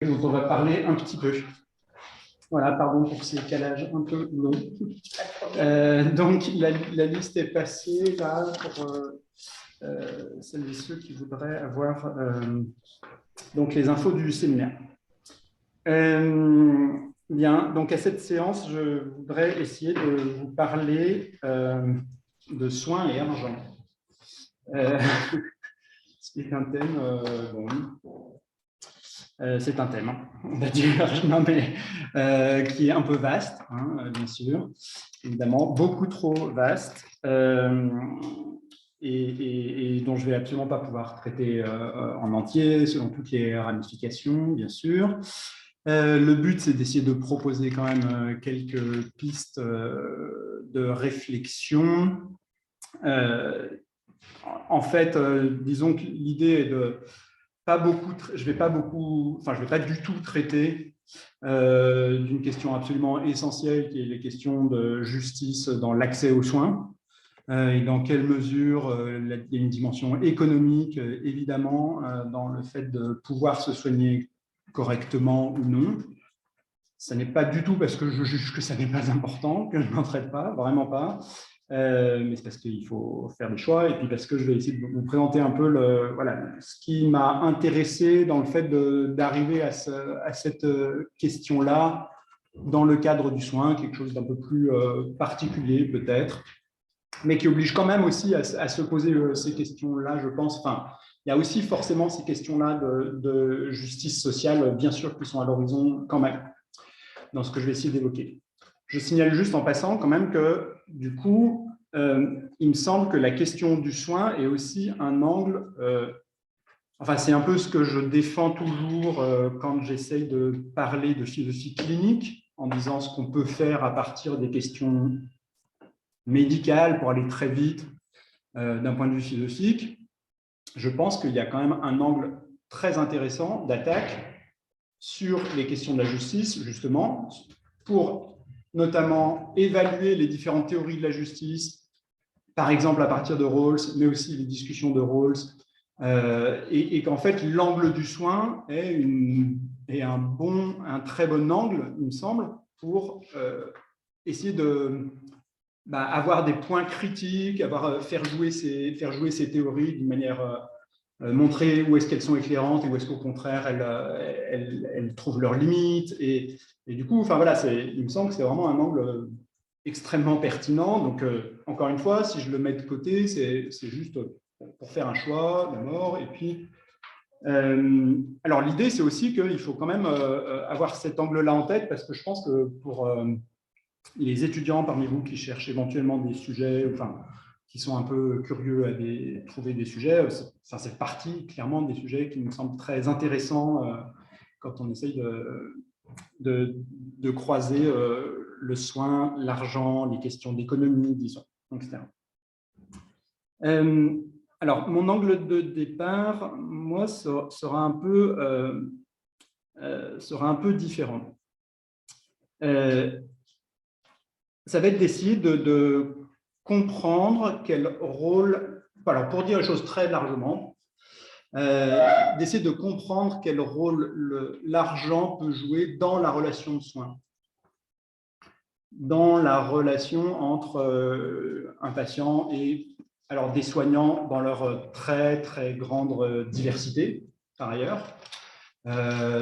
dont on va parler un petit peu. Voilà, pardon pour ces calages un peu longs. Donc, la liste est passée là pour celles et ceux qui voudraient avoir donc les infos du séminaire. Bien, donc à cette séance, je voudrais essayer de vous parler de soins et argent. Ce qui est un thème, c'est un thème, hein, on va dire, non, mais, qui est un peu vaste, hein, bien sûr, évidemment, beaucoup trop vaste, et dont je ne vais absolument pas pouvoir traiter en entier, selon toutes les ramifications, bien sûr. Le but, c'est d'essayer de proposer quand même quelques pistes de réflexion. En fait, disons que l'idée est de pas beaucoup, je vais pas du tout traiter d'une question absolument essentielle qui est les questions de justice dans l'accès aux soins et dans quelle mesure il y a une dimension économique évidemment dans le fait de pouvoir se soigner correctement ou non. Ça n'est pas du tout parce que je juge que ça n'est pas important que je n'en traite pas, vraiment pas. Mais c'est parce qu'il faut faire des choix et puis parce que je vais essayer de vous présenter un peu ce qui m'a intéressé dans le fait d'arriver à cette question-là dans le cadre du soin, quelque chose d'un peu plus particulier peut-être, mais qui oblige quand même aussi à se poser ces questions-là, je pense. Enfin, il y a aussi forcément ces questions-là de justice sociale, bien sûr, qui sont à l'horizon quand même, dans ce que je vais essayer d'évoquer. Je signale juste en passant quand même que, du coup, il me semble que la question du soin est aussi un angle, enfin c'est un peu ce que je défends toujours quand j'essaye de parler de philosophie clinique, en disant ce qu'on peut faire à partir des questions médicales pour aller très vite d'un point de vue philosophique. Je pense qu'il y a quand même un angle très intéressant d'attaque sur les questions de la justice, justement, pour notamment évaluer les différentes théories de la justice, par exemple à partir de Rawls, mais aussi les discussions de Rawls, et qu'en fait l'angle du soin est un très bon angle, il me semble, pour essayer de avoir des points critiques, faire jouer ces théories d'une manière montrer où est-ce qu'elles sont éclairantes et où est-ce qu'au contraire elles trouvent leurs limites. Et du coup, enfin, voilà, il me semble que c'est vraiment un angle extrêmement pertinent. Donc, encore une fois, si je le mets de côté, c'est juste pour faire un choix d'abord. Et puis, alors l'idée, c'est aussi qu'il faut quand même avoir cet angle-là en tête parce que je pense que pour les étudiants parmi vous qui cherchent éventuellement des sujets, enfin, qui sont un peu curieux à trouver des sujets, ça fait partie clairement des sujets qui me semblent très intéressants quand on essaye de croiser le soin, l'argent, les questions d'économie, disons, etc. Alors, mon angle de départ, moi, sera un peu différent. Ça va être d'essayer de comprendre quel rôle, alors pour dire les choses très largement, d'essayer de comprendre quel rôle l'argent peut jouer dans la relation de soins, dans la relation entre un patient et alors des soignants dans leur très très grande diversité par ailleurs.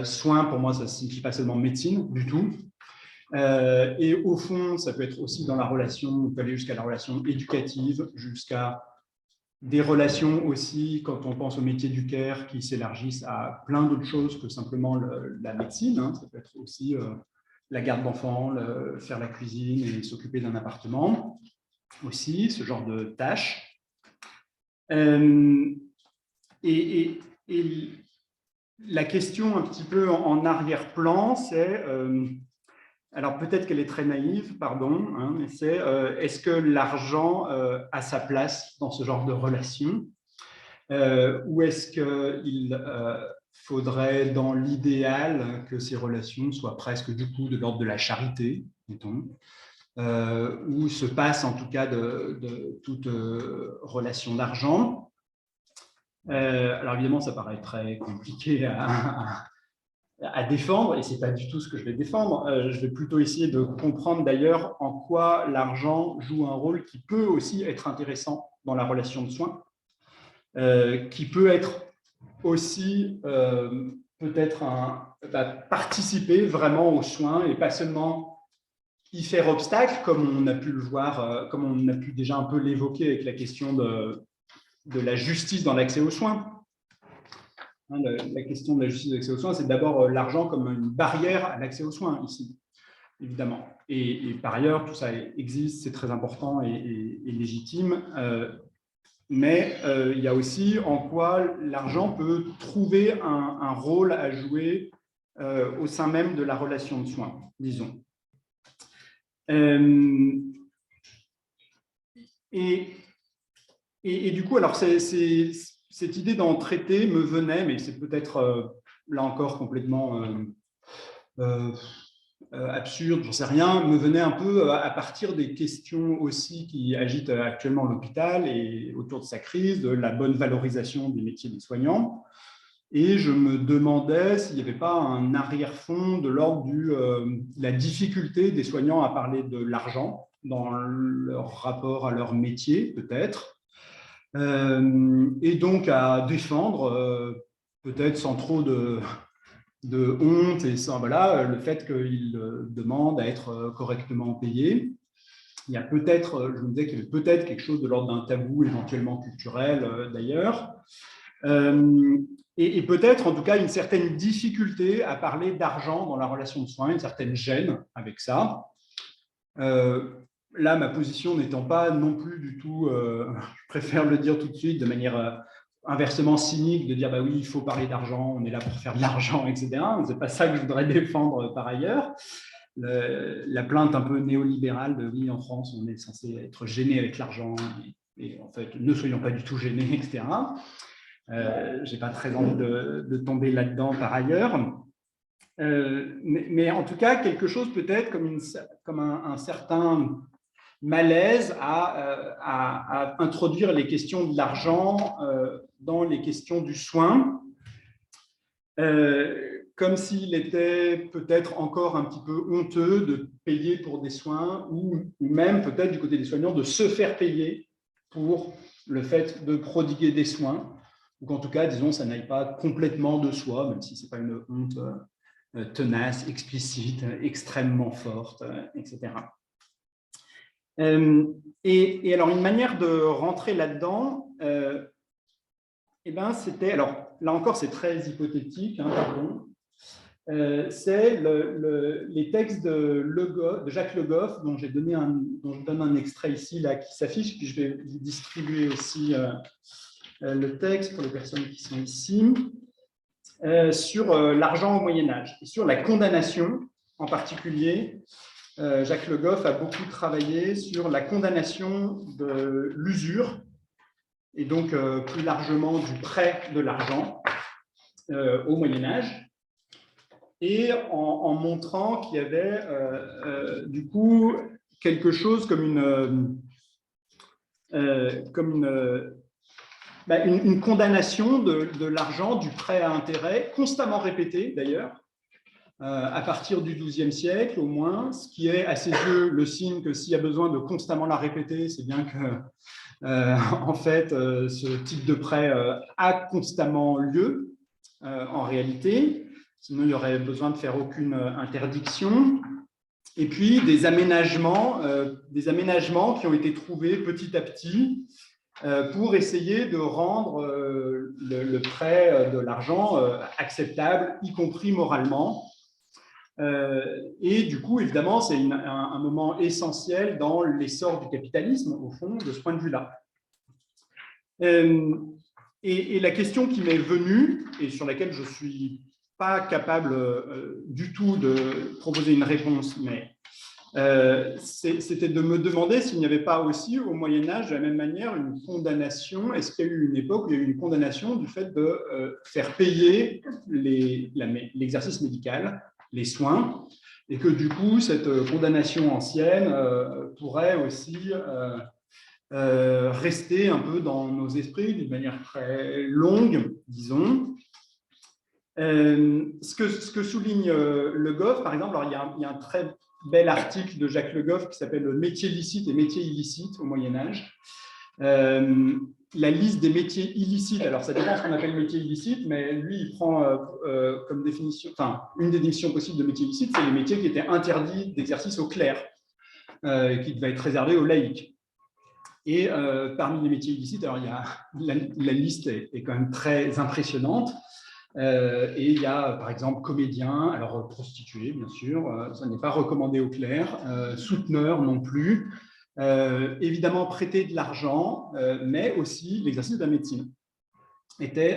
Soins, pour moi, ça ne signifie pas seulement médecine du tout. Et au fond, ça peut être aussi dans la relation, on peut aller jusqu'à la relation éducative, jusqu'à des relations aussi, quand on pense au métier du care, qui s'élargissent à plein d'autres choses que simplement la médecine. Hein. Ça peut être aussi la garde d'enfants, faire la cuisine et s'occuper d'un appartement, aussi, ce genre de tâches. Et la question un petit peu en arrière-plan, c'est... alors peut-être qu'elle est très naïve, pardon, hein, mais c'est est-ce que l'argent a sa place dans ce genre de relation ou est-ce qu'il faudrait, dans l'idéal, que ces relations soient presque du coup de l'ordre de la charité, mettons, où se passe en tout cas de toute relation d'argent. Alors évidemment, ça paraît très compliqué à défendre, et ce n'est pas du tout ce que je vais défendre. Je vais plutôt essayer de comprendre d'ailleurs en quoi l'argent joue un rôle qui peut aussi être intéressant dans la relation de soins, qui peut être aussi peut-être participer vraiment aux soins et pas seulement y faire obstacle, comme on a pu le voir, comme on a pu déjà un peu l'évoquer avec la question de la justice dans l'accès aux soins. La question de la justice de l'accès aux soins, c'est d'abord l'argent comme une barrière à l'accès aux soins ici, évidemment. Et par ailleurs, tout ça existe, c'est très important et légitime. Mais il y a aussi en quoi l'argent peut trouver un rôle à jouer au sein même de la relation de soins, disons. Et du coup, alors cette idée d'en traiter me venait, mais c'est peut-être là encore complètement absurde, j'en sais rien, me venait un peu à partir des questions aussi qui agitent actuellement l'hôpital et autour de sa crise, de la bonne valorisation des métiers des soignants. Et je me demandais s'il n'y avait pas un arrière-fond de l'ordre de la difficulté des soignants à parler de l'argent dans leur rapport à leur métier, peut-être, et donc à défendre, peut-être sans trop de honte et sans, voilà, le fait qu'ils demandent à être correctement payés. Il y a peut-être, je me disais qu'il y avait peut-être quelque chose de l'ordre d'un tabou éventuellement culturel d'ailleurs. Et peut-être en tout cas une certaine difficulté à parler d'argent dans la relation de soins, une certaine gêne avec ça. Là, ma position n'étant pas non plus du tout, je préfère le dire tout de suite de manière inversement cynique, de dire bah oui, il faut parler d'argent, on est là pour faire de l'argent, etc. Ce n'est pas ça que je voudrais défendre par ailleurs. La plainte un peu néolibérale de oui, en France, on est censé être gêné avec l'argent, et en fait, ne soyons pas du tout gênés, etc. Je n'ai pas très envie de tomber là-dedans par ailleurs. Mais en tout cas, quelque chose peut-être comme un certain malaise à introduire les questions de l'argent dans les questions du soin, comme s'il était peut-être encore un petit peu honteux de payer pour des soins ou même peut-être du côté des soignants de se faire payer pour le fait de prodiguer des soins, ou qu'en tout cas, disons, ça n'aille pas complètement de soi, même si ce n'est pas une honte tenace, explicite, extrêmement forte, etc. Et alors, une manière de rentrer là-dedans, c'était, alors là encore, c'est très hypothétique, pardon, c'est les textes de Jacques Le Goff, dont je donne un extrait ici, là, qui s'affiche, puis je vais vous distribuer aussi le texte pour les personnes qui sont ici, sur l'argent au Moyen-Âge, et sur la condamnation en particulier. Jacques Le Goff a beaucoup travaillé sur la condamnation de l'usure, et donc plus largement du prêt de l'argent au Moyen-Âge, et en montrant qu'il y avait du coup quelque chose comme une condamnation de l'argent, du prêt à intérêt, constamment répété d'ailleurs, à partir du XIIe siècle au moins, ce qui est à ses yeux le signe que s'il y a besoin de constamment la répéter, c'est bien que en fait ce type de prêt a constamment lieu en réalité, sinon il y aurait besoin de faire aucune interdiction. Et puis des aménagements qui ont été trouvés petit à petit pour essayer de rendre le prêt de l'argent acceptable, y compris moralement. Et du coup, évidemment, c'est un moment essentiel dans l'essor du capitalisme, au fond, de ce point de vue-là. Et la question qui m'est venue, et sur laquelle je ne suis pas capable du tout de proposer une réponse, mais c'était de me demander s'il n'y avait pas aussi, au Moyen-Âge, de la même manière, une condamnation. Est-ce qu'il y a eu une époque où il y a eu une condamnation du fait de faire payer l'exercice médical, les soins, et que du coup, cette condamnation ancienne pourrait aussi rester un peu dans nos esprits d'une manière très longue, disons. Ce que souligne Le Goff, par exemple, alors il y a un très bel article de Jacques Le Goff qui s'appelle « Métiers licites et métiers illicites au Moyen-Âge ». La liste des métiers illicites, alors ça dépend ce qu'on appelle métier illicite, mais lui, il prend comme définition, enfin, une des définitions possibles de métier illicite, c'est les métiers qui étaient interdits d'exercice aux clercs, qui devaient être réservés aux laïcs. Et parmi les métiers illicites, alors il y a, la liste est quand même très impressionnante. Et il y a, par exemple, comédien, alors prostituée, bien sûr, ça n'est pas recommandé aux clercs, souteneur non plus, évidemment prêter de l'argent, mais aussi l'exercice de la médecine était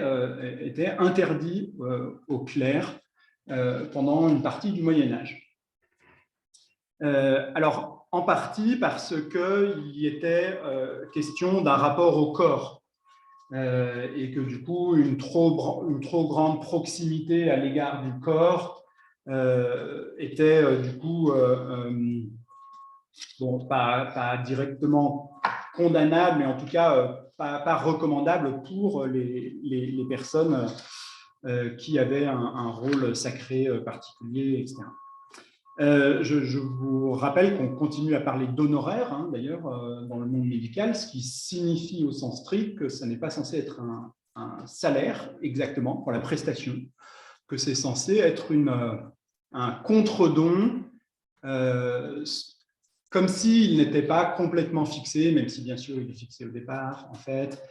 interdit aux clercs pendant une partie du Moyen-Âge. Alors, en partie parce qu'il était question d'un rapport au corps. Et que du coup, une trop grande proximité à l'égard du corps était du coup bon, pas directement condamnable, mais en tout cas pas recommandable pour les personnes qui avaient un rôle sacré particulier, etc. Je vous rappelle qu'on continue à parler d'honoraires, hein, d'ailleurs, dans le monde médical, ce qui signifie au sens strict que ça n'est pas censé être un salaire exactement pour la prestation, que c'est censé être un contre-don, comme s'il n'était pas complètement fixé, même si bien sûr il est fixé au départ, en fait,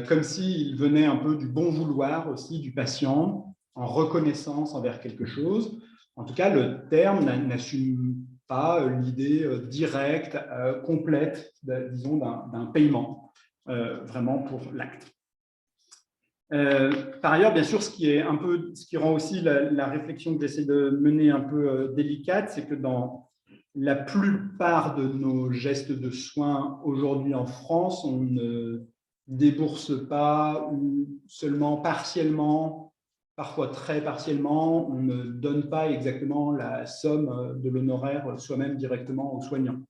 comme s'il venait un peu du bon vouloir aussi du patient, en reconnaissance envers quelque chose. En tout cas, le terme n'assume pas l'idée directe, complète, disons, d'un paiement, vraiment pour l'acte. Par ailleurs, bien sûr, ce qui rend aussi la réflexion que j'essaie de mener un peu délicate, c'est que dans la plupart de nos gestes de soins aujourd'hui en France, on ne débourse pas ou seulement partiellement, parfois très partiellement, on ne donne pas exactement la somme de l'honoraire soi-même directement aux soignants,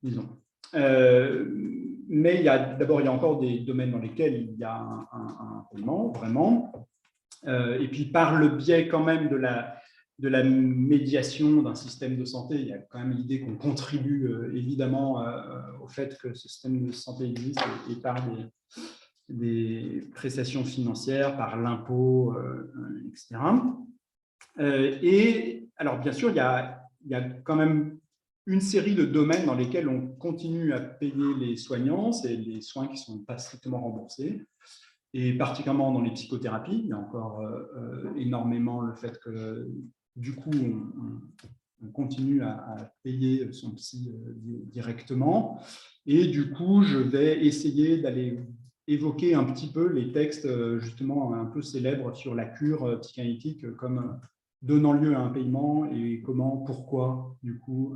disons. Mais d'abord, il y a encore des domaines dans lesquels il y a un paiement, vraiment. Et puis, par le biais quand même de la médiation d'un système de santé, il y a quand même l'idée qu'on contribue évidemment au fait que ce système de santé existe et par des prestations financières, par l'impôt, etc. Et alors, bien sûr, il y a quand même une série de domaines dans lesquels on continue à payer les soignants, c'est les soins qui ne sont pas strictement remboursés, et particulièrement dans les psychothérapies. Il y a encore énormément le fait que, du coup, on continue à payer son psy directement. Et du coup, je vais essayer d'aller évoquer un petit peu les textes justement un peu célèbres sur la cure psychanalytique comme donnant lieu à un paiement et comment, pourquoi, du coup,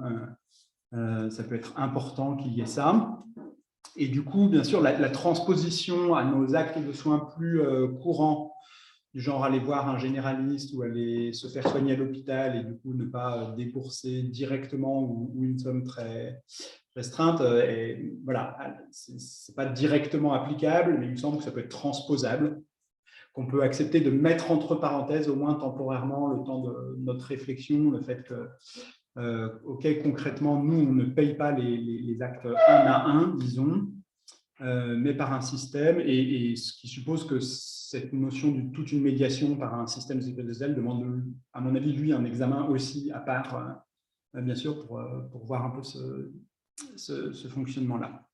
ça peut être important qu'il y ait ça. Et du coup, bien sûr, la transposition à nos actes de soins plus courants, du genre aller voir un généraliste ou aller se faire soigner à l'hôpital et du coup ne pas débourser directement ou une somme très restreinte, et voilà, c'est pas directement applicable, mais il me semble que ça peut être transposable, qu'on peut accepter de mettre entre parenthèses, au moins temporairement, le temps de notre réflexion, le fait que OK, concrètement, nous, on ne paye pas les actes un à un, disons, mais par un système, et ce qui suppose que cette notion de toute une médiation par un système CPDSL demande, à mon avis, lui, un examen aussi à part, bien sûr, pour voir un peu ce fonctionnement-là.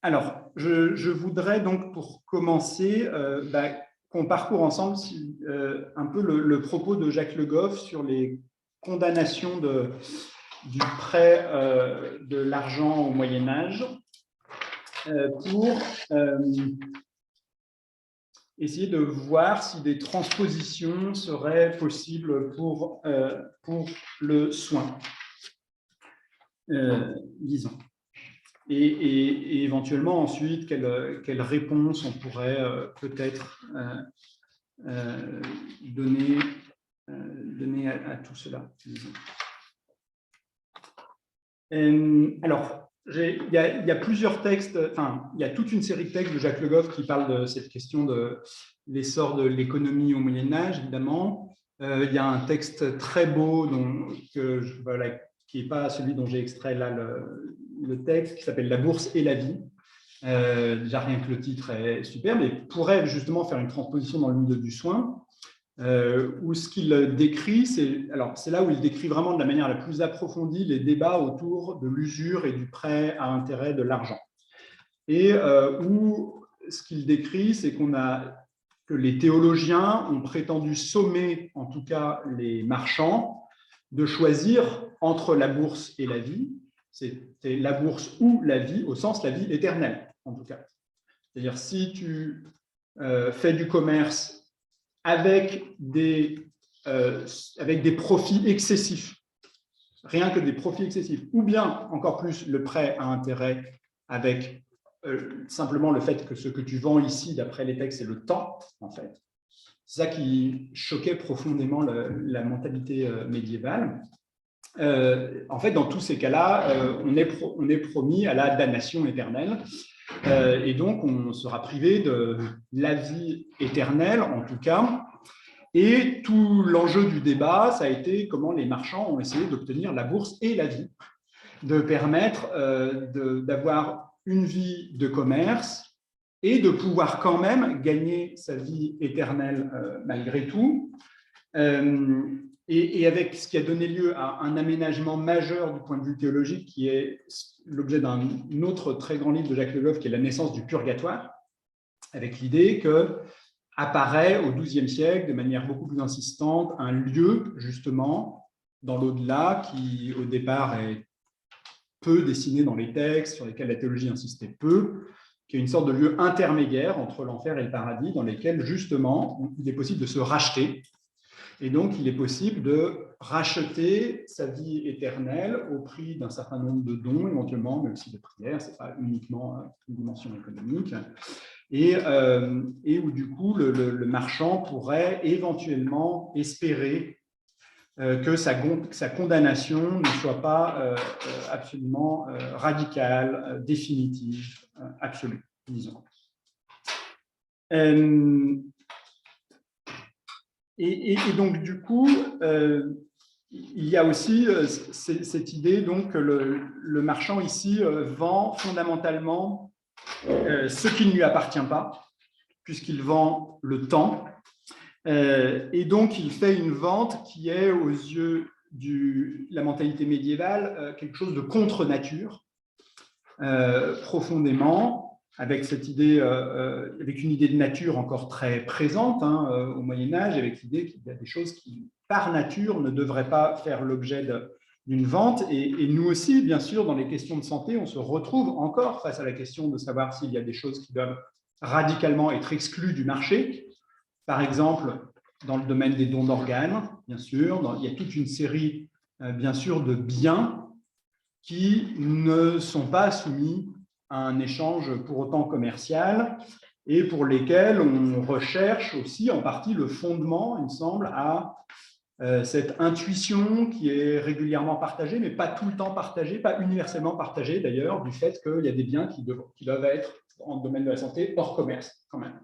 Alors, je voudrais donc, pour commencer, qu'on parcourt ensemble un peu le propos de Jacques Le Goff sur les condamnations du prêt de l'argent au Moyen-Âge pour essayer de voir si des transpositions seraient possibles pour le soin, disons. Et éventuellement, ensuite, quelle réponse on pourrait peut-être donner à tout cela. Alors, il y a plusieurs textes, enfin, il y a toute une série de textes de Jacques Le Goff qui parlent de cette question de l'essor de l'économie au Moyen-Âge, évidemment. Il y a un texte très beau voilà, qui n'est pas celui dont j'ai extrait là le texte, qui s'appelle « La bourse et la vie ». Déjà, rien que le titre est super, mais pourrait justement faire une transposition dans le milieu du soin, où ce qu'il décrit, c'est là où il décrit vraiment de la manière la plus approfondie les débats autour de l'usure et du prêt à intérêt de l'argent. Et où ce qu'il décrit, c'est que les théologiens ont prétendu sommer, en tout cas les marchands, de choisir entre la bourse et la vie. C'était la bourse ou la vie, au sens la vie éternelle, en tout cas. C'est-à-dire, si tu fais du commerce avec des profits excessifs, rien que des profits excessifs, ou bien, encore plus, le prêt à intérêt avec simplement le fait que ce que tu vends ici, d'après les textes, c'est le temps, en fait. C'est ça qui choquait profondément la mentalité médiévale. En fait, dans tous ces cas-là, on est promis à la damnation éternelle, et donc on sera privé de la vie éternelle, en tout cas. Et tout l'enjeu du débat, ça a été comment les marchands ont essayé d'obtenir la bourse et la vie, de permettre d'avoir une vie de commerce et de pouvoir quand même gagner sa vie éternelle malgré tout. Et avec ce qui a donné lieu à un aménagement majeur du point de vue théologique, qui est l'objet d'un autre très grand livre de Jacques Le Goff, qui est La naissance du purgatoire, avec l'idée que apparaît au XIIe siècle, de manière beaucoup plus insistante, un lieu, justement, dans l'au-delà, qui, au départ, est peu dessiné dans les textes, sur lesquels la théologie insistait peu, qui est une sorte de lieu intermédiaire entre l'enfer et le paradis, dans lesquels, justement, il est possible de se racheter. Et donc, il est possible de racheter sa vie éternelle au prix d'un certain nombre de dons, éventuellement, mais aussi de prières. Ce n'est pas uniquement une dimension économique. Et où, du coup, le marchand pourrait éventuellement espérer que sa condamnation ne soit pas absolument radicale, définitive, absolue, disons. Et donc, du coup, il y a aussi cette idée donc, que le marchand ici vend fondamentalement ce qui ne lui appartient pas, puisqu'il vend le temps. Et donc, il fait une vente qui est, aux yeux de la mentalité médiévale, quelque chose de contre-nature, profondément, avec cette idée, avec une idée de nature encore très présente au Moyen-Âge, avec l'idée qu'il y a des choses qui, par nature, ne devraient pas faire l'objet d'une vente. Et nous aussi, bien sûr, dans les questions de santé, on se retrouve encore face à la question de savoir s'il y a des choses qui doivent radicalement être exclues du marché. Par exemple, dans le domaine des dons d'organes, bien sûr, il y a toute une série, bien sûr, de biens qui ne sont pas soumis à un échange pour autant commercial et pour lesquels on recherche aussi en partie le fondement, il me semble, à cette intuition qui est régulièrement partagée, mais pas tout le temps partagée, pas universellement partagée d'ailleurs, du fait qu'il y a des biens qui doivent être, en domaine de la santé, hors commerce quand même.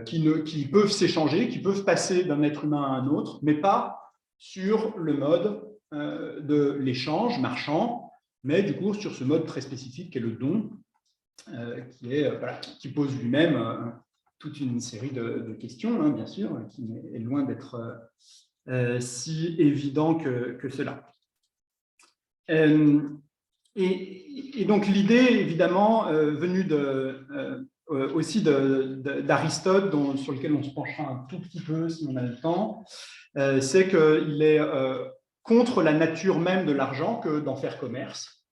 Qui peuvent s'échanger, qui peuvent passer d'un être humain à un autre, mais pas sur le mode de l'échange marchand, mais du coup sur ce mode très spécifique qu'est le don, qui pose lui-même toute une série de questions, bien sûr, qui est loin d'être si évident que cela. Et donc l'idée, évidemment, venue aussi d'Aristote, sur lequel on se penchera un tout petit peu si on a le temps, c'est qu'il est contre la nature même de l'argent que d'en faire commerce,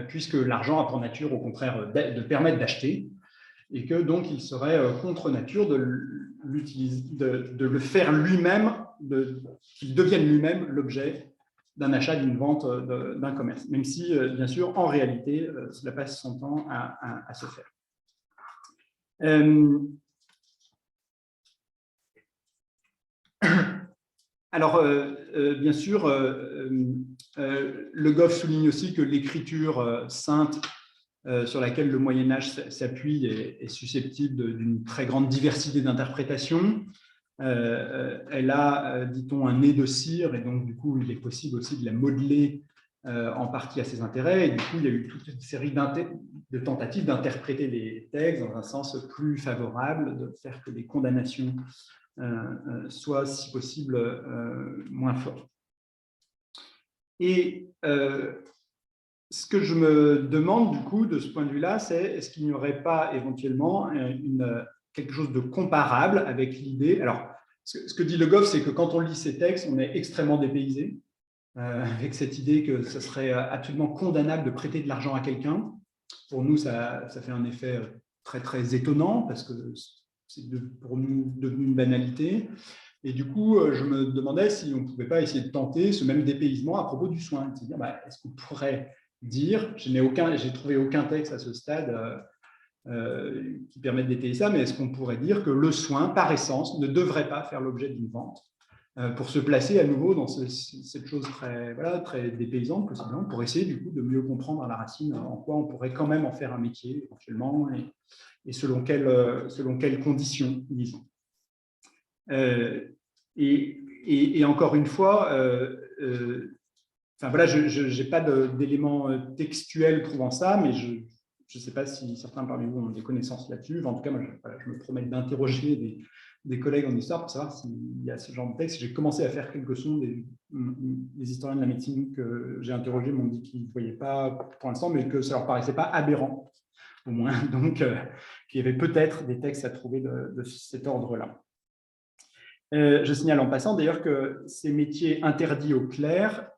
puisque l'argent a pour nature, au contraire, de permettre d'acheter, et que donc il serait contre nature de le faire lui-même, qu'il devienne lui-même l'objet d'un achat, d'une vente, d'un commerce, même si, bien sûr, en réalité, cela passe son temps à se faire. Alors, bien sûr, Le Goff souligne aussi que l'écriture sainte sur laquelle le Moyen-Âge s'appuie est susceptible d'une très grande diversité d'interprétations. Elle a, dit-on, un nez de cire, et donc, du coup, il est possible aussi de la modeler en partie à ses intérêts. Et du coup, il y a eu toute une série de tentatives d'interpréter les textes dans un sens plus favorable, de faire que les condamnations soient, si possible, moins fortes. Et ce que je me demande, du coup, de ce point de vue-là, c'est est-ce qu'il n'y aurait pas éventuellement quelque chose de comparable avec l'idée. Alors, ce que dit Le Goff, c'est que quand on lit ces textes, on est extrêmement dépaysé, avec cette idée que ce serait absolument condamnable de prêter de l'argent à quelqu'un. Pour nous, ça fait un effet très, très étonnant, parce que c'est pour nous devenu une banalité. Et du coup, je me demandais si on ne pouvait pas essayer de tenter ce même dépaysement à propos du soin. C'est-à-dire, est-ce qu'on pourrait dire, j'ai trouvé aucun texte à ce stade qui permette d'étayer ça, mais est-ce qu'on pourrait dire que le soin, par essence, ne devrait pas faire l'objet d'une vente pour se placer à nouveau dans cette chose très, très dépaysante, possiblement, pour essayer du coup de mieux comprendre à la racine en quoi on pourrait quand même en faire un métier, éventuellement, et selon quelles conditions, disons. Et encore une fois, voilà, je n'ai pas d'éléments textuels prouvant ça, mais je ne sais pas si certains parmi vous ont des connaissances là-dessus. En tout cas, moi, je me promets d'interroger des collègues en histoire pour savoir s'il y a ce genre de texte. J'ai commencé à faire quelques sons. Les historiens de la médecine que j'ai interrogés m'ont dit qu'ils ne voyaient pas pour l'instant, mais que ça ne leur paraissait pas aberrant, au moins. Donc, qu'il y avait peut-être des textes à trouver de cet ordre-là. Je signale en passant d'ailleurs que ces métiers interdits aux clercs,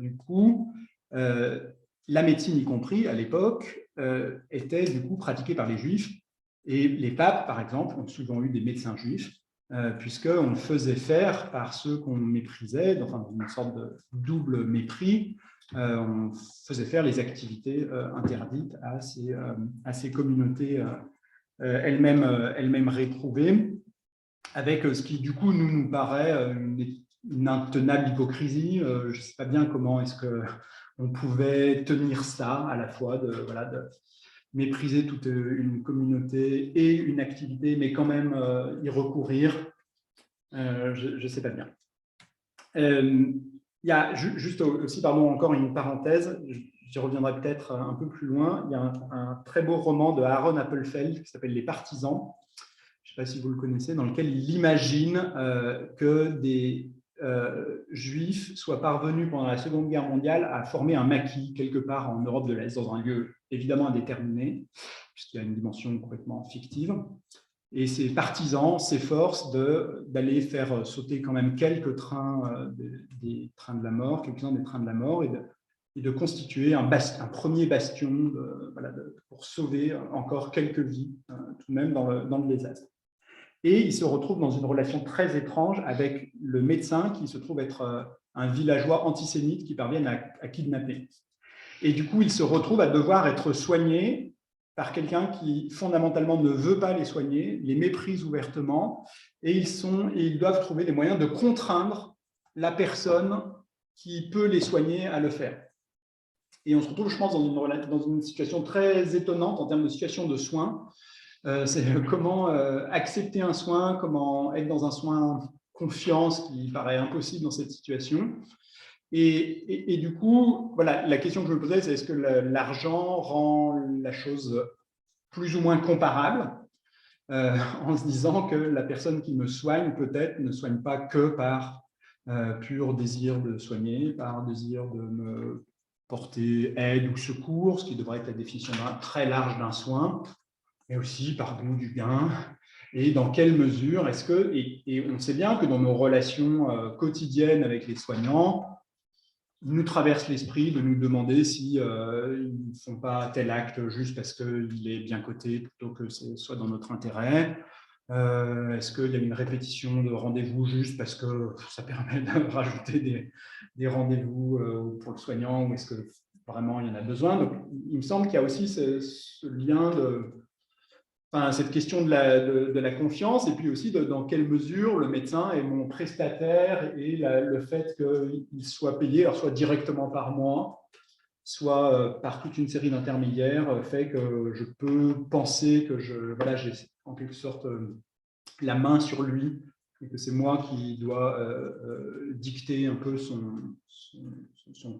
du coup, la médecine y compris à l'époque, était du coup pratiquée par les juifs. Et les papes, par exemple, ont souvent eu des médecins juifs, puisqu'on le faisait faire par ceux qu'on méprisait, enfin, une sorte de double mépris. On faisait faire les activités interdites à ces communautés elles-mêmes réprouvées, avec ce qui, du coup, nous paraît une intenable hypocrisie. Je ne sais pas bien comment est-ce qu'on pouvait tenir ça, à la fois de mépriser toute une communauté et une activité, mais quand même y recourir. Je ne sais pas bien. Il y a juste aussi, pardon, encore une parenthèse, j'y reviendrai peut-être un peu plus loin. Il y a un très beau roman de Aaron Appelfeld qui s'appelle « Les Partisans », je ne sais pas si vous le connaissez, dans lequel il imagine que des Juifs soient parvenus pendant la Seconde Guerre mondiale à former un maquis quelque part en Europe de l'Est, dans un lieu évidemment indéterminé, puisqu'il y a une dimension complètement fictive. Et ces partisans s'efforcent d'aller faire sauter quand même quelques trains des trains de la mort, quelques-uns des trains de la mort, et de constituer un premier bastion pour sauver encore quelques vies, tout de même dans le désastre. Et il se retrouve dans une relation très étrange avec le médecin qui se trouve être un villageois antisémite qui parvient à kidnapper. Et du coup, il se retrouve à devoir être soigné par quelqu'un qui fondamentalement ne veut pas les soigner, les méprise ouvertement, et ils doivent trouver des moyens de contraindre la personne qui peut les soigner à le faire. Et on se retrouve, je pense, dans une situation très étonnante en termes de situation de soins. C'est comment accepter un soin, comment être dans un soin confiance qui paraît impossible dans cette situation. Et du coup, voilà, la question que je me posais, c'est est-ce que l'argent rend la chose plus ou moins comparable, en se disant que la personne qui me soigne peut-être ne soigne pas que par pur désir de soigner, par désir de me porter aide ou secours, ce qui devrait être la définition très large d'un soin, mais aussi par goût du gain. Et dans quelle mesure est-ce que, et on sait bien que dans nos relations quotidiennes avec les soignants, il nous traverse l'esprit de nous demander si ils ne font pas tel acte juste parce qu'il est bien coté plutôt que ce soit dans notre intérêt. Est-ce qu'il y a une répétition de rendez-vous juste parce que ça permet de rajouter des rendez-vous pour le soignant, ou est-ce que vraiment il y en a besoin? Donc, il me semble qu'il y a aussi ce lien cette question de la confiance, et puis aussi dans quelle mesure le médecin est mon prestataire et le fait qu'il soit payé, alors soit directement par moi, soit par toute une série d'intermédiaires, fait que je peux penser que j'ai en quelque sorte la main sur lui, et que c'est moi qui dois dicter un peu son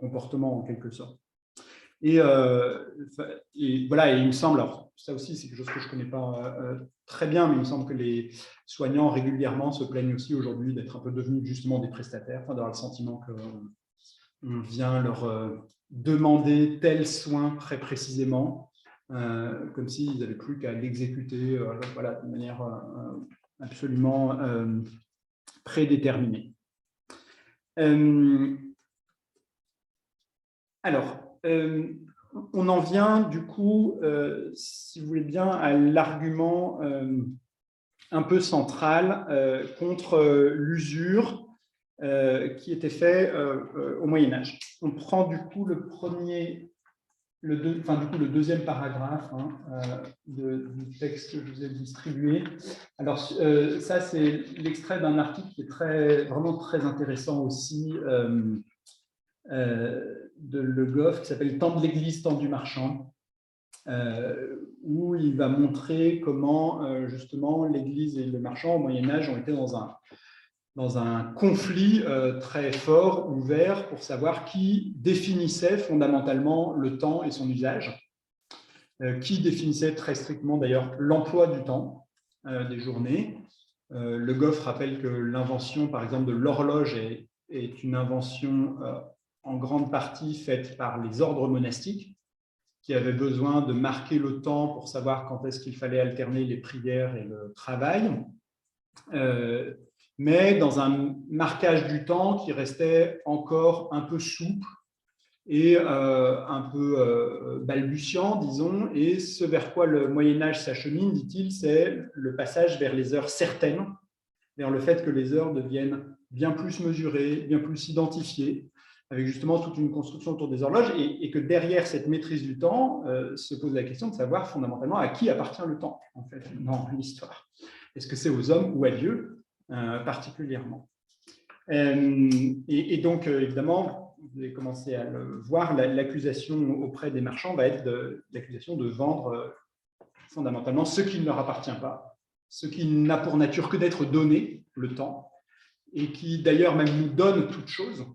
comportement en quelque sorte. Et voilà, et il me semble, alors ça aussi c'est quelque chose que je ne connais pas très bien, mais il me semble que les soignants régulièrement se plaignent aussi aujourd'hui d'être un peu devenus justement des prestataires, d'avoir le sentiment qu'on vient leur demander tel soin très précisément, comme s'ils n'avaient plus qu'à l'exécuter voilà, de manière absolument prédéterminée. Alors, on en vient du coup, si vous voulez bien, à l'argument un peu central contre l'usure qui était fait au Moyen-Âge. On prend du coup le deuxième paragraphe du texte que je vous ai distribué. Alors, ça, c'est l'extrait d'un article qui est vraiment très intéressant aussi, de Le Goff, qui s'appelle « Temps de l'Église, temps du marchand », où il va montrer comment justement l'Église et le marchand au Moyen-Âge ont été dans un conflit très fort, ouvert, pour savoir qui définissait fondamentalement le temps et son usage, qui définissait très strictement d'ailleurs l'emploi du temps des journées. Le Goff rappelle que l'invention, par exemple, de l'horloge est une invention en grande partie faite par les ordres monastiques, qui avaient besoin de marquer le temps pour savoir quand est-ce qu'il fallait alterner les prières et le travail, mais dans un marquage du temps qui restait encore un peu souple et un peu balbutiant, disons, et ce vers quoi le Moyen-Âge s'achemine, dit-il, c'est le passage vers les heures certaines, vers le fait que les heures deviennent bien plus mesurées, bien plus identifiées, avec justement toute une construction autour des horloges, et que derrière cette maîtrise du temps se pose la question de savoir fondamentalement à qui appartient le temps, en fait, dans l'histoire. Est-ce que c'est aux hommes ou à Dieu particulièrement? Et donc, évidemment, vous avez commencé à le voir, l'accusation auprès des marchands va être l'accusation de vendre fondamentalement ce qui ne leur appartient pas, ce qui n'a pour nature que d'être donné, le temps, et qui d'ailleurs même nous donne toute chose,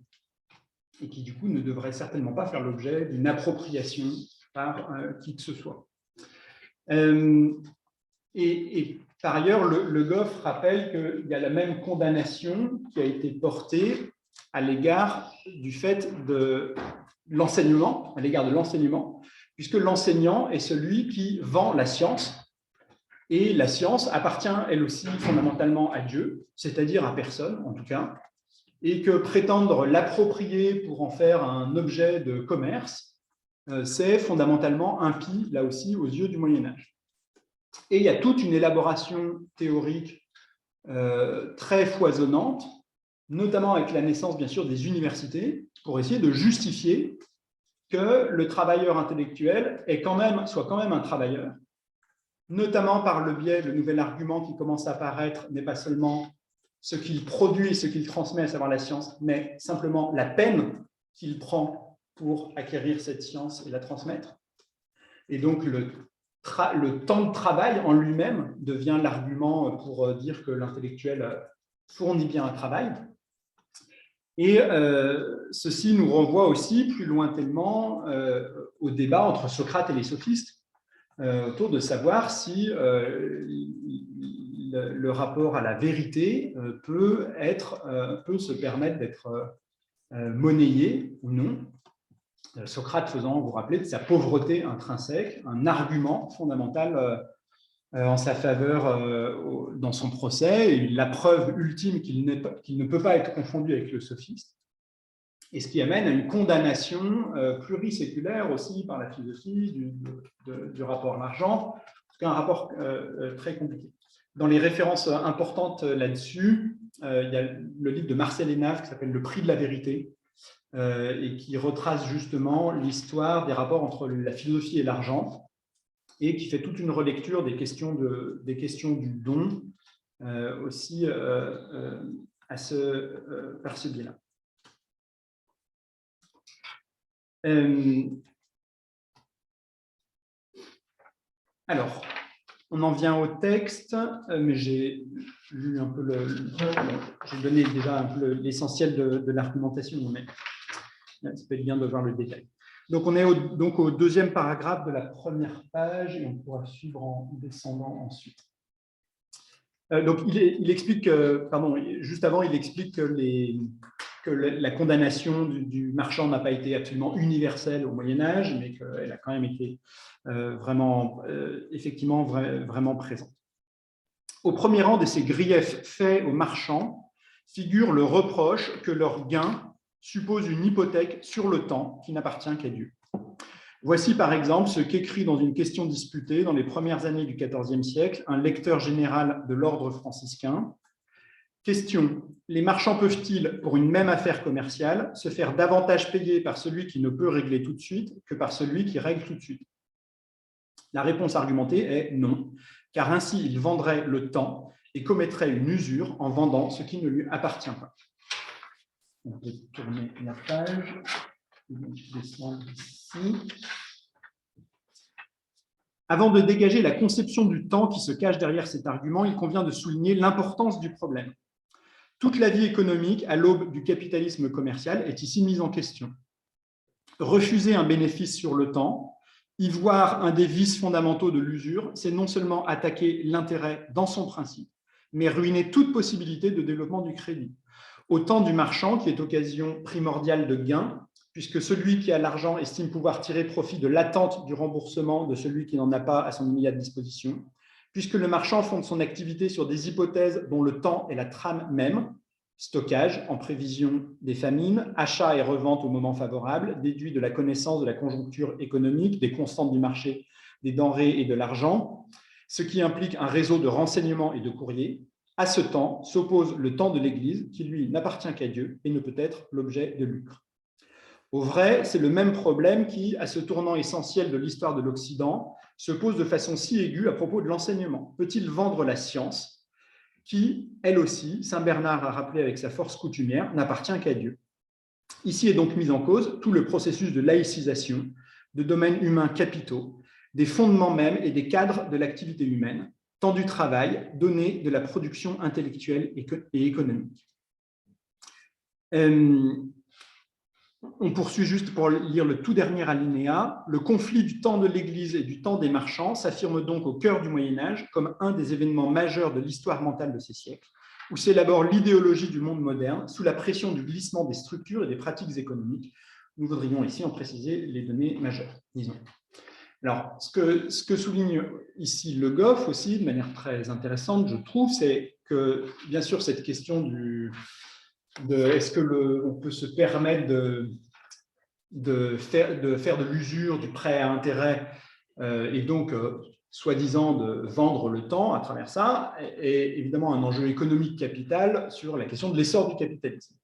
et qui du coup ne devrait certainement pas faire l'objet d'une appropriation par qui que ce soit. Et par ailleurs, le Goff rappelle qu'il y a la même condamnation qui a été portée à l'égard du fait de l'enseignement, à l'égard de l'enseignement, puisque l'enseignant est celui qui vend la science, et la science appartient elle aussi fondamentalement à Dieu, c'est-à-dire à personne en tout cas, et que prétendre l'approprier pour en faire un objet de commerce, c'est fondamentalement impie, là aussi, aux yeux du Moyen-Âge. Et il y a toute une élaboration théorique très foisonnante, notamment avec la naissance, bien sûr, des universités, pour essayer de justifier que le travailleur intellectuel soit quand même un travailleur, notamment par le biais, le nouvel argument qui commence à apparaître n'est pas seulement ce qu'il produit et ce qu'il transmet, à savoir la science, mais simplement la peine qu'il prend pour acquérir cette science et la transmettre. Et donc, le temps de travail en lui-même devient l'argument pour dire que l'intellectuel fournit bien un travail. Et ceci nous renvoie aussi plus lointainement au débat entre Socrate et les sophistes, autour de savoir si le rapport à la vérité peut se permettre d'être monnayé ou non. Socrate faisant, vous vous rappelez, de sa pauvreté intrinsèque, un argument fondamental en sa faveur dans son procès, et la preuve ultime qu'il ne peut pas être confondu avec le sophiste, et ce qui amène à une condamnation pluriséculaire aussi par la philosophie du rapport à l'argent, un rapport très compliqué. Dans les références importantes là-dessus, il y a le livre de Marcel Hénave qui s'appelle « Le prix de la vérité », et qui retrace justement l'histoire des rapports entre la philosophie et l'argent, et qui fait toute une relecture des questions du don aussi par ce biais-là. Alors, on en vient au texte, mais j'ai lu un peu j'ai donné déjà un peu l'essentiel de l'argumentation, mais ça peut être bien de voir le détail. Donc, on est au deuxième paragraphe de la première page et on pourra suivre en descendant ensuite. Donc, il explique, juste avant, il explique que la condamnation du marchand n'a pas été absolument universelle au Moyen-Âge, mais qu'elle a quand même été effectivement vraiment présente. Au premier rang de ces griefs faits aux marchands figure le reproche que leur gain suppose une hypothèque sur le temps qui n'appartient qu'à Dieu. Voici par exemple ce qu'écrit dans une question disputée dans les premières années du XIVe siècle un lecteur général de l'ordre franciscain. Question: les marchands peuvent-ils, pour une même affaire commerciale, se faire davantage payer par celui qui ne peut régler tout de suite que par celui qui règle tout de suite? La réponse argumentée est non, car ainsi il vendrait le temps et commettrait une usure en vendant ce qui ne lui appartient pas. On peut tourner la page. Je descends ici. Avant de dégager la conception du temps qui se cache derrière cet argument, il convient de souligner l'importance du problème. Toute la vie économique, à l'aube du capitalisme commercial, est ici mise en question. Refuser un bénéfice sur le temps, y voir un des vices fondamentaux de l'usure, c'est non seulement attaquer l'intérêt dans son principe, mais ruiner toute possibilité de développement du crédit. Au temps du marchand, qui est occasion primordiale de gain, puisque celui qui a l'argent estime pouvoir tirer profit de l'attente du remboursement de celui qui n'en a pas à son immédiate disposition, puisque le marchand fonde son activité sur des hypothèses dont le temps est la trame même, stockage en prévision des famines, achat et revente au moment favorable, déduit de la connaissance de la conjoncture économique, des constantes du marché, des denrées et de l'argent, ce qui implique un réseau de renseignements et de courriers. À ce temps s'oppose le temps de l'Église, qui lui n'appartient qu'à Dieu et ne peut être l'objet de lucre. Au vrai, c'est le même problème qui, à ce tournant essentiel de l'histoire de l'Occident, se pose de façon si aiguë à propos de l'enseignement. Peut-il vendre la science qui, elle aussi, Saint Bernard a rappelé avec sa force coutumière, n'appartient qu'à Dieu? Ici est donc mis en cause tout le processus de laïcisation de domaines humains capitaux, des fondements mêmes et des cadres de l'activité humaine, tant du travail donné de la production intellectuelle et économique. On poursuit juste pour lire le tout dernier alinéa. Le conflit du temps de l'Église et du temps des marchands s'affirme donc au cœur du Moyen-Âge comme un des événements majeurs de l'histoire mentale de ces siècles, où s'élabore l'idéologie du monde moderne sous la pression du glissement des structures et des pratiques économiques. Nous voudrions ici en préciser les données majeures, disons. Alors, ce que souligne ici Le Goff aussi, de manière très intéressante, je trouve, c'est que, bien sûr, cette question est-ce qu'on peut se permettre de faire de l'usure, du prêt à intérêt, et donc, soi-disant, de vendre le temps à travers ça, est évidemment un enjeu économique capital sur la question de l'essor du capitalisme.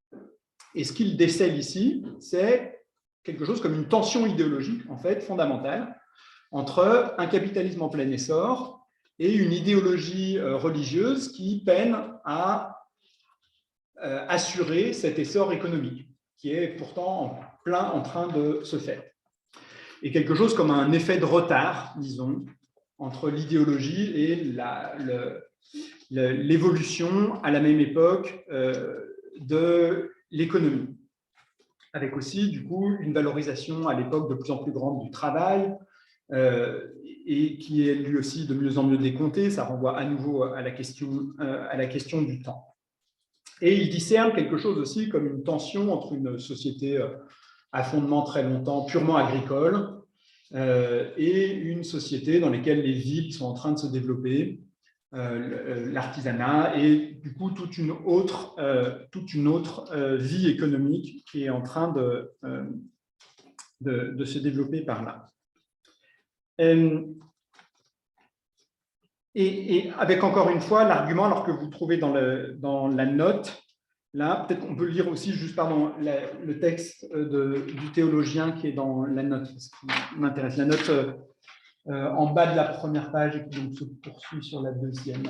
Et ce qu'il décèle ici, c'est quelque chose comme une tension idéologique, en fait, fondamentale, entre un capitalisme en plein essor et une idéologie religieuse qui peine à assurer cet essor économique, qui est pourtant en train de se faire. Et quelque chose comme un effet de retard, disons, entre l'idéologie et l'évolution à la même époque de l'économie. Avec aussi, du coup, une valorisation à l'époque de plus en plus grande du travail, et qui est lui aussi de mieux en mieux décompté. Ça renvoie à nouveau à la question du temps. Et il discerne quelque chose aussi comme une tension entre une société à fondement très longtemps purement agricole et une société dans laquelle les villes sont en train de se développer, l'artisanat et du coup toute une autre vie économique qui est en train de se développer par là. Et avec encore une fois l'argument, alors que vous trouvez dans la note, là, peut-être qu'on peut lire aussi juste le texte du théologien qui est dans la note, ce qui m'intéresse. La note en bas de la première page et qui donc se poursuit sur la deuxième.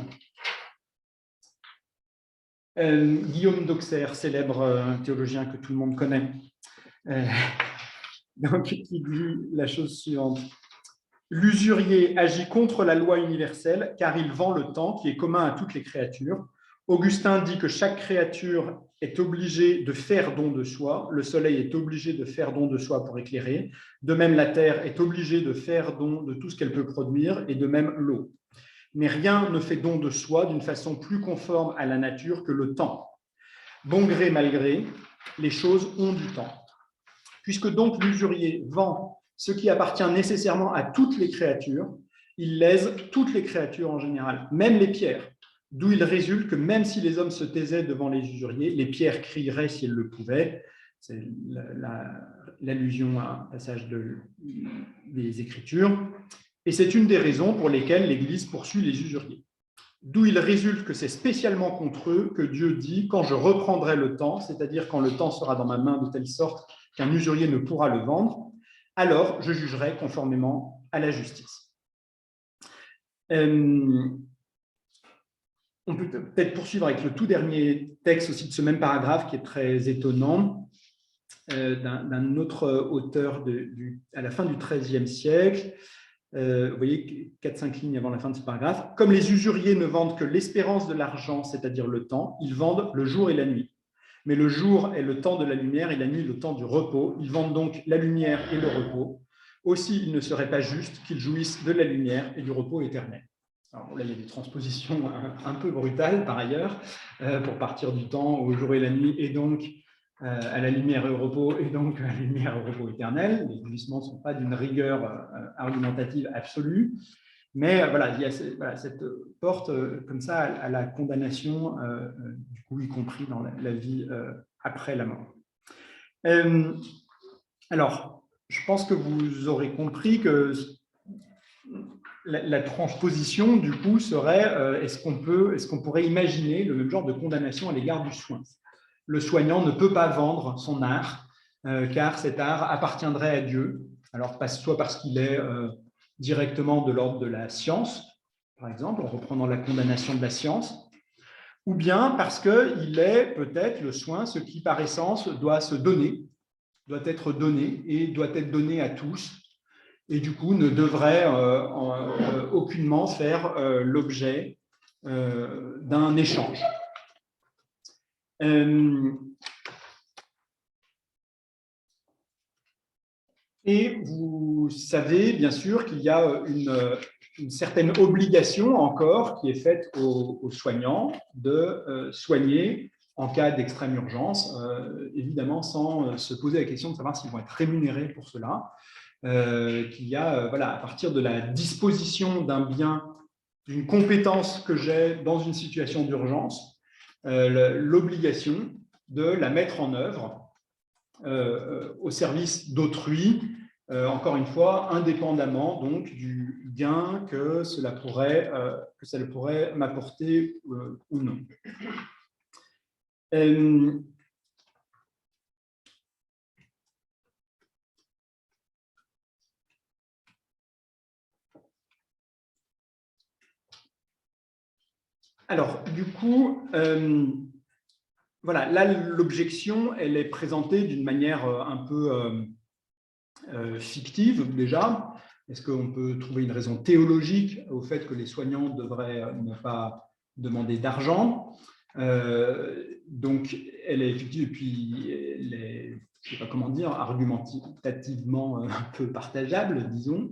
Guillaume d'Auxerre, célèbre théologien que tout le monde connaît, donc, qui dit la chose suivante. L'usurier agit contre la loi universelle car il vend le temps qui est commun à toutes les créatures. Augustin dit que chaque créature est obligée de faire don de soi. Le soleil est obligé de faire don de soi pour éclairer. De même, la terre est obligée de faire don de tout ce qu'elle peut produire, et de même l'eau. Mais rien ne fait don de soi d'une façon plus conforme à la nature que le temps. Bon gré, mal gré, les choses ont du temps. Puisque donc l'usurier vend ce qui appartient nécessairement à toutes les créatures, il lèse toutes les créatures en général, même les pierres, d'où il résulte que même si les hommes se taisaient devant les usuriers, les pierres crieraient si elles le pouvaient. C'est l'allusion à un passage des Écritures. Et c'est une des raisons pour lesquelles l'Église poursuit les usuriers. D'où il résulte que c'est spécialement contre eux que Dieu dit « Quand je reprendrai le temps », c'est-à-dire quand le temps sera dans ma main de telle sorte qu'un usurier ne pourra le vendre, alors je jugerai conformément à la justice. On peut peut-être poursuivre avec le tout dernier texte aussi de ce même paragraphe qui est très étonnant, d'un autre auteur à la fin du XIIIe siècle. Vous voyez, 4-5 lignes avant la fin de ce paragraphe. Comme les usuriers ne vendent que l'espérance de l'argent, c'est-à-dire le temps, ils vendent le jour et la nuit. Mais le jour est le temps de la lumière et la nuit le temps du repos. Ils vendent donc la lumière et le repos. Aussi, il ne serait pas juste qu'ils jouissent de la lumière et du repos éternel. Alors là, il y a des transpositions un peu brutales par ailleurs, pour partir du temps au jour et la nuit, et donc à la lumière et au repos, et donc à la lumière et au repos éternel. Les jouissements ne sont pas d'une rigueur argumentative absolue. Mais voilà, il y a cette porte comme ça à la condamnation, du coup, y compris dans la vie après la mort. Alors, je pense que vous aurez compris que la transposition, du coup, serait est-ce qu'on pourrait imaginer le même genre de condamnation à l'égard du soin? Le soignant ne peut pas vendre son art, car cet art appartiendrait à Dieu. Alors, soit parce qu'il est directement de l'ordre de la science, par exemple, en reprenant la condamnation de la science, ou bien parce qu'il est peut-être le soin, ce qui par essence doit se donner, doit être donné et doit être donné à tous, et du coup ne devrait aucunement faire l'objet d'un échange. Et vous savez bien sûr qu'il y a une certaine obligation encore qui est faite aux soignants de soigner en cas d'extrême urgence, évidemment sans se poser la question de savoir s'ils vont être rémunérés pour cela, qu'il y a voilà, à partir de la disposition d'un bien, d'une compétence que j'ai dans une situation d'urgence, l'obligation de la mettre en œuvre au service d'autrui, encore une fois, indépendamment donc du gain que ça pourrait m'apporter ou non. Alors, du coup, voilà, là, l'objection, elle est présentée d'une manière un peu fictive, déjà. Est-ce qu'on peut trouver une raison théologique au fait que les soignants devraient ne pas demander d'argent? Donc, elle est fictive, et puis elle est, je ne sais pas comment dire, argumentativement un peu partageable, disons,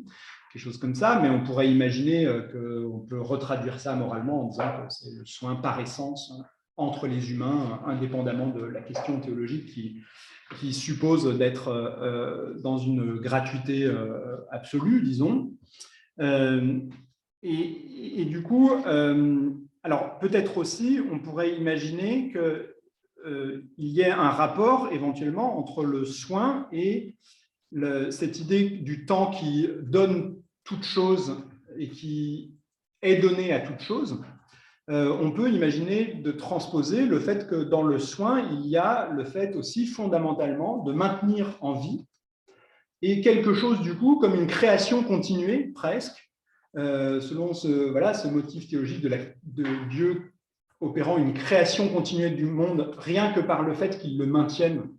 quelque chose comme ça, mais on pourrait imaginer qu'on peut retraduire ça moralement en disant que c'est le soin par essence entre les humains, indépendamment de la question théologique qui suppose d'être dans une gratuité absolue, disons. Et du coup, alors peut-être aussi, on pourrait imaginer qu'il y ait un rapport éventuellement entre le soin et cette idée du temps qui donne toute chose et qui est donné à toute chose. On peut imaginer de transposer le fait que dans le soin, il y a le fait aussi fondamentalement de maintenir en vie et quelque chose, du coup, comme une création continuée, presque, selon ce motif théologique de Dieu opérant une création continuée du monde, rien que par le fait qu'il le maintienne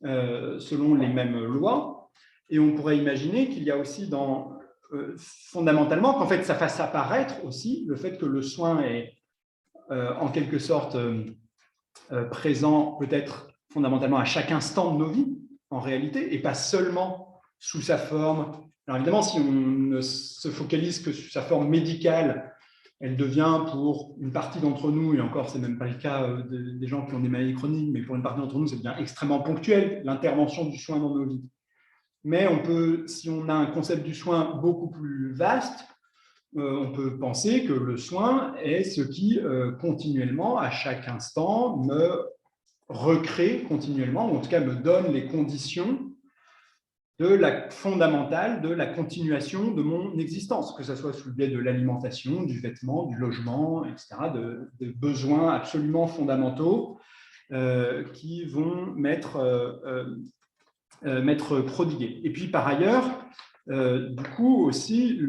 selon les mêmes lois. Et on pourrait imaginer qu'il y a aussi fondamentalement, qu'en fait, ça fasse apparaître aussi le fait que le soin est en quelque sorte présent peut-être fondamentalement à chaque instant de nos vies, en réalité, et pas seulement sous sa forme. Alors évidemment, si on ne se focalise que sur sa forme médicale, elle devient pour une partie d'entre nous, et encore, ce n'est même pas le cas des gens qui ont des maladies chroniques, mais pour une partie d'entre nous, ça devient extrêmement ponctuel, l'intervention du soin dans nos vies. Mais on peut, si on a un concept du soin beaucoup plus vaste, on peut penser que le soin est ce qui, continuellement, à chaque instant, me recrée continuellement, ou en tout cas me donne les conditions fondamentale de la continuation de mon existence, que ce soit sous le biais de l'alimentation, du vêtement, du logement, etc., de besoins absolument fondamentaux qui vont m'être prodigués. Et puis par ailleurs, du coup aussi,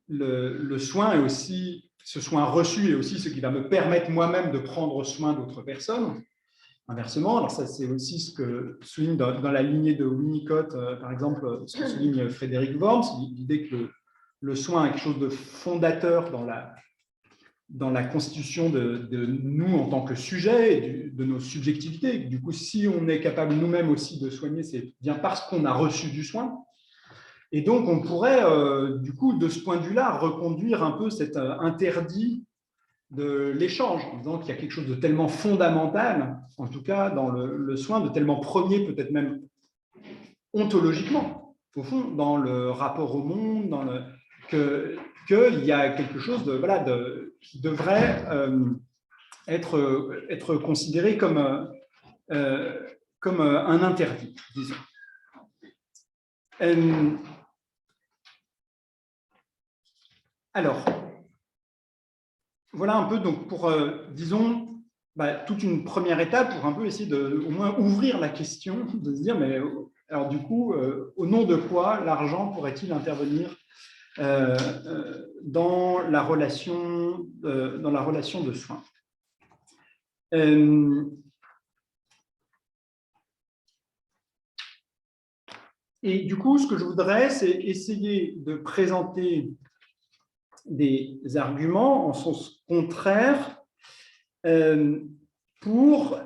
le soin est aussi, ce soin reçu est aussi ce qui va me permettre moi-même de prendre soin d'autres personnes. Inversement, alors ça c'est aussi ce que souligne dans la lignée de Winnicott, par exemple, ce que souligne Frédéric Worms, l'idée que le soin est quelque chose de fondateur dans la constitution de nous en tant que sujet, de nos subjectivités. Du coup, si on est capable nous-mêmes aussi de soigner, c'est bien parce qu'on a reçu du soin. Et donc, on pourrait, du coup, de ce point de vue-là, reconduire un peu cet interdit de l'échange, en disant qu'il y a quelque chose de tellement fondamental, en tout cas dans le soin, de tellement premier, peut-être même ontologiquement, au fond, dans le rapport au monde, qu'il y a quelque chose qui devrait être considéré comme un interdit, disons. Alors, voilà un peu donc pour, disons, toute une première étape pour un peu essayer de au moins ouvrir la question, de se dire, mais alors du coup, au nom de quoi l'argent pourrait-il intervenir dans la relation de soins. Et du coup, ce que je voudrais, c'est essayer de présenter des arguments en sens contraire pour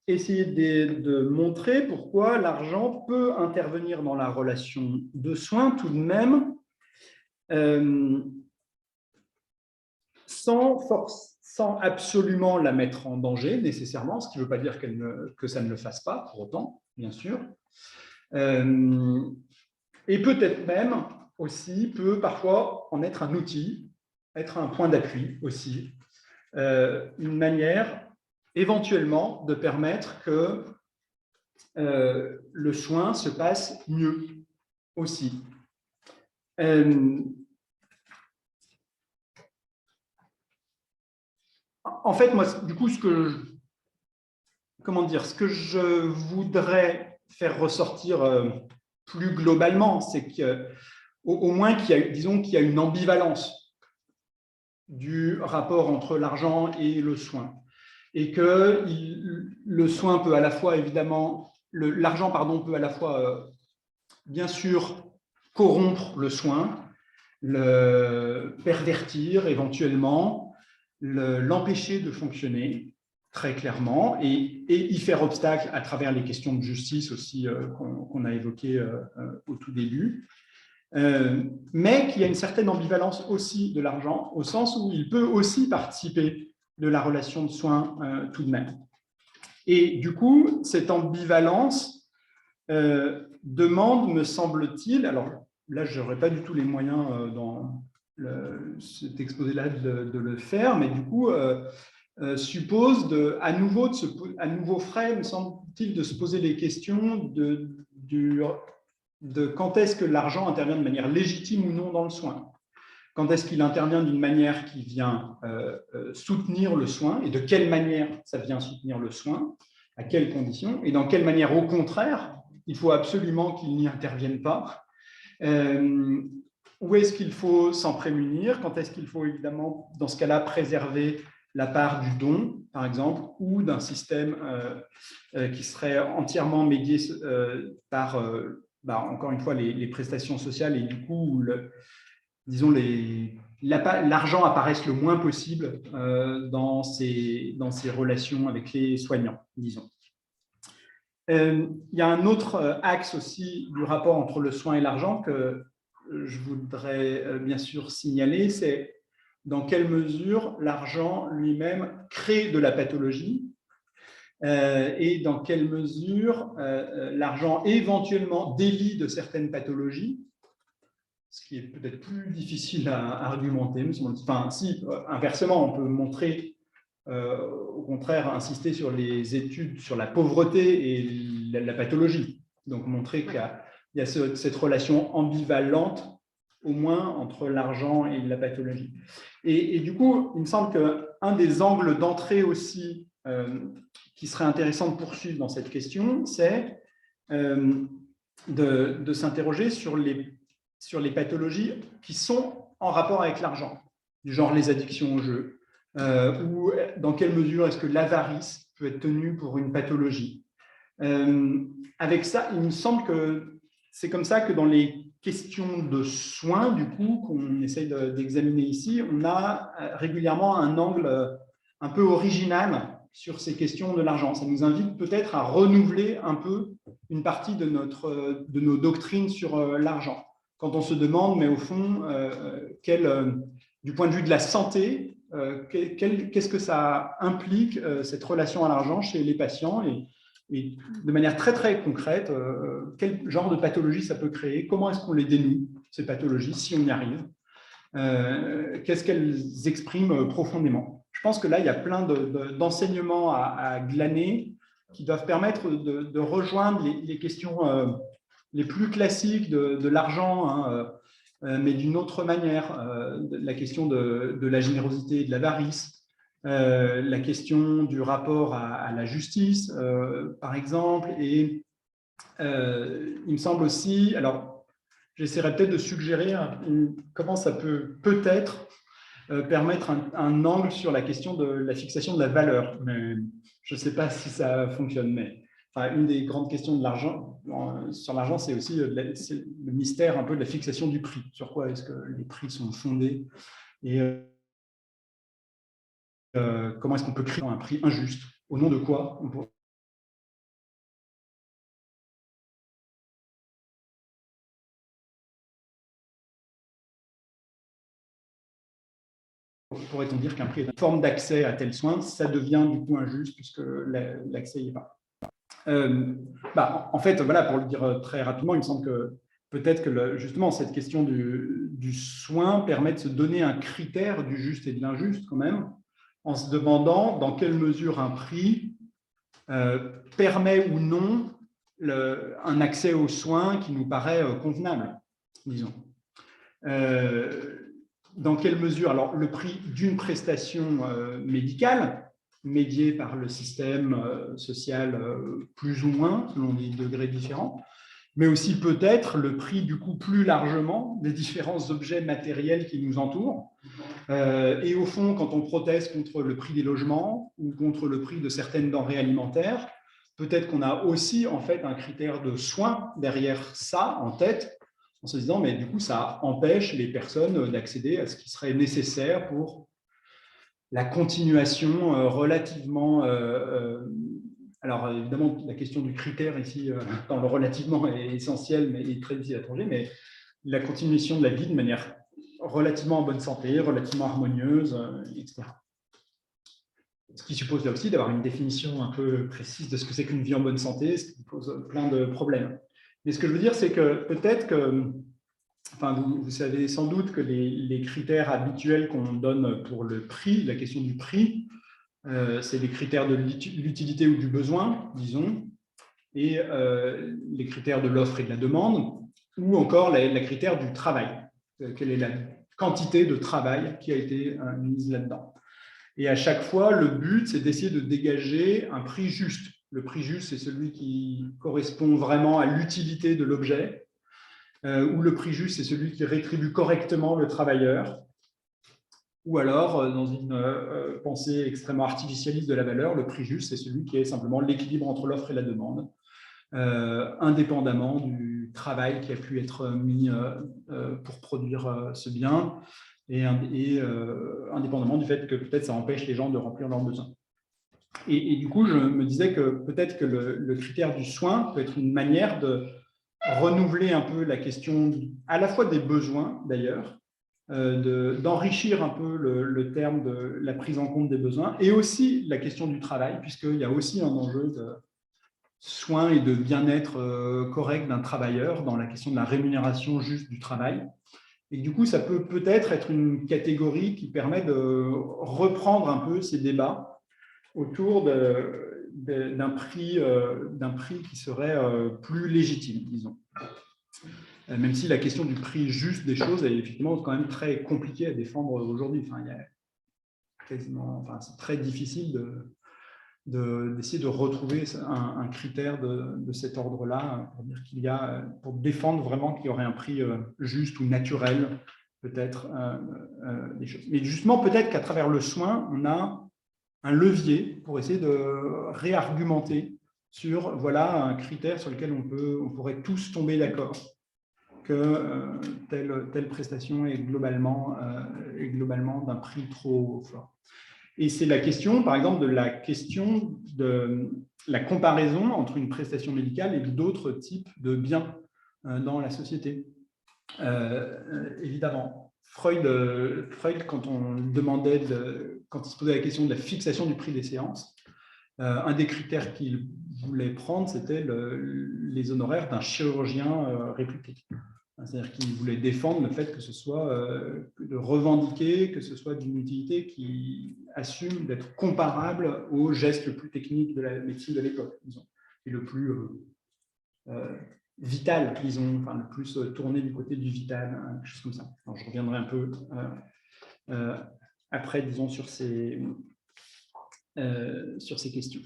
essayer de montrer pourquoi l'argent peut intervenir dans la relation de soins tout de même sans absolument la mettre en danger nécessairement, ce qui ne veut pas dire que ça ne le fasse pas pour autant, bien sûr. Et peut-être même aussi peut parfois en être un outil, être un point d'appui aussi, une manière éventuellement de permettre que le soin se passe mieux aussi. En fait, moi, du coup, ce que je voudrais faire ressortir plus globalement, c'est qu'au moins disons qu'il y a une ambivalence du rapport entre l'argent et le soin, et que le soin peut à la fois, évidemment, l'argent, peut à la fois, bien sûr, corrompre le soin, le pervertir éventuellement, l'empêcher de fonctionner très clairement, et y faire obstacle à travers les questions de justice aussi qu'on a évoquées au tout début. Mais qu'il y a une certaine ambivalence aussi de l'argent, au sens où il peut aussi participer de la relation de soins tout de même. Et du coup, cette ambivalence demande, me semble-t-il, alors là, je n'aurai pas du tout les moyens dans cet exposé-là de le faire, mais du coup, suppose à nouveau frais, me semble-t-il, de se poser les questions de quand est-ce que l'argent intervient de manière légitime ou non dans le soin. Quand est-ce qu'il intervient d'une manière qui vient soutenir le soin, et de quelle manière ça vient soutenir le soin, à quelles conditions, et dans quelle manière, au contraire, il faut absolument qu'ils n'y interviennent pas. Où est-ce qu'il faut s'en prémunir? Quand est-ce qu'il faut évidemment, dans ce cas-là, préserver la part du don, par exemple, ou d'un système qui serait entièrement médié par, encore une fois, les prestations sociales et du coup, disons, l'argent apparaisse le moins possible dans ces relations avec les soignants, disons. Il y a un autre axe aussi du rapport entre le soin et l'argent que je voudrais bien sûr signaler, c'est dans quelle mesure l'argent lui-même crée de la pathologie et dans quelle mesure l'argent éventuellement délie de certaines pathologies, ce qui est peut-être plus difficile à argumenter. Enfin, si, inversement, on peut montrer, au contraire, insister sur les études sur la pauvreté et la pathologie. Donc, montrer qu'il y a cette relation ambivalente, au moins, entre l'argent et la pathologie. Et du coup, il me semble qu'un des angles d'entrée aussi qui serait intéressant de poursuivre dans cette question, c'est de s'interroger sur les pathologies qui sont en rapport avec l'argent, du genre les addictions au jeu, ou dans quelle mesure est-ce que l'avarice peut être tenue pour une pathologie. Avec ça, il me semble que c'est comme ça que dans les questions de soins, du coup, qu'on essaye d'examiner ici, on a régulièrement un angle un peu original sur ces questions de l'argent. Ça nous invite peut-être à renouveler un peu une partie de nos doctrines sur l'argent. Quand on se demande, mais au fond, du point de vue de la santé, qu'est-ce que ça implique, cette relation à l'argent chez les patients et de manière très, très concrète, quel genre de pathologie ça peut créer, comment est-ce qu'on les dénoue, ces pathologies, si on y arrive, qu'est-ce qu'elles expriment profondément. Je pense que là, il y a plein d'enseignements à glaner qui doivent permettre de rejoindre les questions les plus classiques de l'argent, hein, mais d'une autre manière, la question de la générosité et de l'avarice, la question du rapport à la justice, par exemple, et il me semble aussi, alors j'essaierai peut-être de suggérer comment ça peut-être permettre un angle sur la question de la fixation de la valeur, mais je ne sais pas si ça fonctionne, mais enfin, une des grandes questions de l'argent, sur l'argent, c'est aussi le mystère un peu de la fixation du prix, sur quoi est-ce que les prix sont fondés, et comment est-ce qu'on peut créer un prix injuste, au nom de quoi pourrait-on dire qu'un prix est une forme d'accès à tel soin, ça devient du coup injuste puisque l'accès n'y est pas. En fait, voilà, pour le dire très rapidement, il me semble que peut-être que justement cette question du soin permet de se donner un critère du juste et de l'injuste quand même, en se demandant dans quelle mesure un prix permet ou non un accès aux soins qui nous paraît convenable, disons. Dans quelle mesure, alors le prix d'une prestation médicale, médiée par le système social plus ou moins, selon des degrés différents, mais aussi peut-être le prix du coup plus largement des différents objets matériels qui nous entourent. Et au fond, quand on proteste contre le prix des logements ou contre le prix de certaines denrées alimentaires, peut-être qu'on a aussi en fait un critère de soin derrière ça en tête, en se disant, mais du coup, ça empêche les personnes d'accéder à ce qui serait nécessaire pour la continuation relativement... alors, évidemment, la question du critère ici, dans le relativement, est essentielle, mais est très difficile à trouver, mais la continuation de la vie de manière relativement en bonne santé, relativement harmonieuse, etc. Ce qui suppose là aussi d'avoir une définition un peu précise de ce que c'est qu'une vie en bonne santé, ce qui pose plein de problèmes. Mais ce que je veux dire, c'est que peut-être que, enfin, vous savez sans doute que les critères habituels qu'on donne pour le prix, la question du prix, c'est les critères de l'utilité ou du besoin, disons, et les critères de l'offre et de la demande, ou encore les critères du travail. Quelle est la quantité de travail qui a été mise là-dedans. Et à chaque fois, le but, c'est d'essayer de dégager un prix juste Le prix juste, c'est celui qui correspond vraiment à l'utilité de l'objet, ou le prix juste, c'est celui qui rétribue correctement le travailleur. Ou alors, dans une pensée extrêmement artificialiste de la valeur, le prix juste, c'est celui qui est simplement l'équilibre entre l'offre et la demande, indépendamment du travail qui a pu être mis pour produire ce bien, et indépendamment du fait que peut-être ça empêche les gens de remplir leurs besoins. Et du coup, je me disais que peut-être que le critère du soin peut être une manière de renouveler un peu la question à la fois des besoins, d'ailleurs, d'enrichir un peu le terme de la prise en compte des besoins, et aussi la question du travail, puisqu'il y a aussi un enjeu de soin et de bien-être correct d'un travailleur dans la question de la rémunération juste du travail. Et du coup, ça peut peut-être être une catégorie qui permet de reprendre un peu ces débats autour d'un prix qui serait plus légitime, disons. Même si la question du prix juste des choses est effectivement quand même très compliquée à défendre aujourd'hui. Enfin, c'est très difficile d'essayer de retrouver un critère de cet ordre-là pour dire pour défendre vraiment qu'il y aurait un prix juste ou naturel, peut-être, des choses. Mais justement, peut-être qu'à travers le soin, on a un levier pour essayer de réargumenter sur, voilà, un critère sur lequel on pourrait tous tomber d'accord que telle prestation est globalement d'un prix trop fort. Et c'est la question, par exemple, de la comparaison entre une prestation médicale et d'autres types de biens dans la société. Évidemment, Freud, quand il se posait la question de la fixation du prix des séances, un des critères qu'il voulait prendre, c'était les honoraires d'un chirurgien réputé. C'est-à-dire qu'il voulait défendre le fait que ce soit de revendiquer, que ce soit d'une utilité qui assume d'être comparable aux gestes le plus techniques de la médecine de l'époque, disons, et le plus vital, disons, enfin le plus tourné du côté du vital, quelque chose comme ça. Alors, je reviendrai un peu après, disons, sur ces questions.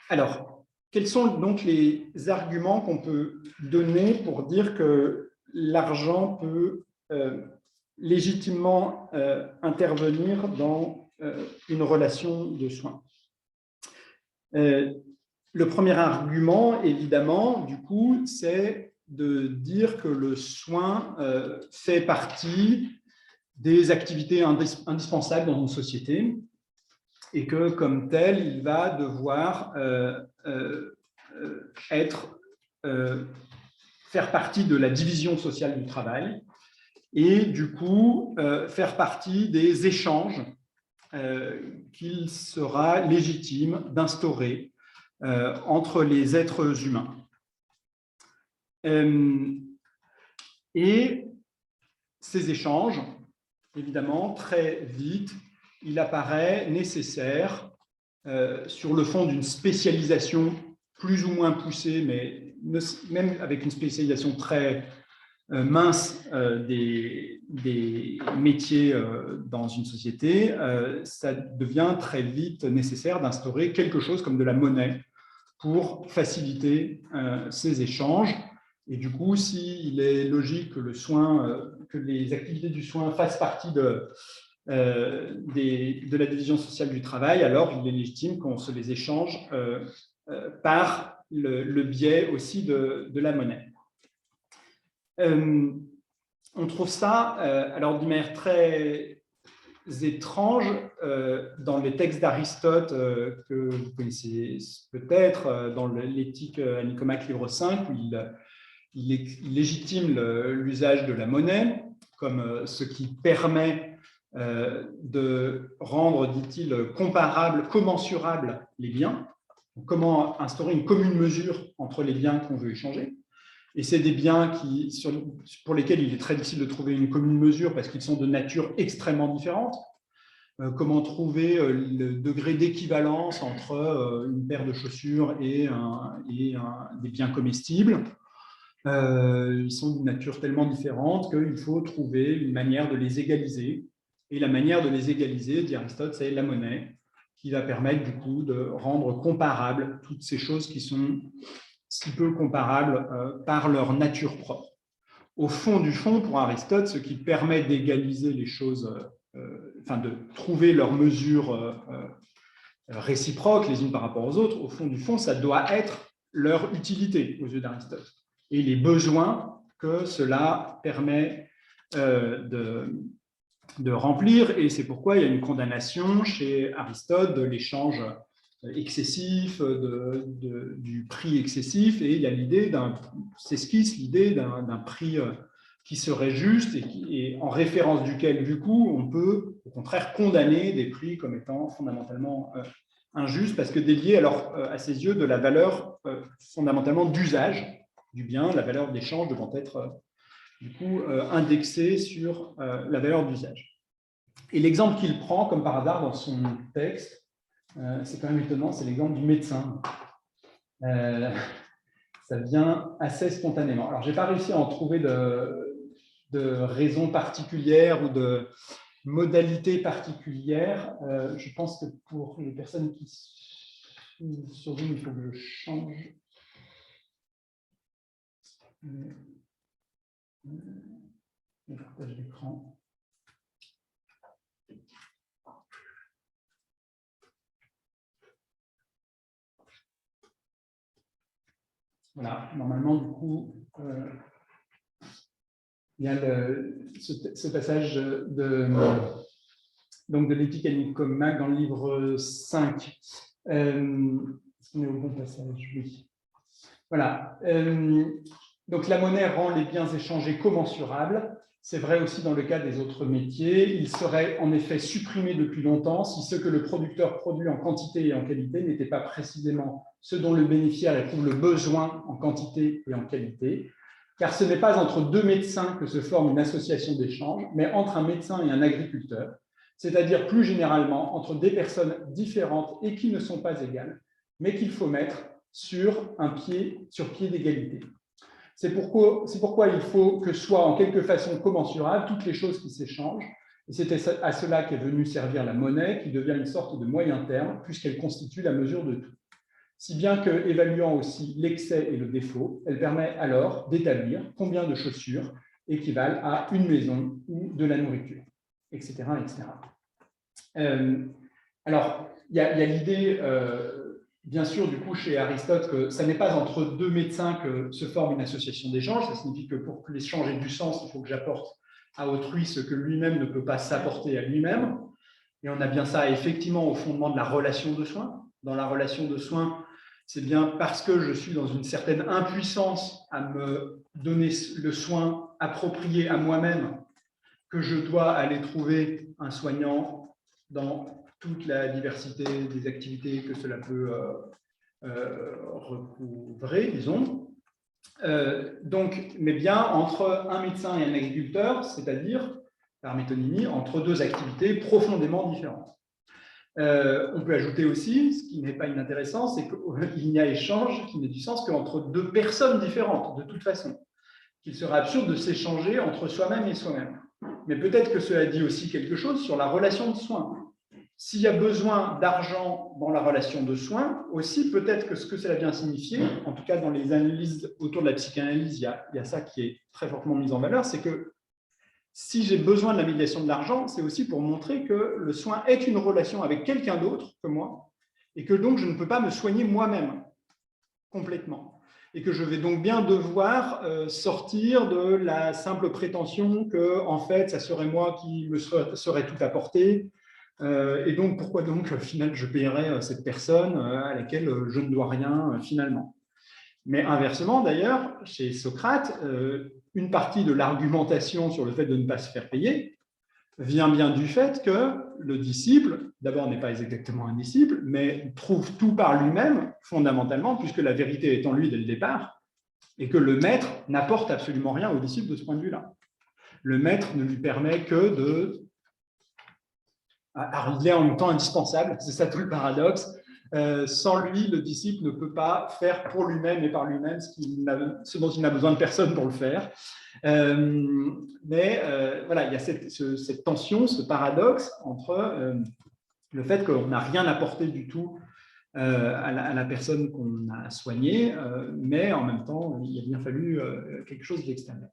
Alors, quels sont donc les arguments qu'on peut donner pour dire que l'argent peut légitimement intervenir dans une relation de soins? Le premier argument, évidemment, du coup, c'est de dire que le soin fait partie des activités indispensables dans une société, et que, comme tel, il va devoir faire partie de la division sociale du travail et, du coup, faire partie des échanges qu'il sera légitime d'instaurer entre les êtres humains. Et ces échanges, évidemment, très vite, il apparaît nécessaire, sur le fond d'une spécialisation plus ou moins poussée, mais même avec une spécialisation très mince des métiers dans une société, ça devient très vite nécessaire d'instaurer quelque chose comme de la monnaie pour faciliter ces échanges. Et du coup, s'il est logique que que les activités du soin fassent partie de la division sociale du travail, alors il est légitime qu'on se les échange par le biais aussi de la monnaie. On trouve ça, alors d'une manière très étrange, dans les textes d'Aristote que vous connaissez peut-être, dans l'Éthique à Nicomaque, livre 5, où il légitime l'usage de la monnaie comme ce qui permet de rendre, dit-il, comparables, commensurables les biens. Comment instaurer une commune mesure entre les biens qu'on veut échanger. Et c'est des biens pour lesquels il est très difficile de trouver une commune mesure parce qu'ils sont de nature extrêmement différente. Comment trouver le degré d'équivalence entre une paire de chaussures et des biens comestibles. Ils sont d'une nature tellement différente qu'il faut trouver une manière de les égaliser. Et la manière de les égaliser, dit Aristote, c'est la monnaie. qui va permettre du coup de rendre comparables toutes ces choses qui sont si peu comparables par leur nature propre. Au fond du fond, pour Aristote, ce qui permet d'égaliser les choses, enfin de trouver leurs mesures réciproques les unes par rapport aux autres, au fond du fond, ça doit être leur utilité aux yeux d'Aristote et les besoins que cela permet de remplir. Et c'est pourquoi il y a une condamnation chez Aristote de l'échange excessif, du prix excessif, et il y a l'idée s'esquisse l'idée d'un prix qui serait juste et en référence duquel, du coup, on peut au contraire condamner des prix comme étant fondamentalement injustes parce que déliés alors à ses yeux de la valeur fondamentalement d'usage du bien, la valeur d'échange devant être du coup indexée sur la valeur d'usage. Et l'exemple qu'il prend comme par hasard dans son texte, c'est quand même étonnant, c'est l'exemple du médecin. Ça vient assez spontanément. Alors, je n'ai pas réussi à en trouver de raison particulière ou de modalité particulière. Je pense que pour les personnes qui sont sur Zoom, il faut que je change. Le partage d'écran. Voilà, normalement, du coup, il y a ce passage de l'éthique à Nicomaque dans le livre 5. Est-ce qu'on est au bon passage? Oui. Voilà. Donc, la monnaie rend les biens échangés commensurables. C'est vrai aussi dans le cas des autres métiers. Il serait en effet supprimé depuis longtemps si ce que le producteur produit en quantité et en qualité n'était pas précisément ce dont le bénéficiaire éprouve le besoin en quantité et en qualité. Car ce n'est pas entre deux médecins que se forme une association d'échange, mais entre un médecin et un agriculteur, c'est-à-dire plus généralement entre des personnes différentes et qui ne sont pas égales, mais qu'il faut mettre sur pied d'égalité. C'est pourquoi il faut que soient en quelque façon commensurables toutes les choses qui s'échangent, et c'est à cela qu'est venue servir la monnaie, qui devient une sorte de moyen terme, puisqu'elle constitue la mesure de tout. Si bien que, évaluant aussi l'excès et le défaut, elle permet alors d'établir combien de chaussures équivalent à une maison ou de la nourriture, etc. etc. Alors, il y a l'idée, bien sûr, du coup, chez Aristote, que ça n'est pas entre deux médecins que se forme une association d'échange. Ça signifie que pour que l'échange ait du sens, il faut que j'apporte à autrui ce que lui-même ne peut pas s'apporter à lui-même. Et on a bien ça, effectivement, au fondement de la relation de soins. Dans la relation de soins, c'est bien parce que je suis dans une certaine impuissance à me donner le soin approprié à moi-même que je dois aller trouver un soignant dans toute la diversité des activités que cela peut recouvrer, disons. Donc, mais bien entre un médecin et un agriculteur, c'est-à-dire, par métonymie, entre deux activités profondément différentes. On peut ajouter aussi, ce qui n'est pas inintéressant, c'est qu'il n'y a échange qui n'ait du sens qu'entre deux personnes différentes, de toute façon. Qu'il serait absurde de s'échanger entre soi-même et soi-même. Mais peut-être que cela dit aussi quelque chose sur la relation de soins. S'il y a besoin d'argent dans la relation de soins, aussi peut-être que ce que cela vient signifier, en tout cas dans les analyses autour de la psychanalyse, il y a ça qui est très fortement mis en valeur, c'est que si j'ai besoin de la médiation de l'argent, c'est aussi pour montrer que le soin est une relation avec quelqu'un d'autre que moi, et que donc je ne peux pas me soigner moi-même complètement. Et que je vais donc bien devoir sortir de la simple prétention que, en fait, ça serait moi qui me serait tout apporté. Et donc, pourquoi donc, au final, je paierais cette personne à laquelle je ne dois rien finalement. Mais inversement, d'ailleurs, chez Socrate, une partie de l'argumentation sur le fait de ne pas se faire payer vient bien du fait que le disciple, d'abord, n'est pas exactement un disciple, mais trouve tout par lui-même, fondamentalement, puisque la vérité est en lui dès le départ, et que le maître n'apporte absolument rien au disciple de ce point de vue-là. Le maître ne lui permet que de... Alors, il est en même temps indispensable, c'est ça tout le paradoxe. Sans lui, le disciple ne peut pas faire pour lui-même et par lui-même ce dont il n'a besoin de personne pour le faire. Mais voilà, il y a cette tension, ce paradoxe entre le fait qu'on n'a rien apporté du tout à la personne qu'on a soignée, mais en même temps, il a bien fallu quelque chose d'extérieur.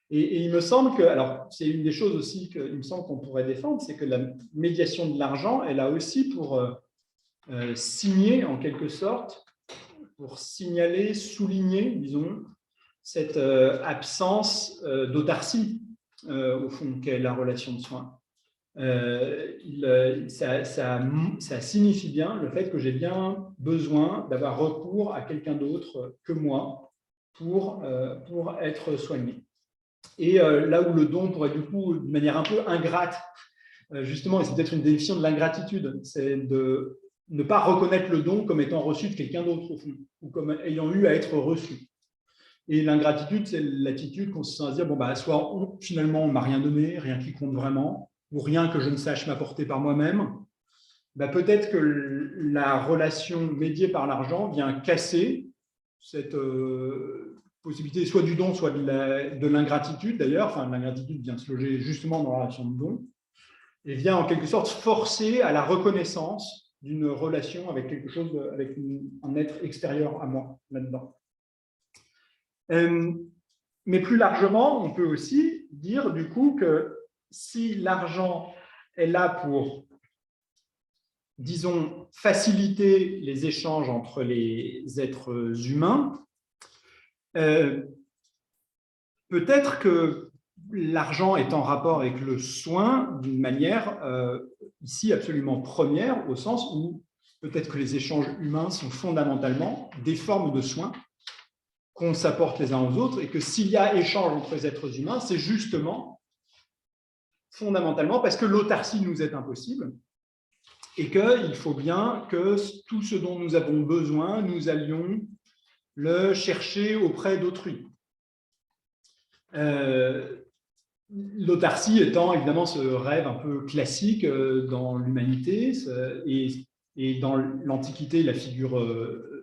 Et il me semble que, alors c'est une des choses aussi qu'il me semble qu'on pourrait défendre, c'est que la médiation de l'argent, elle a aussi pour signer en quelque sorte, pour signaler, souligner, disons, cette absence d'autarcie, au fond, qu'est la relation de soins. Ça signifie bien le fait que j'ai bien besoin d'avoir recours à quelqu'un d'autre que moi pour être soigné. Et là où le don pourrait du coup, de manière un peu ingrate, justement, et c'est peut-être une définition de l'ingratitude, c'est de ne pas reconnaître le don comme étant reçu de quelqu'un d'autre, au fond, ou comme ayant eu à être reçu. Et l'ingratitude, c'est l'attitude consistant à se dire, bon, bah, soit finalement, on ne m'a rien donné, rien qui compte vraiment, ou rien que je ne sache m'apporter par moi-même, bah, peut-être que la relation médiée par l'argent vient casser cette possibilité, soit du don, soit de l'ingratitude d'ailleurs. Enfin, l'ingratitude vient se loger justement dans la relation de don, et vient en quelque sorte forcer à la reconnaissance d'une relation avec quelque chose, avec un être extérieur à moi là-dedans. Mais plus largement, on peut aussi dire du coup que si l'argent est là pour, disons, faciliter les échanges entre les êtres humains, peut-être que l'argent est en rapport avec le soin d'une manière ici absolument première, au sens où peut-être que les échanges humains sont fondamentalement des formes de soins qu'on s'apporte les uns aux autres, et que s'il y a échange entre les êtres humains, c'est justement fondamentalement parce que l'autarcie nous est impossible, et qu'il faut bien que tout ce dont nous avons besoin, nous allions le chercher auprès d'autrui. L'autarcie étant évidemment ce rêve un peu classique dans l'humanité, et dans l'Antiquité, la figure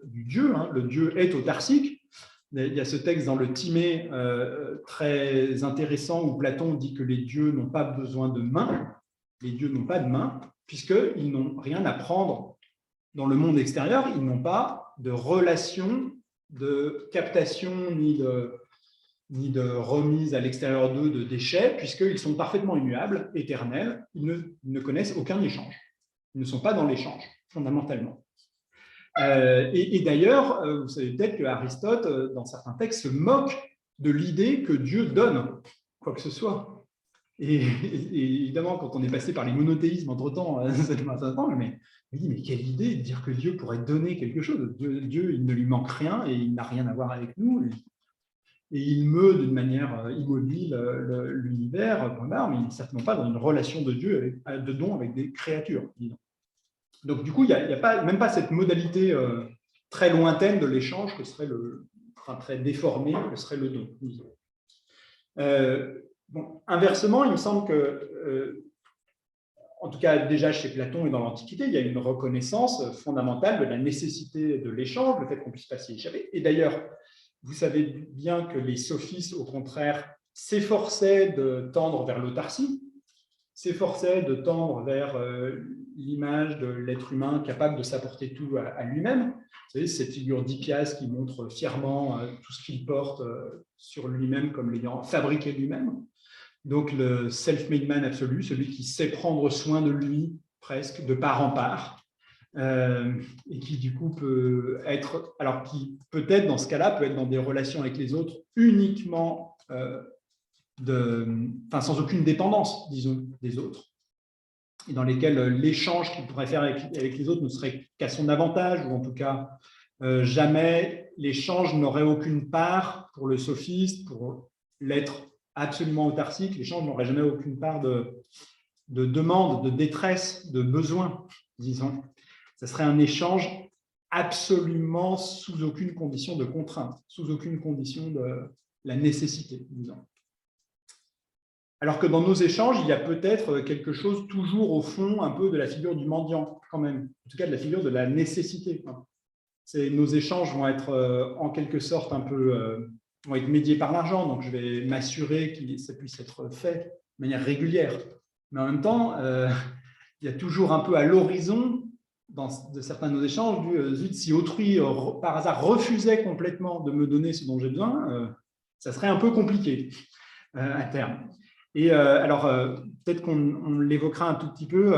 du dieu, hein, le dieu est autarcique. Il y a ce texte dans le Timée très intéressant où Platon dit que les dieux n'ont pas besoin de mains, les dieux n'ont pas de mains, puisqu'ils n'ont rien à prendre dans le monde extérieur, ils n'ont pas de relation de captation ni de remise à l'extérieur d'eux de déchets, puisqu'ils sont parfaitement immuables, éternels, ils ne connaissent aucun échange. Ils ne sont pas dans l'échange, fondamentalement. Et d'ailleurs, vous savez peut-être qu'Aristote, dans certains textes, se moque de l'idée que Dieu donne quoi que ce soit. Et évidemment, quand on est passé par les monothéismes entre-temps, ça demande un temps, mais il dit, mais quelle idée de dire que Dieu pourrait donner quelque chose. Dieu, il ne lui manque rien et il n'a rien à voir avec nous. Et il meut d'une manière immobile l'univers, mais il n'est certainement pas dans une relation de Dieu, de don avec des créatures, disons. Donc, du coup, il n'y a même pas cette modalité très lointaine de l'échange que serait très déformée, que serait le don. Bon, inversement, il me semble que, en tout cas déjà chez Platon et dans l'Antiquité, il y a une reconnaissance fondamentale de la nécessité de l'échange, le fait qu'on ne puisse pas s'y échapper. Et d'ailleurs, vous savez bien que les sophistes, au contraire, s'efforçaient de tendre vers l'autarcie, s'efforçait de tendre vers l'image de l'être humain capable de s'apporter tout à lui-même. Vous savez, cette figure d'Hippias qui montre fièrement tout ce qu'il porte sur lui-même comme l'ayant fabriqué lui-même. Donc le self-made man absolu, celui qui sait prendre soin de lui presque de part en part, et qui du coup peut être, alors qui peut-être dans ce cas-là peut être dans des relations avec les autres uniquement sans aucune dépendance, disons, des autres, et dans lesquels l'échange qu'il pourrait faire avec les autres ne serait qu'à son avantage, ou en tout cas, jamais l'échange n'aurait aucune part pour le sophiste, pour l'être absolument autarcique, l'échange n'aurait jamais aucune part de demande, de détresse, de besoin, disons. Ce serait un échange absolument sous aucune condition de contrainte, sous aucune condition de la nécessité, disons. Alors que dans nos échanges, il y a peut-être quelque chose toujours au fond un peu de la figure du mendiant, quand même, en tout cas de la figure de la nécessité. Nos échanges vont être en quelque sorte un peu vont être médiés par l'argent, donc je vais m'assurer que ça puisse être fait de manière régulière. Mais en même temps, il y a toujours un peu à l'horizon, de certains de nos échanges, zut, si autrui, par hasard, refusait complètement de me donner ce dont j'ai besoin, ça serait un peu compliqué à terme. Et alors, peut-être qu'on l'évoquera un tout petit peu,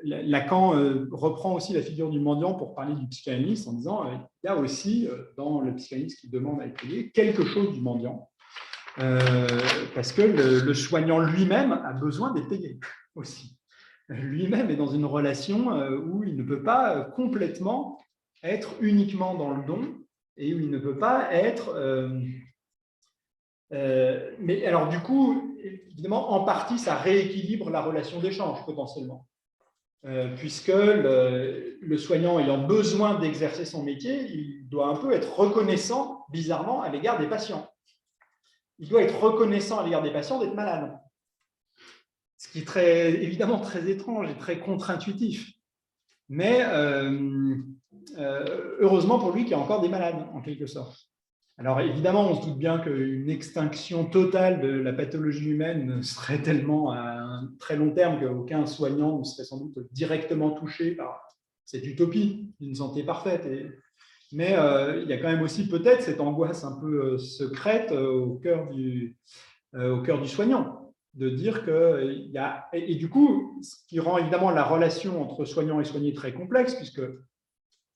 Lacan reprend aussi la figure du mendiant pour parler du psychanalyste en disant il y a aussi, dans le psychanalyste qui demande à être payé, quelque chose du mendiant, parce que le soignant lui-même a besoin d'être payé aussi. Lui-même est dans une relation où il ne peut pas complètement être uniquement dans le don et où il ne peut pas être... mais alors du coup, évidemment, en partie, ça rééquilibre la relation d'échange potentiellement. Puisque le soignant ayant besoin d'exercer son métier, il doit un peu être reconnaissant, bizarrement, à l'égard des patients. Il doit être reconnaissant à l'égard des patients d'être malade. Ce qui est évidemment très étrange et très contre-intuitif. Mais heureusement pour lui qu'il y a encore des malades, en quelque sorte. Alors évidemment, on se doute bien qu'une extinction totale de la pathologie humaine serait tellement à un très long terme qu'aucun soignant ne serait sans doute directement touché par cette utopie d'une santé parfaite. Mais il y a quand même aussi peut-être cette angoisse un peu secrète au cœur du soignant, de dire qu'il y a... Et du coup, ce qui rend évidemment la relation entre soignant et soigné très complexe, puisque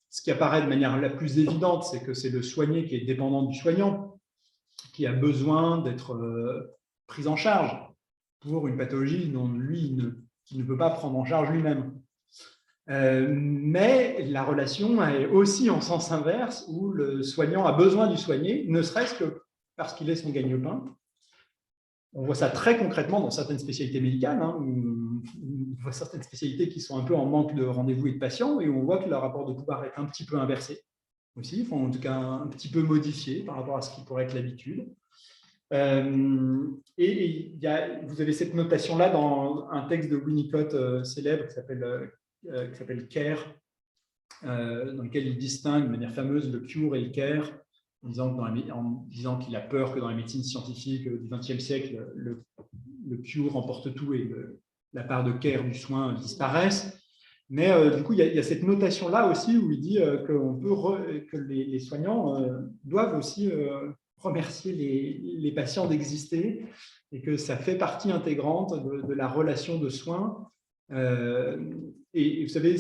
ce qui apparaît de manière la plus évidente, c'est que c'est le soigné qui est dépendant du soignant, qui a besoin d'être pris en charge pour une pathologie dont lui qui ne peut pas prendre en charge lui-même. Mais la relation est aussi en sens inverse, où le soignant a besoin du soigné, ne serait-ce que parce qu'il est son gagne-pain. On voit ça très concrètement dans certaines spécialités médicales, hein, où on voit certaines spécialités qui sont un peu en manque de rendez-vous et de patients, et on voit que le rapport de pouvoir est un petit peu inversé aussi, enfin, en tout cas un petit peu modifié par rapport à ce qui pourrait être l'habitude. Et vous avez cette notation-là dans un texte de Winnicott célèbre qui s'appelle Care, dans lequel il distingue de manière fameuse le cure et le care, en disant qu'il a peur que dans la médecine scientifique du XXe siècle, le cure emporte tout et la part de care du soin disparaisse. Mais du coup, il y a cette notation-là aussi où il dit que les soignants doivent aussi remercier les patients d'exister et que ça fait partie intégrante de la relation de soins. Et vous savez,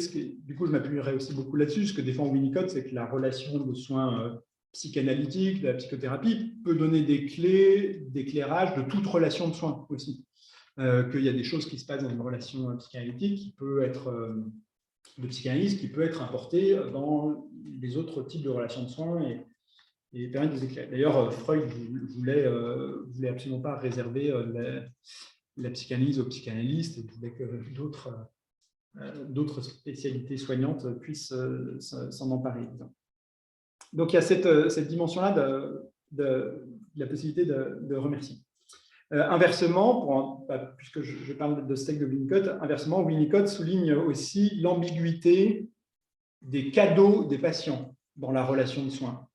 du coup, je m'appuierai aussi beaucoup là-dessus. Ce que défend Winnicott, c'est que la relation de soins psychanalytiques, de la psychothérapie, peut donner des clés d'éclairage de toute relation de soins aussi. Qu'il y a des choses qui se passent dans une relation psychanalytique qui peut être de psychanalyse qui peut être importée dans les autres types de relations de soins et permettre des éclairs. D'ailleurs, Freud voulait absolument pas réserver la psychanalyse aux psychanalystes et voulait que d'autres spécialités soignantes puissent s'en emparer. Donc, il y a cette dimension-là de la possibilité de remercier. Inversement, puisque je parle de ce texte de Winnicott, inversement, Winnicott souligne aussi l'ambiguïté des cadeaux des patients dans la relation de soins.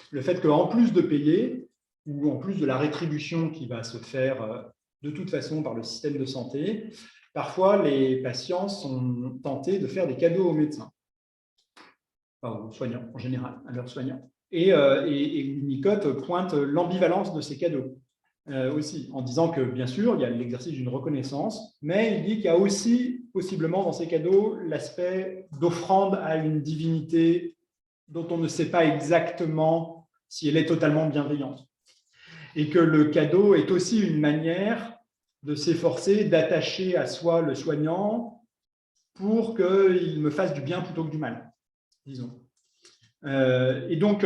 Le fait qu'en plus de payer, ou en plus de la rétribution qui va se faire de toute façon par le système de santé, parfois les patients sont tentés de faire des cadeaux aux médecins, enfin aux soignants en général, à leurs soignants. Et Winnicott pointe l'ambivalence de ces cadeaux. Aussi, en disant que, bien sûr, il y a l'exercice d'une reconnaissance, mais il dit qu'il y a aussi, possiblement, dans ces cadeaux, l'aspect d'offrande à une divinité dont on ne sait pas exactement si elle est totalement bienveillante. Et que le cadeau est aussi une manière de s'efforcer d'attacher à soi le soignant pour qu'il me fasse du bien plutôt que du mal, disons. Et donc,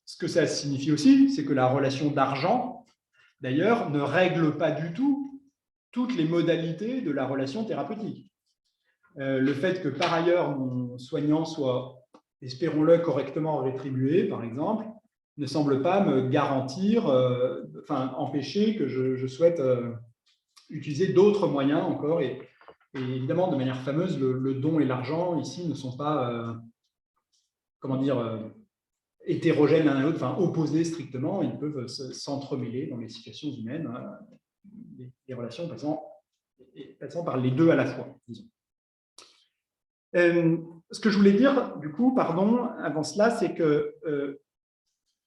ce que ça signifie aussi, c'est que la relation d'argent, d'ailleurs, ne règle pas du tout toutes les modalités de la relation thérapeutique. Le fait que, par ailleurs, mon soignant soit, espérons-le, correctement rétribué, par exemple, ne semble pas me garantir, empêcher que je souhaite utiliser d'autres moyens encore. Et évidemment, de manière fameuse, le don et l'argent, ici, ne sont pas, hétérogènes l'un à l'autre, enfin opposés strictement, ils peuvent s'entremêler dans les situations humaines, les relations passant par les deux à la fois, disons. Ce que je voulais dire, du coup, pardon, avant cela, c'est que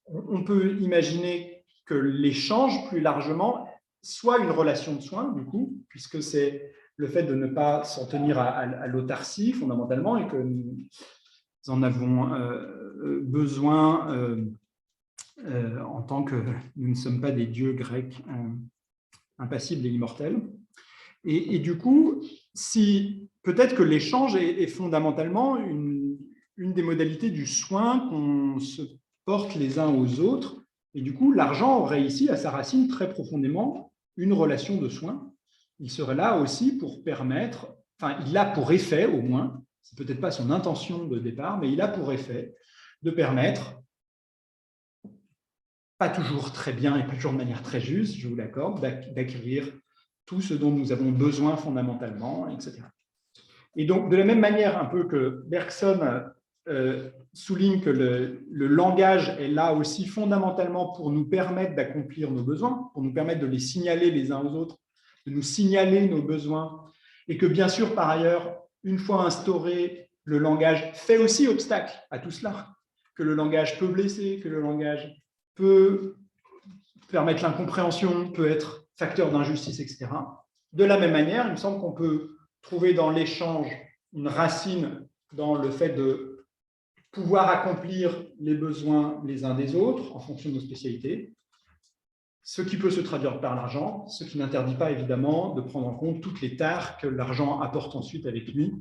on peut imaginer que l'échange, plus largement, soit une relation de soins, du coup, puisque c'est le fait de ne pas s'en tenir à l'autarcie, fondamentalement, et que nous en avons besoin en tant que nous ne sommes pas des dieux grecs impassibles et immortels. Et du coup, si peut-être que l'échange est fondamentalement une des modalités du soin qu'on se porte les uns aux autres, et du coup, l'argent aurait ici à sa racine très profondément une relation de soin. Il serait là aussi pour permettre, enfin, il a pour effet au moins, c'est peut-être pas son intention de départ, mais il a pour effet de permettre, pas toujours très bien et pas toujours de manière très juste, je vous l'accorde, d'acquérir tout ce dont nous avons besoin fondamentalement, etc. Et donc, de la même manière, un peu que Bergson souligne que le langage est là aussi fondamentalement pour nous permettre d'accomplir nos besoins, pour nous permettre de les signaler les uns aux autres, de nous signaler nos besoins, et que bien sûr, par ailleurs, une fois instauré, le langage fait aussi obstacle à tout cela, que le langage peut blesser, que le langage peut permettre l'incompréhension, peut être facteur d'injustice, etc. De la même manière, il me semble qu'on peut trouver dans l'échange une racine dans le fait de pouvoir accomplir les besoins les uns des autres en fonction de nos spécialités, ce qui peut se traduire par l'argent, ce qui n'interdit pas évidemment de prendre en compte toutes les tares que l'argent apporte ensuite avec lui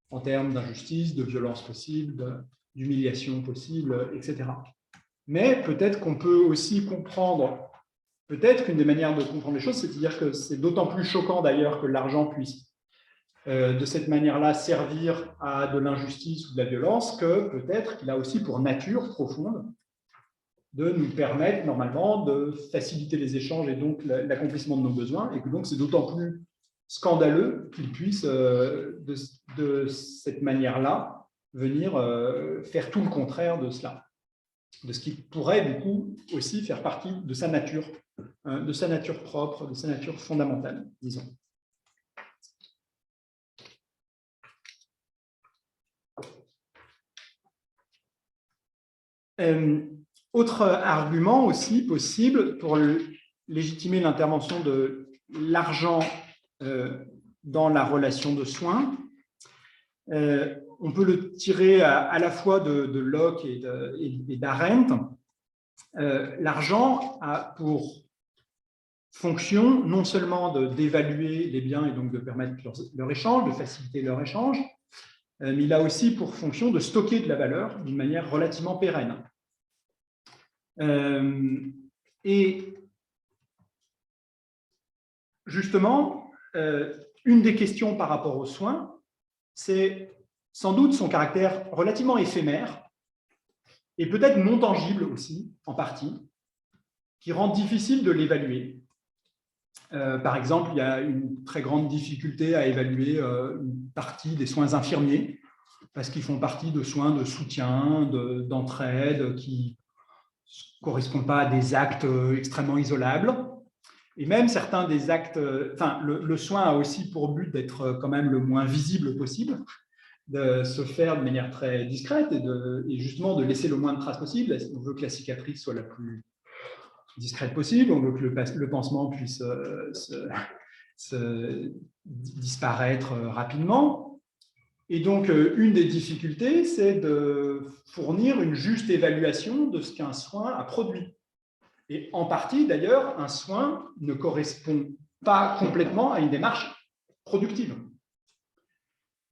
en termes d'injustice, de violence possible, d'humiliation possible, etc. Mais peut-être qu'on peut aussi comprendre, peut-être qu'une des manières de comprendre les choses, c'est de dire que c'est d'autant plus choquant d'ailleurs que l'argent puisse de cette manière-là servir à de l'injustice ou de la violence, que peut-être qu'il a aussi pour nature profonde de nous permettre normalement de faciliter les échanges et donc l'accomplissement de nos besoins, et que donc c'est d'autant plus scandaleux qu'il puisse de cette manière-là venir faire tout le contraire de cela, de ce qui pourrait du coup aussi faire partie de sa nature propre, de sa nature fondamentale, disons. Autre argument aussi possible pour légitimer l'intervention de l'argent dans la relation de soins, on peut le tirer à la fois de Locke et d'Arendt. L'argent a pour fonction non seulement d'évaluer les biens et donc de permettre leur échange, de faciliter leur échange, mais il a aussi pour fonction de stocker de la valeur d'une manière relativement pérenne. Et justement, une des questions par rapport aux soins, c'est sans doute son caractère relativement éphémère et peut-être non tangible aussi, en partie, qui rend difficile de l'évaluer. Par exemple, il y a une très grande difficulté à évaluer une partie des soins infirmiers, parce qu'ils font partie de soins de soutien, d'entraide, qui ne correspondent pas à des actes extrêmement isolables. Et même certains des actes, enfin, le soin a aussi pour but d'être quand même le moins visible possible, de se faire de manière très discrète et justement de laisser le moins de traces possible. On veut que la cicatrice soit la plus discrète possible, on veut que le pansement puisse se disparaître rapidement. Et donc, une des difficultés, c'est de fournir une juste évaluation de ce qu'un soin a produit. Et en partie, d'ailleurs, un soin ne correspond pas complètement à une démarche productive.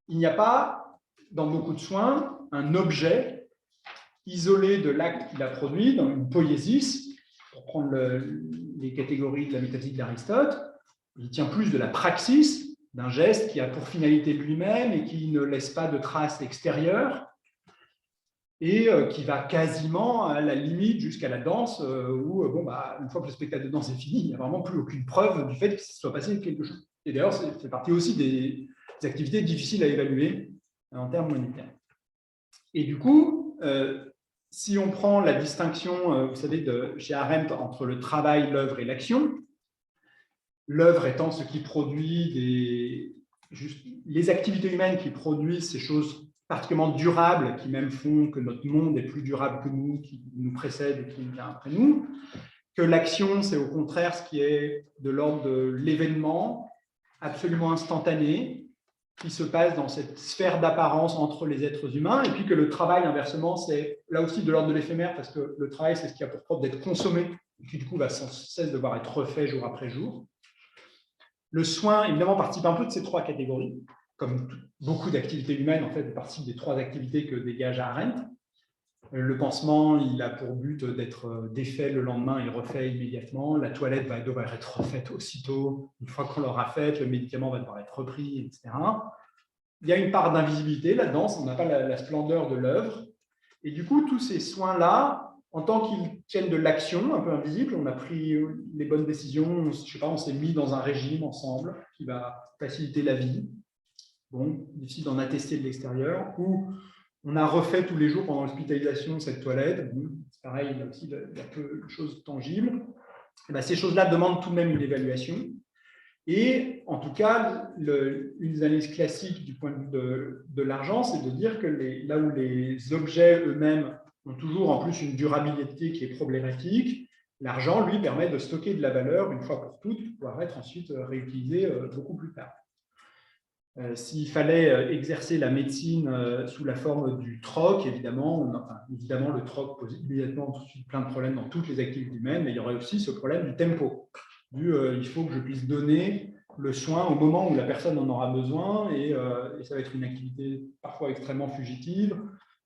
Il n'y a pas, dans beaucoup de soins, un objet isolé de l'acte qu'il a produit, dans une poiesis, pour prendre les catégories de la métaphysique d'Aristote. Il tient plus de la praxis, d'un geste qui a pour finalité lui-même et qui ne laisse pas de traces extérieures, et qui va quasiment à la limite jusqu'à la danse, où bon, une fois que le spectacle de danse est fini, il n'y a vraiment plus aucune preuve du fait qu'il se soit passé quelque chose. Et d'ailleurs, c'est fait partie aussi des activités difficiles à évaluer en termes monétaires. Et du coup, si on prend la distinction, vous savez, chez Arendt entre le travail, l'œuvre et l'action, l'œuvre étant ce qui produit les activités humaines qui produisent ces choses particulièrement durables, qui même font que notre monde est plus durable que nous, qui nous précède et qui vient après nous, que l'action, c'est au contraire ce qui est de l'ordre de l'événement absolument instantané, qui se passe dans cette sphère d'apparence entre les êtres humains, et puis que le travail, inversement, c'est là aussi de l'ordre de l'éphémère, parce que le travail, c'est ce qui a pour propre d'être consommé, et qui du coup va sans cesse devoir être refait jour après jour. Le soin, évidemment, participe un peu de ces trois catégories, comme beaucoup d'activités humaines, en fait, participe des trois activités que dégage Arendt. Le pansement, il a pour but d'être défait le lendemain et refait immédiatement. La toilette va devoir être refaite aussitôt. Une fois qu'on l'aura faite, le médicament va devoir être repris, etc. Il y a une part d'invisibilité là-dedans, on n'a pas la splendeur de l'œuvre. Et du coup, tous ces soins-là, en tant qu'ils tiennent de l'action un peu invisible, on a pris les bonnes décisions, je sais pas, on s'est mis dans un régime ensemble qui va faciliter la vie. Bon, difficile d'en attester de l'extérieur. Ou on a refait tous les jours pendant l'hospitalisation cette toilette. Bon, c'est pareil, il y a aussi peu de choses tangibles. Et bien, ces choses-là demandent tout de même une évaluation. Et en tout cas, une analyse classique du point de vue de l'argent, c'est de dire que là où les objets eux-mêmes ont toujours en plus une durabilité qui est problématique, l'argent, lui, permet de stocker de la valeur une fois pour toutes, pour pouvoir être ensuite réutilisé beaucoup plus tard. S'il fallait exercer la médecine sous la forme du troc, évidemment, le troc pose immédiatement tout de suite plein de problèmes dans toutes les activités humaines, mais il y aurait aussi ce problème du tempo. Il faut que je puisse donner le soin au moment où la personne en aura besoin, et ça va être une activité parfois extrêmement fugitive,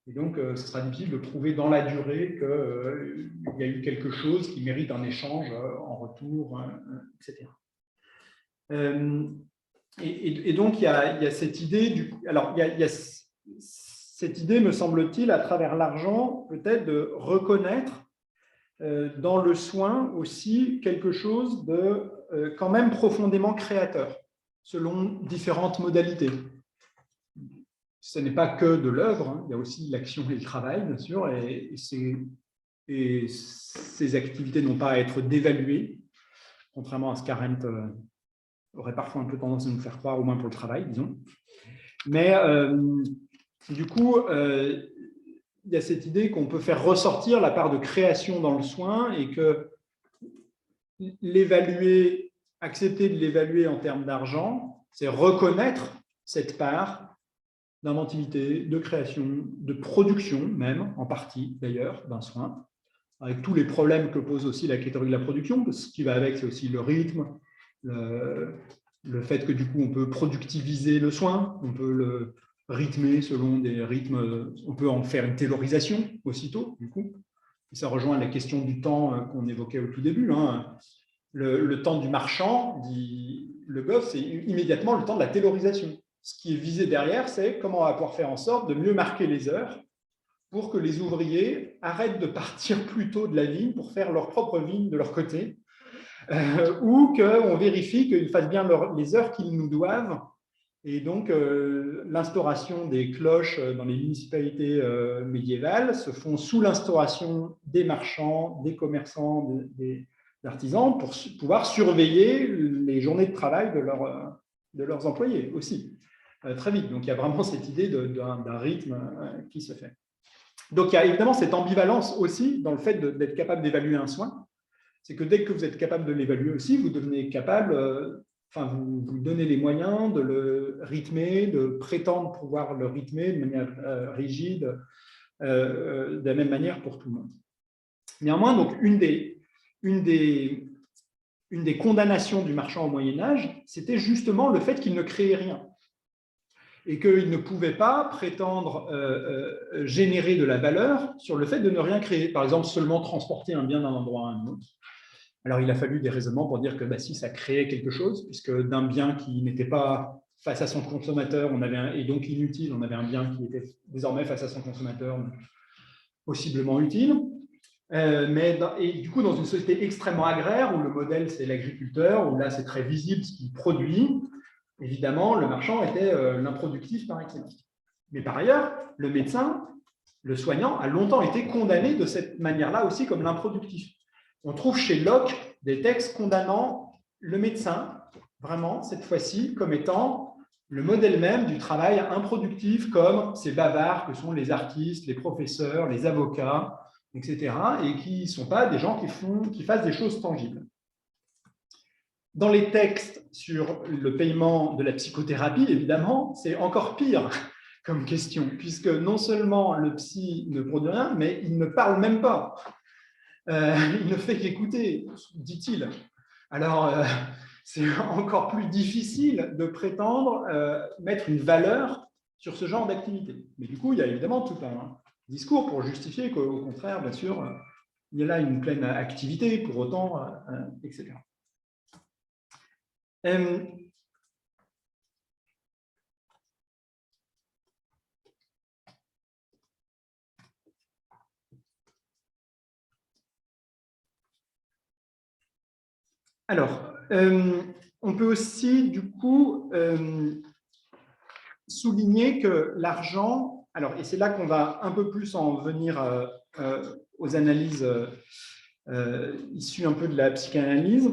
et donc ce sera difficile de prouver dans la durée qu'il y a eu quelque chose qui mérite un échange en retour, etc. Et donc, il y a cette idée, alors il y a cette idée, me semble-t-il, à travers l'argent, peut-être de reconnaître dans le soin aussi quelque chose de quand même profondément créateur, selon différentes modalités. Ce n'est pas que de l'œuvre, hein, il y a aussi l'action et le travail, bien sûr, et ces activités n'ont pas à être dévaluées, contrairement à ce qu'Arendt aurait parfois un peu tendance à nous faire croire, au moins pour le travail, disons. Mais du coup, il y a cette idée qu'on peut faire ressortir la part de création dans le soin et que l'évaluer, accepter de l'évaluer en termes d'argent, c'est reconnaître cette part d'inventivité, de création, de production même, en partie d'ailleurs, d'un soin, avec tous les problèmes que pose aussi la catégorie de la production, parce que ce qui va avec, c'est aussi le rythme, le fait que du coup on peut productiviser le soin, on peut le rythmer selon des rythmes, on peut en faire une taylorisation aussitôt, du coup. Et ça rejoint la question du temps qu'on évoquait au tout début. Hein. Le temps du marchand, dit Le Goff, c'est immédiatement le temps de la taylorisation. Ce qui est visé derrière, c'est comment on va pouvoir faire en sorte de mieux marquer les heures pour que les ouvriers arrêtent de partir plus tôt de la vigne pour faire leur propre vigne de leur côté, ou qu'on vérifie qu'ils fassent bien les heures qu'ils nous doivent. Et donc, l'instauration des cloches dans les municipalités médiévales se font sous l'instauration des marchands, des commerçants, des artisans, pour pouvoir surveiller les journées de travail de leurs employés aussi, très vite. Donc, il y a vraiment cette idée d'un rythme qui se fait. Donc, il y a évidemment cette ambivalence aussi dans le fait d'être capable d'évaluer un soin. C'est que dès que vous êtes capable de l'évaluer aussi, vous devenez capable, vous donnez les moyens de le rythmer, de prétendre pouvoir le rythmer de manière rigide, de la même manière pour tout le monde. Néanmoins, donc, une des condamnations du marchand au Moyen-Âge, c'était justement le fait qu'il ne créait rien et qu'il ne pouvait pas prétendre générer de la valeur sur le fait de ne rien créer. Par exemple, seulement transporter un bien d'un endroit à un autre. Alors, il a fallu des raisonnements pour dire que si, ça créait quelque chose, puisque d'un bien qui n'était pas face à son consommateur, et donc inutile, on avait un bien qui était désormais face à son consommateur, possiblement utile. Et du coup, dans une société extrêmement agraire, où le modèle, c'est l'agriculteur, où là, c'est très visible ce qu'il produit, évidemment, le marchand était l'improductif par excellence. Mais par ailleurs, le médecin, le soignant, a longtemps été condamné de cette manière-là aussi comme l'improductif. On trouve chez Locke des textes condamnant le médecin, vraiment, cette fois-ci, comme étant le modèle même du travail improductif comme ces bavards que sont les artistes, les professeurs, les avocats, etc., et qui ne sont pas des gens qui fassent des choses tangibles. Dans les textes sur le paiement de la psychothérapie, évidemment, c'est encore pire comme question, puisque non seulement le psy ne produit rien, mais il ne parle même pas. Il ne fait qu'écouter, dit-il. Alors, c'est encore plus difficile de prétendre mettre une valeur sur ce genre d'activité. Mais du coup, il y a évidemment tout un discours pour justifier qu'au contraire, bien sûr, il y a là une pleine activité, pour autant, etc. Alors, on peut aussi, du coup, souligner que l'argent, alors, et c'est là qu'on va un peu plus en venir aux analyses issues un peu de la psychanalyse,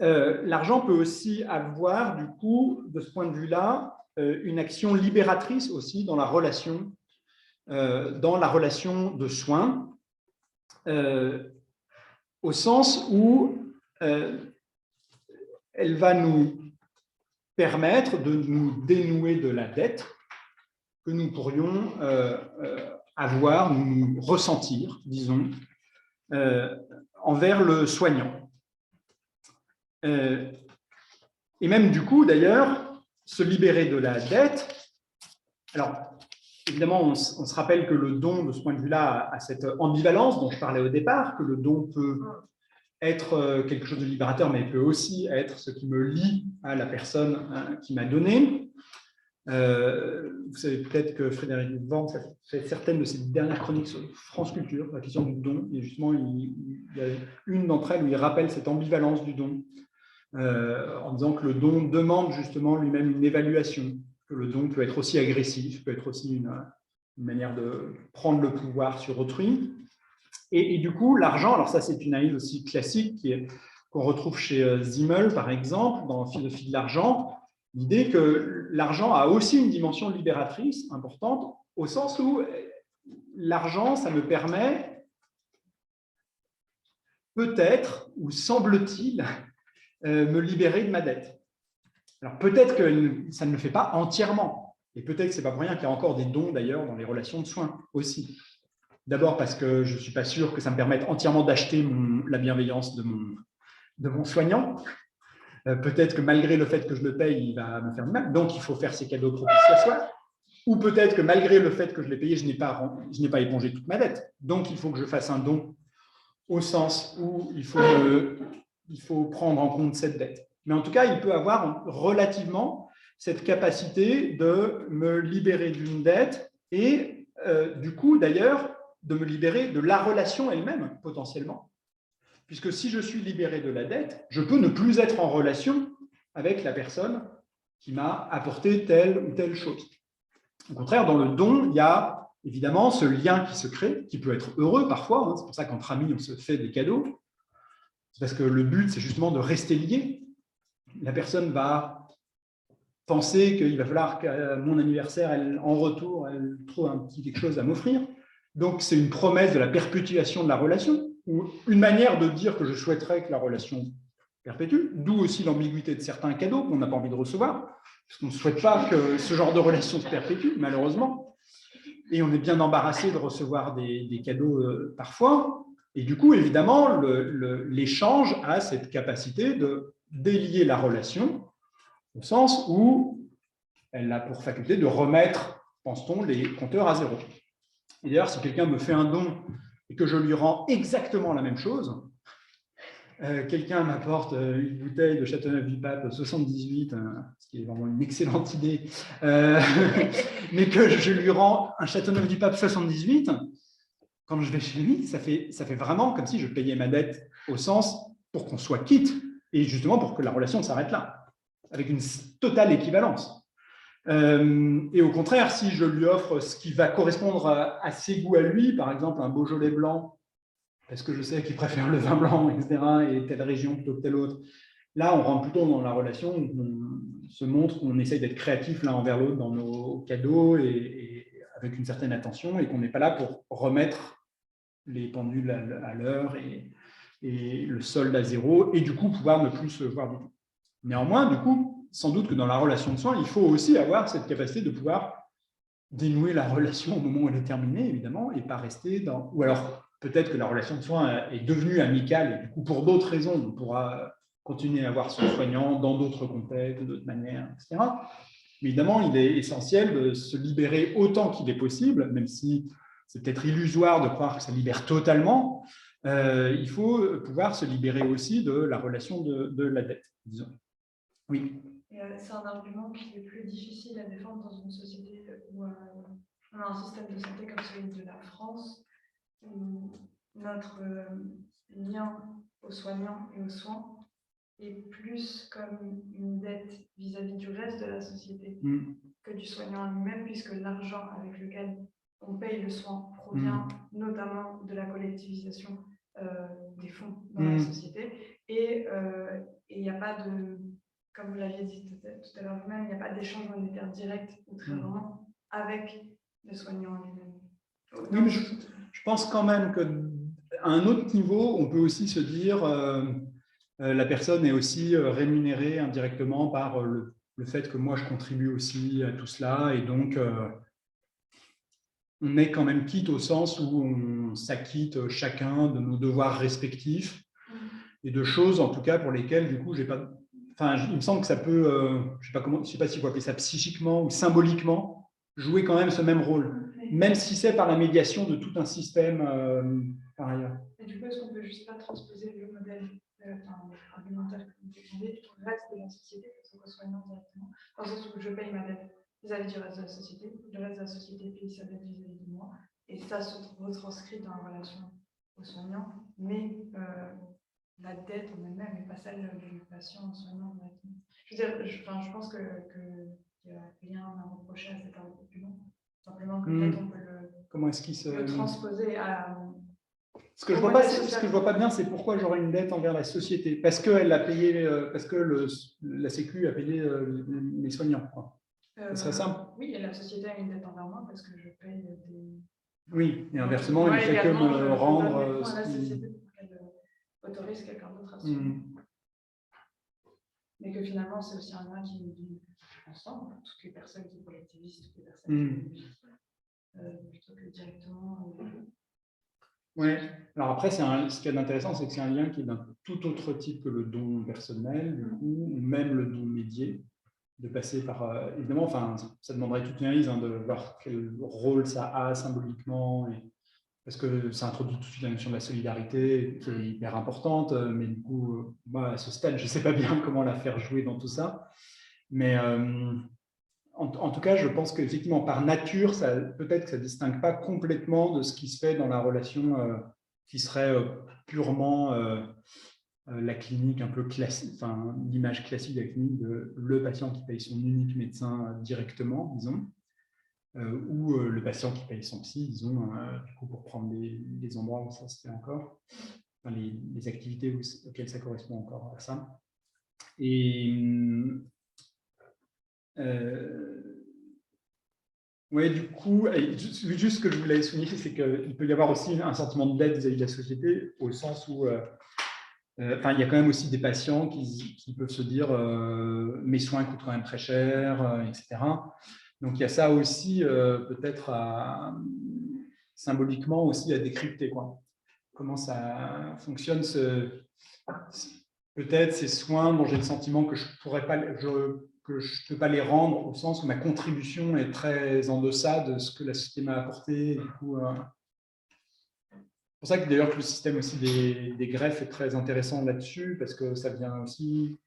l'argent peut aussi avoir, du coup, de ce point de vue-là, une action libératrice aussi dans la relation de soins, au sens où elle va nous permettre de nous dénouer de la dette que nous pourrions avoir, nous ressentir, disons, envers le soignant. Et même du coup, d'ailleurs, se libérer de la dette. Alors, évidemment, on se rappelle que le don, de ce point de vue-là, a cette ambivalence dont je parlais au départ, que le don peut être quelque chose de libérateur, mais peut aussi être ce qui me lie à la personne qui m'a donné. Vous savez peut-être que Frédéric Van fait certaines de ses dernières chroniques sur France Culture, la question du don, et justement, il y a une d'entre elles où il rappelle cette ambivalence du don, en disant que le don demande justement lui-même une évaluation, que le don peut être aussi agressif, peut être aussi une manière de prendre le pouvoir sur autrui. Et du coup, l'argent, alors ça c'est une analyse aussi classique qu'on retrouve chez Zimmel, par exemple, dans Philosophie de l'argent, l'idée que l'argent a aussi une dimension libératrice importante, au sens où l'argent, ça me permet peut-être, ou semble-t-il, me libérer de ma dette. Alors peut-être que ça ne le fait pas entièrement, et peut-être que ce n'est pas pour rien qu'il y a encore des dons d'ailleurs dans les relations de soins aussi. D'abord parce que je ne suis pas sûr que ça me permette entièrement d'acheter la bienveillance de mon soignant. Peut-être que malgré le fait que je le paye, il va me faire du mal. Donc, il faut faire ces cadeaux propitiatoires. Ou peut-être que malgré le fait que je l'ai payé, je n'ai pas épongé toute ma dette. Donc, il faut que je fasse un don au sens où il faut prendre en compte cette dette. Mais en tout cas, il peut avoir relativement cette capacité de me libérer d'une dette et du coup, d'ailleurs, de me libérer de la relation elle-même, potentiellement. Puisque si je suis libéré de la dette, je peux ne plus être en relation avec la personne qui m'a apporté telle ou telle chose. Au contraire, dans le don, il y a évidemment ce lien qui se crée, qui peut être heureux parfois. Hein, c'est pour ça qu'entre amis, on se fait des cadeaux. C'est parce que le but, c'est justement de rester lié. La personne va penser qu'il va falloir qu'à mon anniversaire, en retour, elle trouve un petit quelque chose à m'offrir. Donc, c'est une promesse de la perpétuation de la relation, ou une manière de dire que je souhaiterais que la relation perpétue, d'où aussi l'ambiguïté de certains cadeaux qu'on n'a pas envie de recevoir, parce qu'on ne souhaite pas que ce genre de relation se perpétue, malheureusement. Et on est bien embarrassé de recevoir des cadeaux parfois. Et du coup, évidemment, l'échange a cette capacité de délier la relation, au sens où elle a pour faculté de remettre, pense-t-on, les compteurs à zéro. Et d'ailleurs, si quelqu'un me fait un don et que je lui rends exactement la même chose, quelqu'un m'apporte une bouteille de Châteauneuf-du-Pape 78, ce qui est vraiment une excellente idée, mais que je lui rends un Châteauneuf-du-Pape 78, quand je vais chez lui, ça fait vraiment comme si je payais ma dette au sens pour qu'on soit quitte, et justement pour que la relation s'arrête là, avec une totale équivalence. Et au contraire, si je lui offre ce qui va correspondre à ses goûts à lui, par exemple un Beaujolais blanc, parce que je sais qu'il préfère le vin blanc, etc., et telle région plutôt que telle autre, Là, on rentre plutôt dans la relation où on se montre qu'on essaye d'être créatif l'un envers l'autre dans nos cadeaux et avec une certaine attention, et qu'on n'est pas là pour remettre les pendules à l'heure et le solde à zéro, et du coup pouvoir ne plus se voir du tout. Néanmoins, du coup, sans doute que dans la relation de soins, il faut aussi avoir cette capacité de pouvoir dénouer la relation au moment où elle est terminée, évidemment, et pas rester dans... Ou alors, peut-être que la relation de soins est devenue amicale, et du coup, pour d'autres raisons, on pourra continuer à avoir son soignant dans d'autres contextes, d'autres manières, etc. Mais évidemment, il est essentiel de se libérer autant qu'il est possible, même si c'est peut-être illusoire de croire que ça libère totalement. Il faut pouvoir se libérer aussi de la relation de la dette, disons. Oui. C'est un argument qui est plus difficile à défendre dans une société où on a un système de santé comme celui de la France, où notre lien aux soignants et aux soins est plus comme une dette vis-à-vis du reste de la société que du soignant lui-même, puisque l'argent avec lequel on paye le soin provient notamment de la collectivisation des fonds dans la société. Et il n'y a pas de, comme vous l'aviez dit tout à l'heure vous-même, il n'y a pas d'échange monétaire direct ou très rarement avec le soignant lui-même. Oui, mais je pense quand même qu'à un autre niveau, on peut aussi se dire la personne est aussi rémunérée indirectement par le fait que moi je contribue aussi à tout cela, et donc on est quand même quitte au sens où on s'acquitte chacun de nos devoirs respectifs et de choses en tout cas pour lesquelles du coup j'ai pas... Enfin, il me semble que ça peut, je sais pas si vous appelez ça psychiquement ou symboliquement, jouer quand même ce même rôle, même si c'est par la médiation de tout un système par ailleurs. Et du coup, est-ce qu'on peut juste pas transposer le modèle argumentaire que vous demandez au reste de la société, que ce soit soignant directement, dans le sens où je paye ma dette vis-à-vis du reste de la société, le reste de la société paye sa dette vis-à-vis de moi, et ça se retranscrit dans la relation aux soignants, mais la dette en elle-même n'est pas celle du patient au soignant directement. Je veux dire, je pense qu'il n'y a rien à reprocher à cet argument, simplement que peut-être on peut Comment est-ce qu'il le transposer à... Ce que je vois pas bien, c'est pourquoi j'aurais une dette envers la société. Parce qu'elle a payé, parce que la Sécu a payé les soignants. Ce serait simple. Oui, et la société a une dette envers moi parce que je paye des... Oui, et inversement, il ne fait que me rendre... la société pour qu'elle autorise quelqu'un d'autre à se soigner. Mais que finalement, c'est aussi un lien qui nous dit ensemble, toutes les personnes qui collectivisent, toutes les personnes plutôt que directement... Oui. Alors après, ce qui est intéressant, c'est que c'est un lien qui est d'un tout autre type que le don personnel, du coup, ou même le don médié, de passer par... évidemment, enfin, ça demanderait toute une analyse de voir quel rôle ça a symboliquement, parce que ça introduit tout de suite la notion de la solidarité, qui est hyper importante, mais du coup, moi, à ce stade, je ne sais pas bien comment la faire jouer dans tout ça. Mais en tout cas, je pense qu'effectivement, par nature, peut-être que ça ne distingue pas complètement de ce qui se fait dans la relation qui serait purement la clinique un peu classique, enfin, l'image classique de la clinique de le patient qui paye son unique médecin directement, disons, ou le patient qui paye son psy, disons, du coup, pour prendre les endroits où ça se fait encore, enfin, les activités auxquelles ça correspond encore à ça. Et oui, du coup, juste ce que je voulais souligner, c'est qu'il peut y avoir aussi un sentiment de dette vis-à-vis de la société, au sens où il y a quand même aussi des patients qui peuvent se dire mes soins coûtent quand même très cher, etc. Donc, il y a ça aussi, peut-être symboliquement aussi à décrypter, quoi. Comment ça fonctionne, peut-être ces soins dont j'ai le sentiment que je ne peux pas les rendre, au sens où ma contribution est très en deçà de ce que la société m'a apporté. Du coup, c'est pour ça que d'ailleurs que le système aussi des greffes est très intéressant là-dessus, parce que ça vient aussi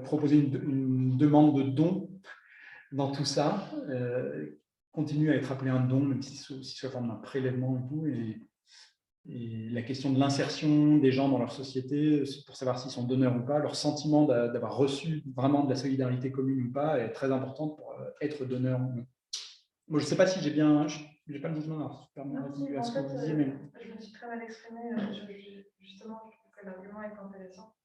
proposer une demande de don dans tout ça, continue à être appelé un don, même si c'est sous la forme d'un prélèvement et tout. Et la question de l'insertion des gens dans leur société, pour savoir s'ils sont donneurs ou pas, leur sentiment d'avoir reçu vraiment de la solidarité commune ou pas, est très importante pour être donneur. Moi, je ne sais pas si j'ai bien... Je n'ai pas le mouvement d'avoir super bien répondu à ce que vous disiez, mais... Je me suis très mal exprimée. Justement, je trouve que l'argument est intéressant.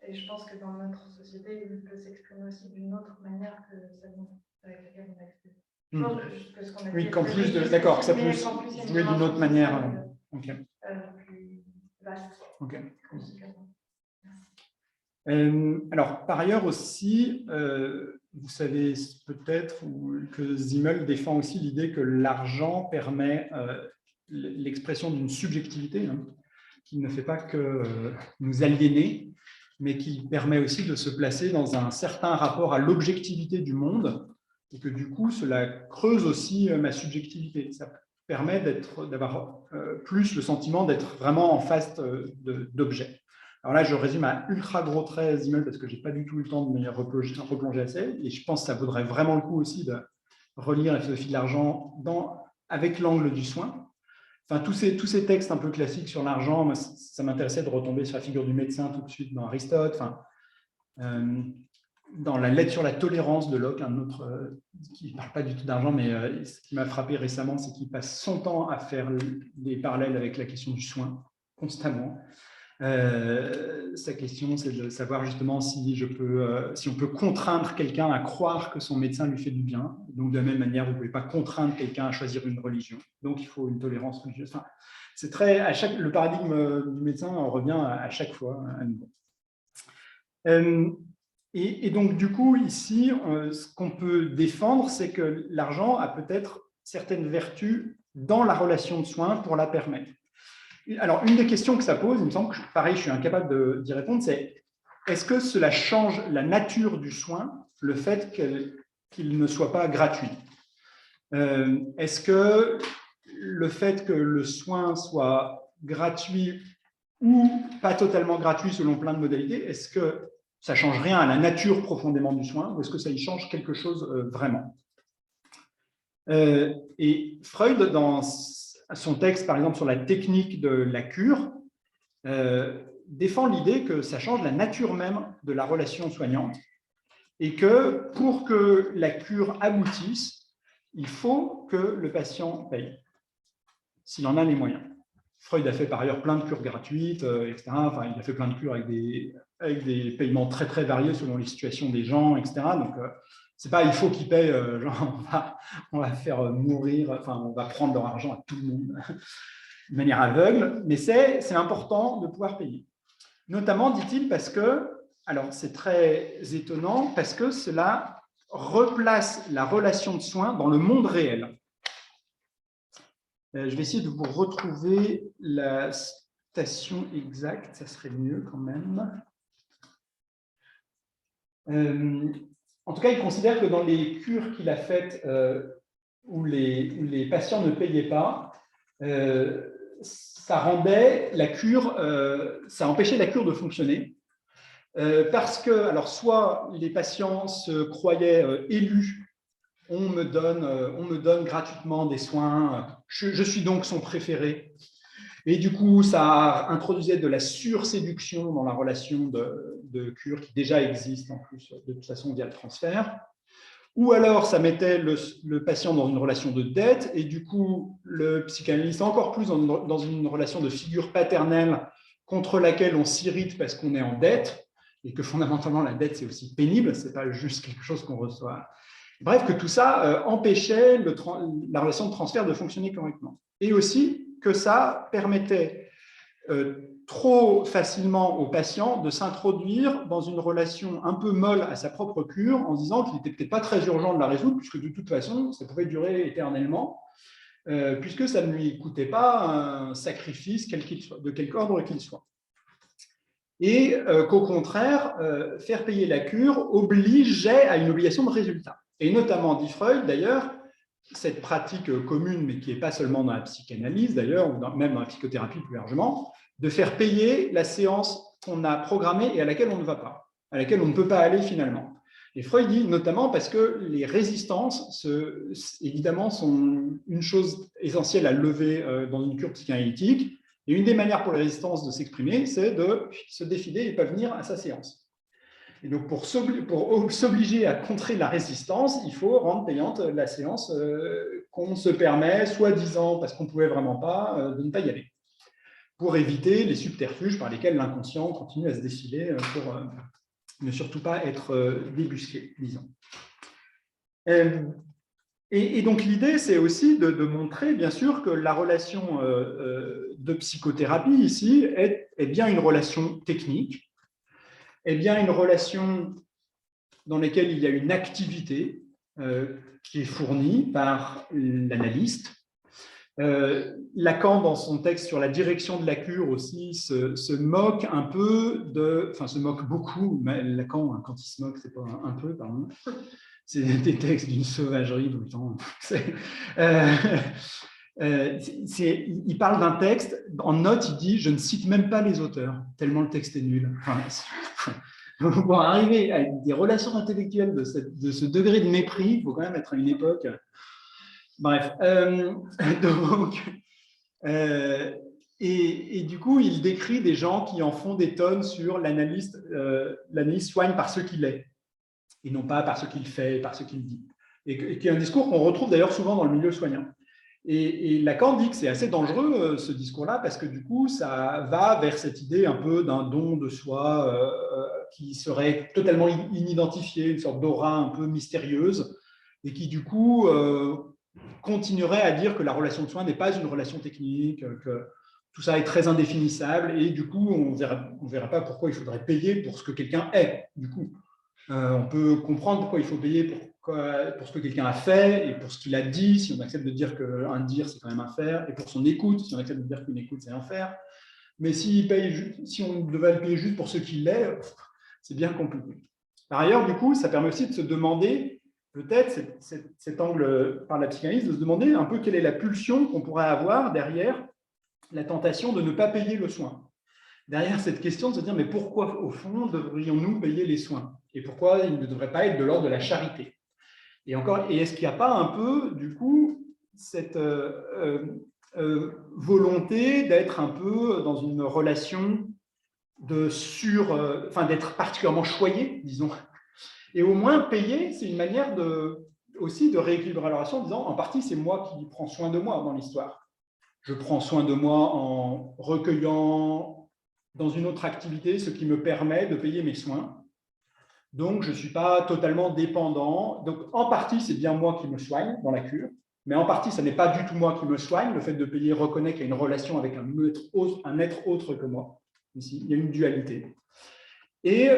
Et je pense que dans notre société, il peut s'exprimer aussi d'une autre manière que celle avec laquelle on a expliqué. Je pense que ce qu'on a dit. Oui, qu'en plus de. D'accord, que ça peut se jouer d'une autre manière. Ok. Plus vaste. Ok. Alors, par ailleurs aussi, vous savez peut-être que Simmel défend aussi l'idée que l'argent permet l'expression d'une subjectivité, hein, qui ne fait pas que nous aliéner, mais qui permet aussi de se placer dans un certain rapport à l'objectivité du monde, et que du coup, cela creuse aussi ma subjectivité. Ça permet d'avoir plus le sentiment d'être vraiment en face d'objets. Alors là, je résume à ultra gros traits Simmel parce que je n'ai pas du tout eu le temps de me replonger assez, et je pense que ça vaudrait vraiment le coup aussi de relire la philosophie de l'argent avec l'angle du soin. Enfin, tous ces textes un peu classiques sur l'argent, ça m'intéressait de retomber sur la figure du médecin tout de suite dans Aristote. Enfin, dans la lettre sur la tolérance de Locke, un autre qui ne parle pas du tout d'argent, mais ce qui m'a frappé récemment, c'est qu'il passe son temps à faire des parallèles avec la question du soin, constamment. Sa question, c'est de savoir justement si on peut contraindre quelqu'un à croire que son médecin lui fait du bien. Donc, de la même manière, vous ne pouvez pas contraindre quelqu'un à choisir une religion. Donc, il faut une tolérance religieuse. Enfin, c'est le paradigme du médecin revient à chaque fois à nouveau. Et donc, du coup, ici, ce qu'on peut défendre, c'est que l'argent a peut-être certaines vertus dans la relation de soins pour la permettre. Alors, une des questions que ça pose, il me semble que, pareil, je suis incapable d'y répondre, c'est est-ce que cela change la nature du soin, le fait qu'il ne soit pas gratuit? Est-ce que le fait que le soin soit gratuit ou pas totalement gratuit selon plein de modalités, est-ce que ça ne change rien à la nature profondément du soin ou est-ce que ça y change quelque chose vraiment? Et Freud, dans son texte, par exemple, sur la technique de la cure, défend l'idée que ça change la nature même de la relation soignante et que pour que la cure aboutisse, il faut que le patient paye, s'il en a les moyens. Freud a fait par ailleurs plein de cures gratuites, etc. Enfin, il a fait plein de cures avec des paiements très, très variés selon les situations des gens, etc. Donc, c'est pas il faut qu'ils payent, genre on va faire mourir, enfin, on va prendre leur argent à tout le monde de manière aveugle, mais c'est important de pouvoir payer. Notamment, dit-il, parce que, alors c'est très étonnant, parce que cela replace la relation de soins dans le monde réel. Je vais essayer de vous retrouver la citation exacte, ça serait mieux quand même. En tout cas, il considère que dans les cures qu'il a faites où les patients ne payaient pas, ça rendait la cure, ça empêchait la cure de fonctionner. Parce que, alors, soit les patients se croyaient élus, on me donne gratuitement des soins, je suis donc son préféré. Et du coup, ça introduisait de la surséduction dans la relation de cure qui déjà existe en plus, de toute façon, via le transfert. Ou alors, ça mettait le patient dans une relation de dette, et du coup, le psychanalyste encore plus dans une relation de figure paternelle contre laquelle on s'irrite parce qu'on est en dette, et que fondamentalement, la dette, c'est aussi pénible, ce n'est pas juste quelque chose qu'on reçoit. Bref, que tout ça empêchait la relation de transfert de fonctionner correctement. Et aussi que ça permettait trop facilement au patient de s'introduire dans une relation un peu molle à sa propre cure en se disant qu'il n'était peut-être pas très urgent de la résoudre, puisque de toute façon, ça pouvait durer éternellement, puisque ça ne lui coûtait pas un sacrifice de quelque ordre qu'il soit. Et qu'au contraire, faire payer la cure obligeait à une obligation de résultat. Et notamment, dit Freud, d'ailleurs, cette pratique commune, mais qui n'est pas seulement dans la psychanalyse, d'ailleurs, ou même dans la psychothérapie plus largement, de faire payer la séance qu'on a programmée et à laquelle on ne va pas, à laquelle on ne peut pas aller finalement. Et Freud dit notamment parce que les résistances, évidemment, sont une chose essentielle à lever dans une cure psychanalytique. Et une des manières pour les résistances de s'exprimer, c'est de se défiler et pas venir à sa séance. Et donc, pour s'obliger à contrer la résistance, il faut rendre payante la séance qu'on se permet, soi-disant, parce qu'on ne pouvait vraiment pas, de ne pas y aller. pour éviter les subterfuges par lesquels l'inconscient continue à se défiler pour ne surtout pas être débusqué, disons. Et donc l'idée, c'est aussi de montrer, bien sûr, que la relation de psychothérapie ici est bien une relation technique, est bien une relation dans laquelle il y a une activité qui est fournie par l'analyste. Lacan, dans son texte sur la direction de la cure aussi, se moque un peu enfin se moque beaucoup. Lacan, quand il se moque, c'est pas un peu, pardon. C'est des textes d'une sauvagerie tout le temps. Il parle d'un texte, en note, il dit « je ne cite même pas les auteurs, tellement le texte est nul ». Pour arriver à des relations intellectuelles de ce degré de mépris, il faut quand même être à une époque… Bref, donc… et du coup, il décrit des gens qui en font des tonnes sur l'analyste soigne par ce qu'il est, et non pas par ce qu'il fait, par ce qu'il dit. Et qui est un discours qu'on retrouve d'ailleurs souvent dans le milieu soignant. Et Lacan dit que c'est assez dangereux, ce discours-là, parce que du coup, ça va vers cette idée un peu d'un don de soi qui serait totalement inidentifié, une sorte d'aura un peu mystérieuse, et qui du coup continuerait à dire que la relation de soins n'est pas une relation technique, que tout ça est très indéfinissable, et du coup, on ne verra pas pourquoi il faudrait payer pour ce que quelqu'un est, du coup. On peut comprendre pourquoi il faut payer pour ce que quelqu'un a fait et pour ce qu'il a dit, si on accepte de dire qu'un dire, c'est quand même un faire, et pour son écoute, si on accepte de dire qu'une écoute, c'est un faire. Mais si on devait le payer juste pour ce qu'il est, c'est bien compliqué. Par ailleurs, du coup, ça permet aussi de se demander, peut-être, cet angle par la psychanalyse, de se demander un peu quelle est la pulsion qu'on pourrait avoir derrière la tentation de ne pas payer le soin. Derrière cette question de se dire, mais pourquoi, au fond, devrions-nous payer les soins? Et pourquoi ils ne devraient pas être de l'ordre de la charité? Et est-ce qu'il n'y a pas un peu, du coup, cette volonté d'être un peu dans une relation d'être particulièrement choyé, disons, et au moins payer, c'est une manière aussi de rééquilibrer la relation en disant, en partie, c'est moi qui prends soin de moi dans l'histoire. Je prends soin de moi en recueillant dans une autre activité ce qui me permet de payer mes soins. Donc, je ne suis pas totalement dépendant. Donc, en partie, c'est bien moi qui me soigne dans la cure, mais en partie, ce n'est pas du tout moi qui me soigne. Le fait de payer reconnaît qu'il y a une relation avec un être autre que moi. Ici, il y a une dualité. Et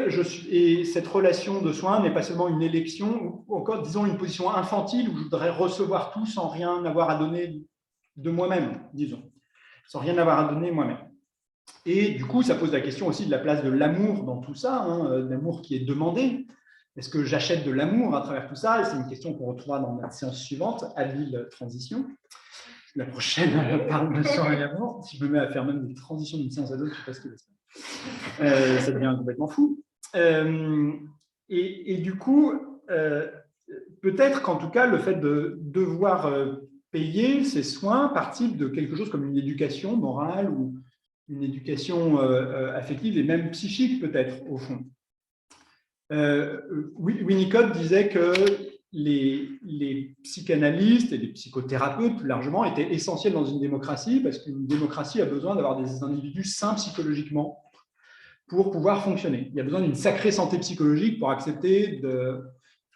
cette relation de soins n'est pas seulement une élection, ou encore, disons, une position infantile où je voudrais recevoir tout sans rien avoir à donner de moi-même, disons, sans rien avoir à donner moi-même. Et du coup, ça pose la question aussi de la place de l'amour dans tout ça, l'amour qui est demandé. Est-ce que j'achète de l'amour à travers tout ça? Et c'est une question qu'on retrouvera dans la séance suivante, habile transition. La prochaine parle de sang et l'amour. Si je me mets à faire même des transitions d'une séance à l'autre, je ne sais pas ce que c'est. Ça devient complètement fou. Et du coup, peut-être qu'en tout cas, le fait de devoir payer ces soins participe de quelque chose comme une éducation morale ou une éducation affective et même psychique peut-être, au fond. Winnicott disait que les psychanalystes et les psychothérapeutes, plus largement, étaient essentiels dans une démocratie parce qu'une démocratie a besoin d'avoir des individus sains psychologiquement pour pouvoir fonctionner. Il y a besoin d'une sacrée santé psychologique pour accepter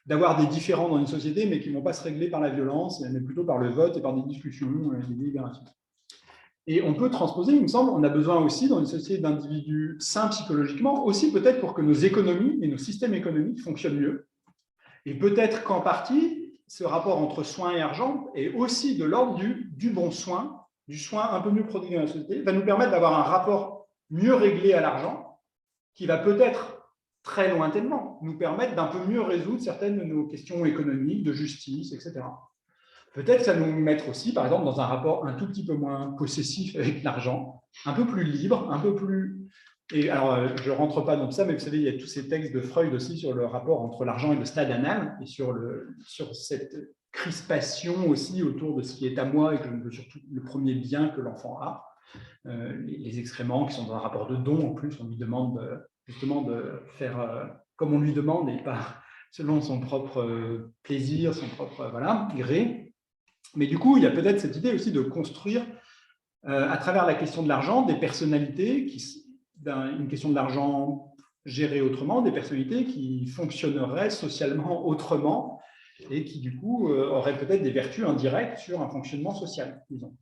d'avoir des différends dans une société, mais qui ne vont pas se régler par la violence, mais plutôt par le vote et par des discussions et des délibérations. Et on peut transposer, il me semble, on a besoin aussi, dans une société d'individus sains psychologiquement, aussi peut-être pour que nos économies et nos systèmes économiques fonctionnent mieux. Et peut-être qu'en partie, ce rapport entre soins et argent est aussi de l'ordre du bon soin, du soin un peu mieux prodigué dans la société, va nous permettre d'avoir un rapport mieux réglé à l'argent, qui va peut-être, très lointainement, nous permettre d'un peu mieux résoudre certaines de nos questions économiques, de justice, etc. Peut-être que ça nous mettre aussi, par exemple, dans un rapport un tout petit peu moins possessif avec l'argent, un peu plus libre, un peu plus… Et alors, je ne rentre pas dans ça, mais vous savez, il y a tous ces textes de Freud aussi sur le rapport entre l'argent et le stade anal, et sur cette crispation aussi autour de ce qui est à moi et que surtout le premier bien que l'enfant a. Les excréments qui sont dans un rapport de don, en plus, on lui demande justement de faire comme on lui demande et pas selon son propre plaisir, son propre gré. Mais du coup, il y a peut-être cette idée aussi de construire à travers la question de l'argent, des personnalités, une question de l'argent gérée autrement, des personnalités qui fonctionneraient socialement autrement et qui, du coup, auraient peut-être des vertus indirectes sur un fonctionnement social, disons.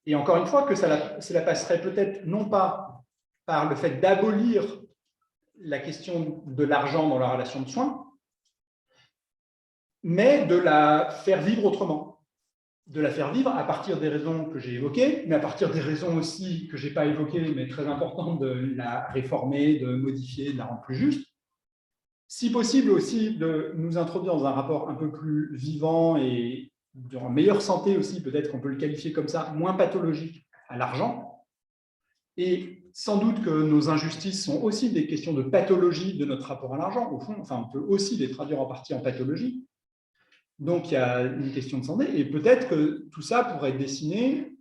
Et encore une fois, que cela passerait peut-être non pas par le fait d'abolir la question de l'argent dans la relation de soins, mais de la faire vivre autrement. De la faire vivre à partir des raisons que j'ai évoquées, mais à partir des raisons aussi que je n'ai pas évoquées, mais très importantes, de la réformer, de modifier, de la rendre plus juste. Si possible aussi, de nous introduire dans un rapport un peu plus vivant et en meilleure santé aussi, peut-être qu'on peut le qualifier comme ça, moins pathologique à l'argent. Et sans doute que nos injustices sont aussi des questions de pathologie de notre rapport à l'argent, au fond. Enfin, on peut aussi les traduire en partie en pathologie. Donc, il y a une question de santé. Et peut-être que tout ça pourrait dessiner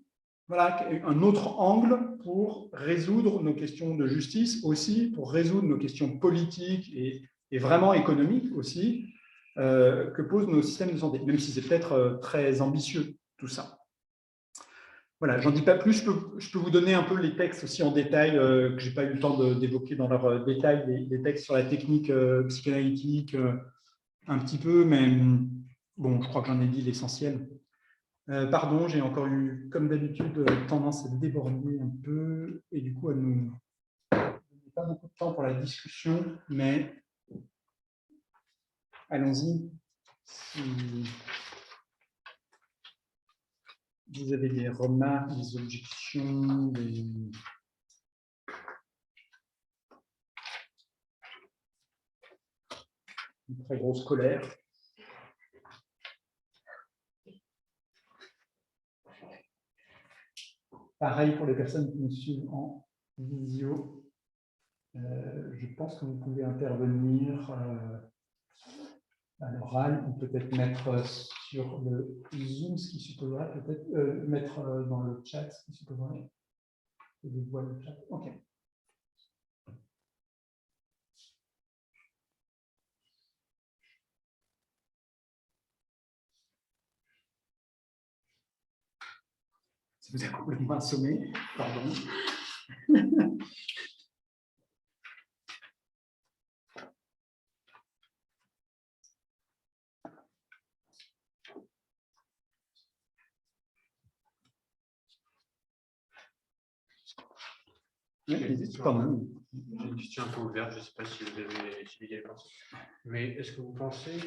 un autre angle pour résoudre nos questions de justice, aussi pour résoudre nos questions politiques et vraiment économiques aussi, que posent nos systèmes de santé, même si c'est peut-être très ambitieux, tout ça. Voilà, j'en dis pas plus. Je peux vous donner un peu les textes aussi en détail, que je n'ai pas eu le temps d'évoquer dans leur détail, les textes sur la technique psychanalytique, un petit peu, mais bon, je crois que j'en ai dit l'essentiel. Pardon, j'ai encore eu, comme d'habitude, tendance à déborder un peu, et du coup, à nous donner pas beaucoup de temps pour la discussion, mais allons-y. Si vous avez des remarques, des objections, une très grosse colère. Pareil pour les personnes qui nous suivent en visio. Je pense que vous pouvez intervenir à l'oral ou peut-être mettre sur le Zoom, ce qui supposerait peut-être mettre dans le chat, ce qui supposerait que je vois le chat. OK. Ça vous a complètement assommé, pardon. Pardon. J'ai une question un peu ouverte, je ne sais pas si vous avez pensé. Mais est-ce que vous pensez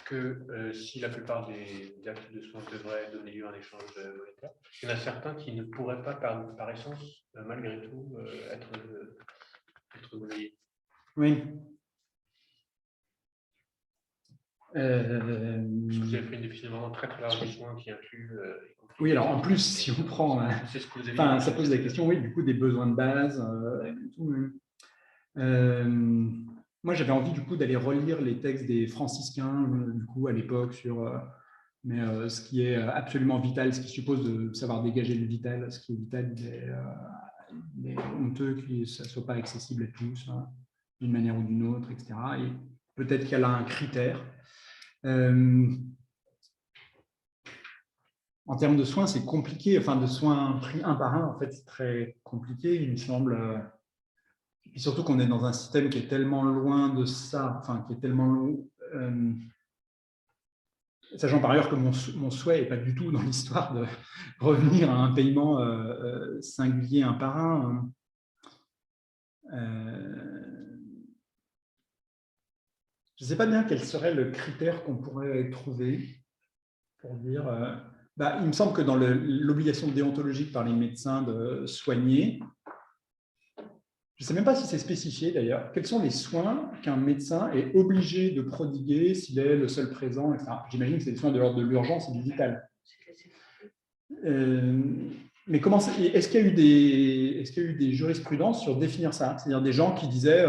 que si la plupart des actes de soins devraient donner lieu à un échange monétaire, il y en a certains qui ne pourraient pas, par essence, malgré tout, être monnayés? Oui. Parce que vous avez fait une définition vraiment très très large des soins qui inclut. Oui, alors en plus, si on prend. Ça pose la question, oui, du coup, des besoins de base. Moi, j'avais envie, du coup, d'aller relire les textes des franciscains, du coup, à l'époque, sur ce qui est absolument vital, ce qui suppose de savoir dégager le vital. Ce qui est vital, il est honteux que ça ne soit pas accessible à tous, hein, d'une manière ou d'une autre, etc. Et peut-être qu'elle a un critère. En termes de soins, c'est compliqué. Enfin, de soins pris un par un, en fait, c'est très compliqué, il me semble. Et surtout qu'on est dans un système qui est tellement loin de ça, enfin, qui est tellement loin. Sachant par ailleurs que mon souhait n'est pas du tout dans l'histoire de revenir à un paiement singulier un par un. Je ne sais pas bien quel serait le critère qu'on pourrait trouver pour dire. Il me semble que dans l'obligation déontologique par les médecins de soigner, je ne sais même pas si c'est spécifié d'ailleurs, quels sont les soins qu'un médecin est obligé de prodiguer s'il est le seul présent, etc. J'imagine que c'est des soins de l'ordre de l'urgence et du vital. Mais est-ce qu'il y a eu des jurisprudences sur définir ça? C'est-à-dire des gens qui disaient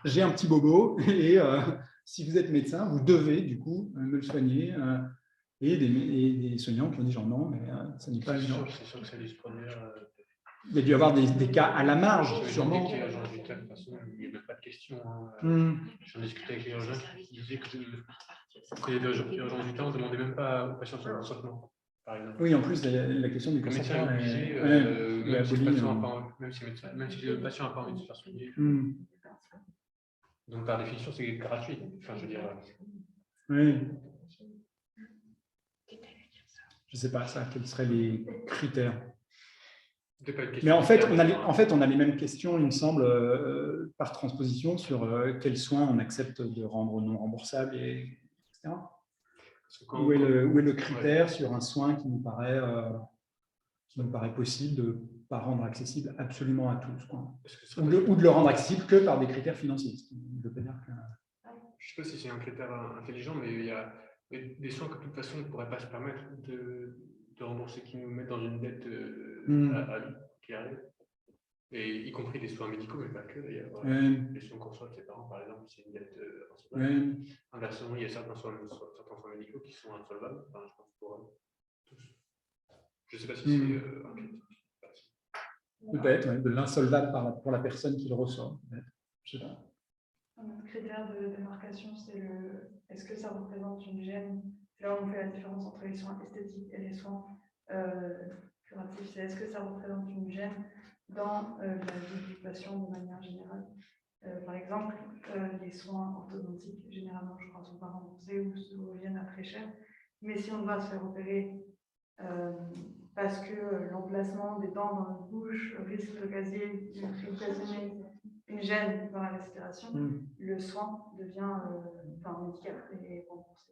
j'ai un petit bobo et si vous êtes médecin, vous devez du coup me le soigner. Et des soignants qui ont dit genre non, mais ça n'est pas évident. C'est sûr que ça a dû se produire. Il y a dû y avoir des cas à la marge, sûrement. De toute façon, il n'y avait pas de question. J'en discutais avec les urgences qui disaient que quand il y avait urgence vital, on ne demandait même pas aux patients son consentement. par exemple. Oui, en plus, la question du Le médecin est consentement obligé, est même si le abolie. patient n'a pas envie- même si le patient n'a pas envie de se faire soigner. Donc, par définition, c'est gratuit. Enfin, je veux dire, Oui. Je ne sais pas ça, quels seraient les critères. c'est pas une question Mais en fait, critère, on a les mêmes questions, il me semble, par transposition sur quels soins on accepte de rendre non remboursables, etc. parce que quand- Où est le critère ouais. sur un soin qui nous paraît possible de ne pas rendre accessible absolument à tous, quoi. Est-ce que ce serait Ou de le rendre accessible que par des critères financiers. Ce qui veut pas dire que... Je ne sais pas si c'est un critère intelligent, mais il y a des soins que de toute façon on ne pourrait pas se permettre de rembourser, qui nous mettent dans une dette à vie, qui arrive. Et y compris des soins médicaux, mais pas que d'ailleurs. Les soins qu'on reçoit de ses parents, par exemple, c'est une dette insolvable. Inversement, il y a certains soins médicaux qui sont insolvables, enfin, je pense pour tous. Je ne sais pas si c'est un critère. Peut-être, de l'insolvable pour la personne qui le reçoit. Je sais pas. Un autre critère de démarcation, c'est est-ce que ça représente une gêne? C'est là où on fait la différence entre les soins esthétiques et les soins curatifs. C'est est-ce que ça représente une gêne dans la vie du patient de manière générale? Par exemple, les soins orthodontiques, généralement, je crois, sont pas remboursés ou se reviennent à très cher. Mais si on doit se faire opérer parce que l'emplacement des dents dans notre bouche risque d'occasionner une gêne dans la respiration, le soin devient médical et remboursé.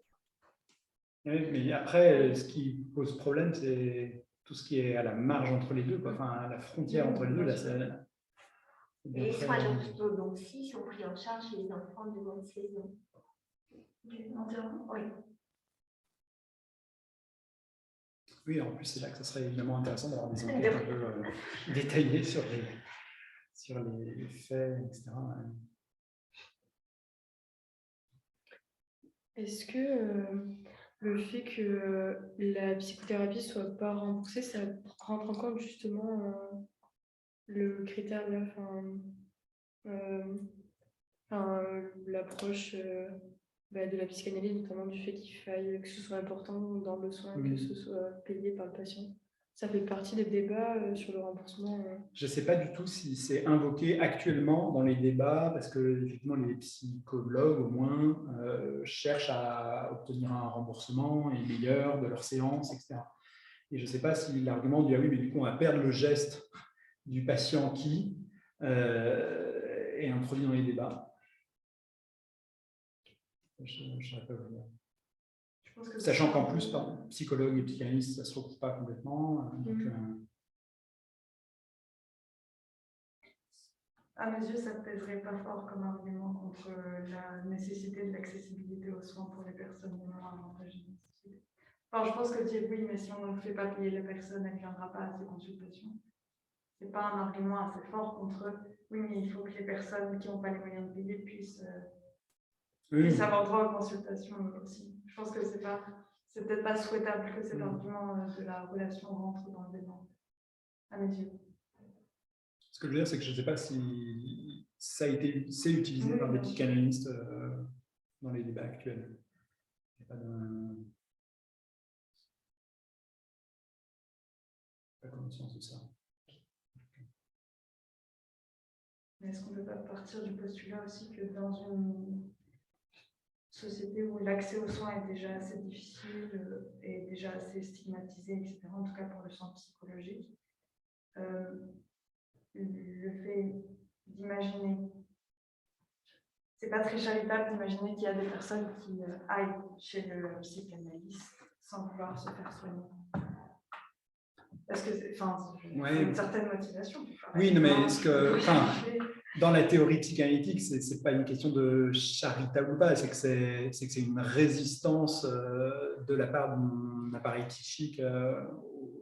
Oui, mais après, ce qui pose problème, c'est tout ce qui est à la marge entre les deux, quoi. Enfin, à la frontière entre les deux. Là, et les soins orthodontiques sont pris en charge chez les enfants de moins de 16 ans. Entièrement? Oui. Oui, en plus, c'est là que ça serait évidemment intéressant d'avoir des enquêtes un peu détaillées sur les faits, etc. Est-ce que le fait que la psychothérapie ne soit pas remboursée, ça rentre en compte justement le critère là, l'approche de la psychanalyse, notamment du fait qu'il faille que ce soit important dans le soin, que ce soit payé par le patient? Ça fait partie des débats sur le remboursement. Je ne sais pas du tout si c'est invoqué actuellement dans les débats, parce que effectivement les psychologues au moins cherchent à obtenir un remboursement et meilleur de leurs séances, etc. Et je ne sais pas si l'argument du ah oui, mais du coup on va perdre le geste du patient qui est introduit dans les débats. Je ne saurais pas vous dire. Sachant qu'en plus, psychologue et psychanalyste, ça ne se retrouve pas complètement. À mes yeux, ça ne pèserait pas fort comme argument contre la nécessité de l'accessibilité aux soins pour les personnes les moins avantagées. Enfin, je pense que tu dis oui, mais si on ne fait pas payer la personne, elle ne viendra pas à ces consultations. Ce n'est pas un argument assez fort contre oui, mais il faut que les personnes qui n'ont pas les moyens de payer puissent avoir droit aux consultations aussi. Je pense que c'est peut-être pas souhaitable que cet argument de la relation rentre dans le débat, à mes yeux. Ce que je veux dire, c'est que je ne sais pas si c'est utilisé par des psychanalystes dans les débats actuels. Il n'y a pas conscience de ça. Mais est-ce qu'on ne peut pas partir du postulat aussi que dans une société où l'accès aux soins est déjà assez difficile et déjà assez stigmatisé, etc., en tout cas pour le soin psychologique, le fait d'imaginer, c'est pas très charitable d'imaginer qu'il y a des personnes qui aillent chez le psychanalyste sans vouloir se faire soigner. Parce que c'est une certaine motivation. Oui, non, mais dans la théorie psychanalytique, c'est pas une question de charitable ou pas, c'est que c'est une résistance de la part d'un appareil psychique au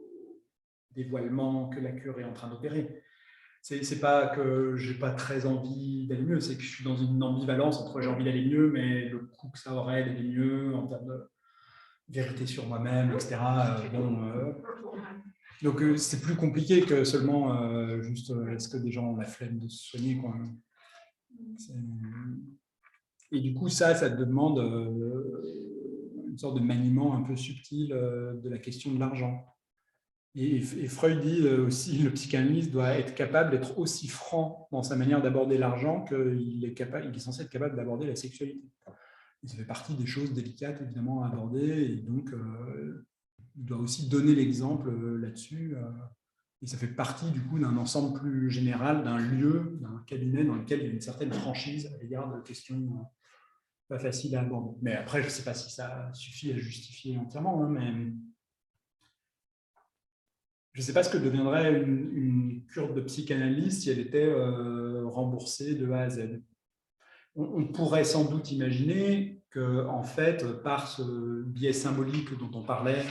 dévoilement que la cure est en train d'opérer. C'est pas que j'ai pas très envie d'aller mieux, c'est que je suis dans une ambivalence entre j'ai envie d'aller mieux, mais le coût que ça aurait d'aller mieux en termes de vérité sur moi-même, etc. Donc c'est plus compliqué que seulement juste est-ce que des gens ont la flemme de se soigner, quoi. Et du coup ça te demande une sorte de maniement un peu subtil de la question de l'argent. Et Freud dit aussi le psychanalyste doit être capable d'être aussi franc dans sa manière d'aborder l'argent qu'il est censé être capable d'aborder la sexualité. Et ça fait partie des choses délicates, évidemment, à aborder, et donc il doit aussi donner l'exemple là-dessus. Et ça fait partie, du coup, d'un ensemble plus général, d'un lieu, d'un cabinet dans lequel il y a une certaine franchise à l'égard de questions pas faciles à aborder. Mais après, je ne sais pas si ça suffit à justifier entièrement, hein, mais je ne sais pas ce que deviendrait une cure de psychanalyse si elle était remboursée de A à Z. On pourrait sans doute imaginer que, en fait, par ce biais symbolique dont on parlait,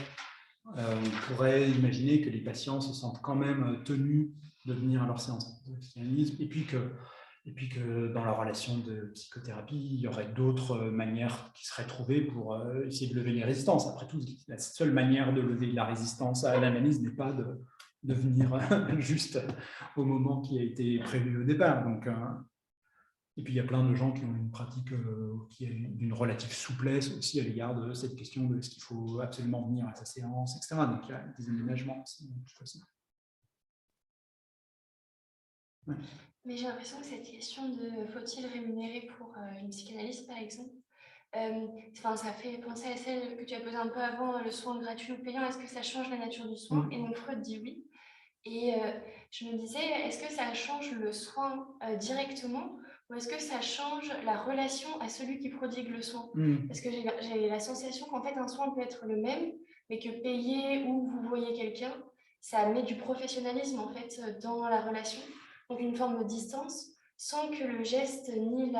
on pourrait imaginer que les patients se sentent quand même tenus de venir à leur séance de psychanalyse, et puis que dans leur relation de psychothérapie, il y aurait d'autres manières qui seraient trouvées pour essayer de lever les résistances. Après tout, la seule manière de lever la résistance à l'analyse n'est pas de venir juste au moment qui a été prévu au départ. Donc, et puis, il y a plein de gens qui ont une pratique qui est d'une relative souplesse aussi à l'égard de cette question de est-ce qu'il faut absolument venir à sa séance, etc. Donc, il y a des aménagements aussi, de toute façon. Ouais. Mais j'ai l'impression que cette question de faut-il rémunérer pour une psychanalyse, par exemple, ça fait penser à celle que tu as posée un peu avant, le soin gratuit ou payant. Est-ce que ça change la nature du soin? Et donc Freud dit oui. Et je me disais, est-ce que ça change le soin directement ou est-ce que ça change la relation à celui qui prodigue le soin? Parce que j'ai la sensation qu'en fait, un soin peut être le même, mais que payer ou vous voyez quelqu'un, ça met du professionnalisme en fait dans la relation. Donc une forme de distance, sans que le geste ni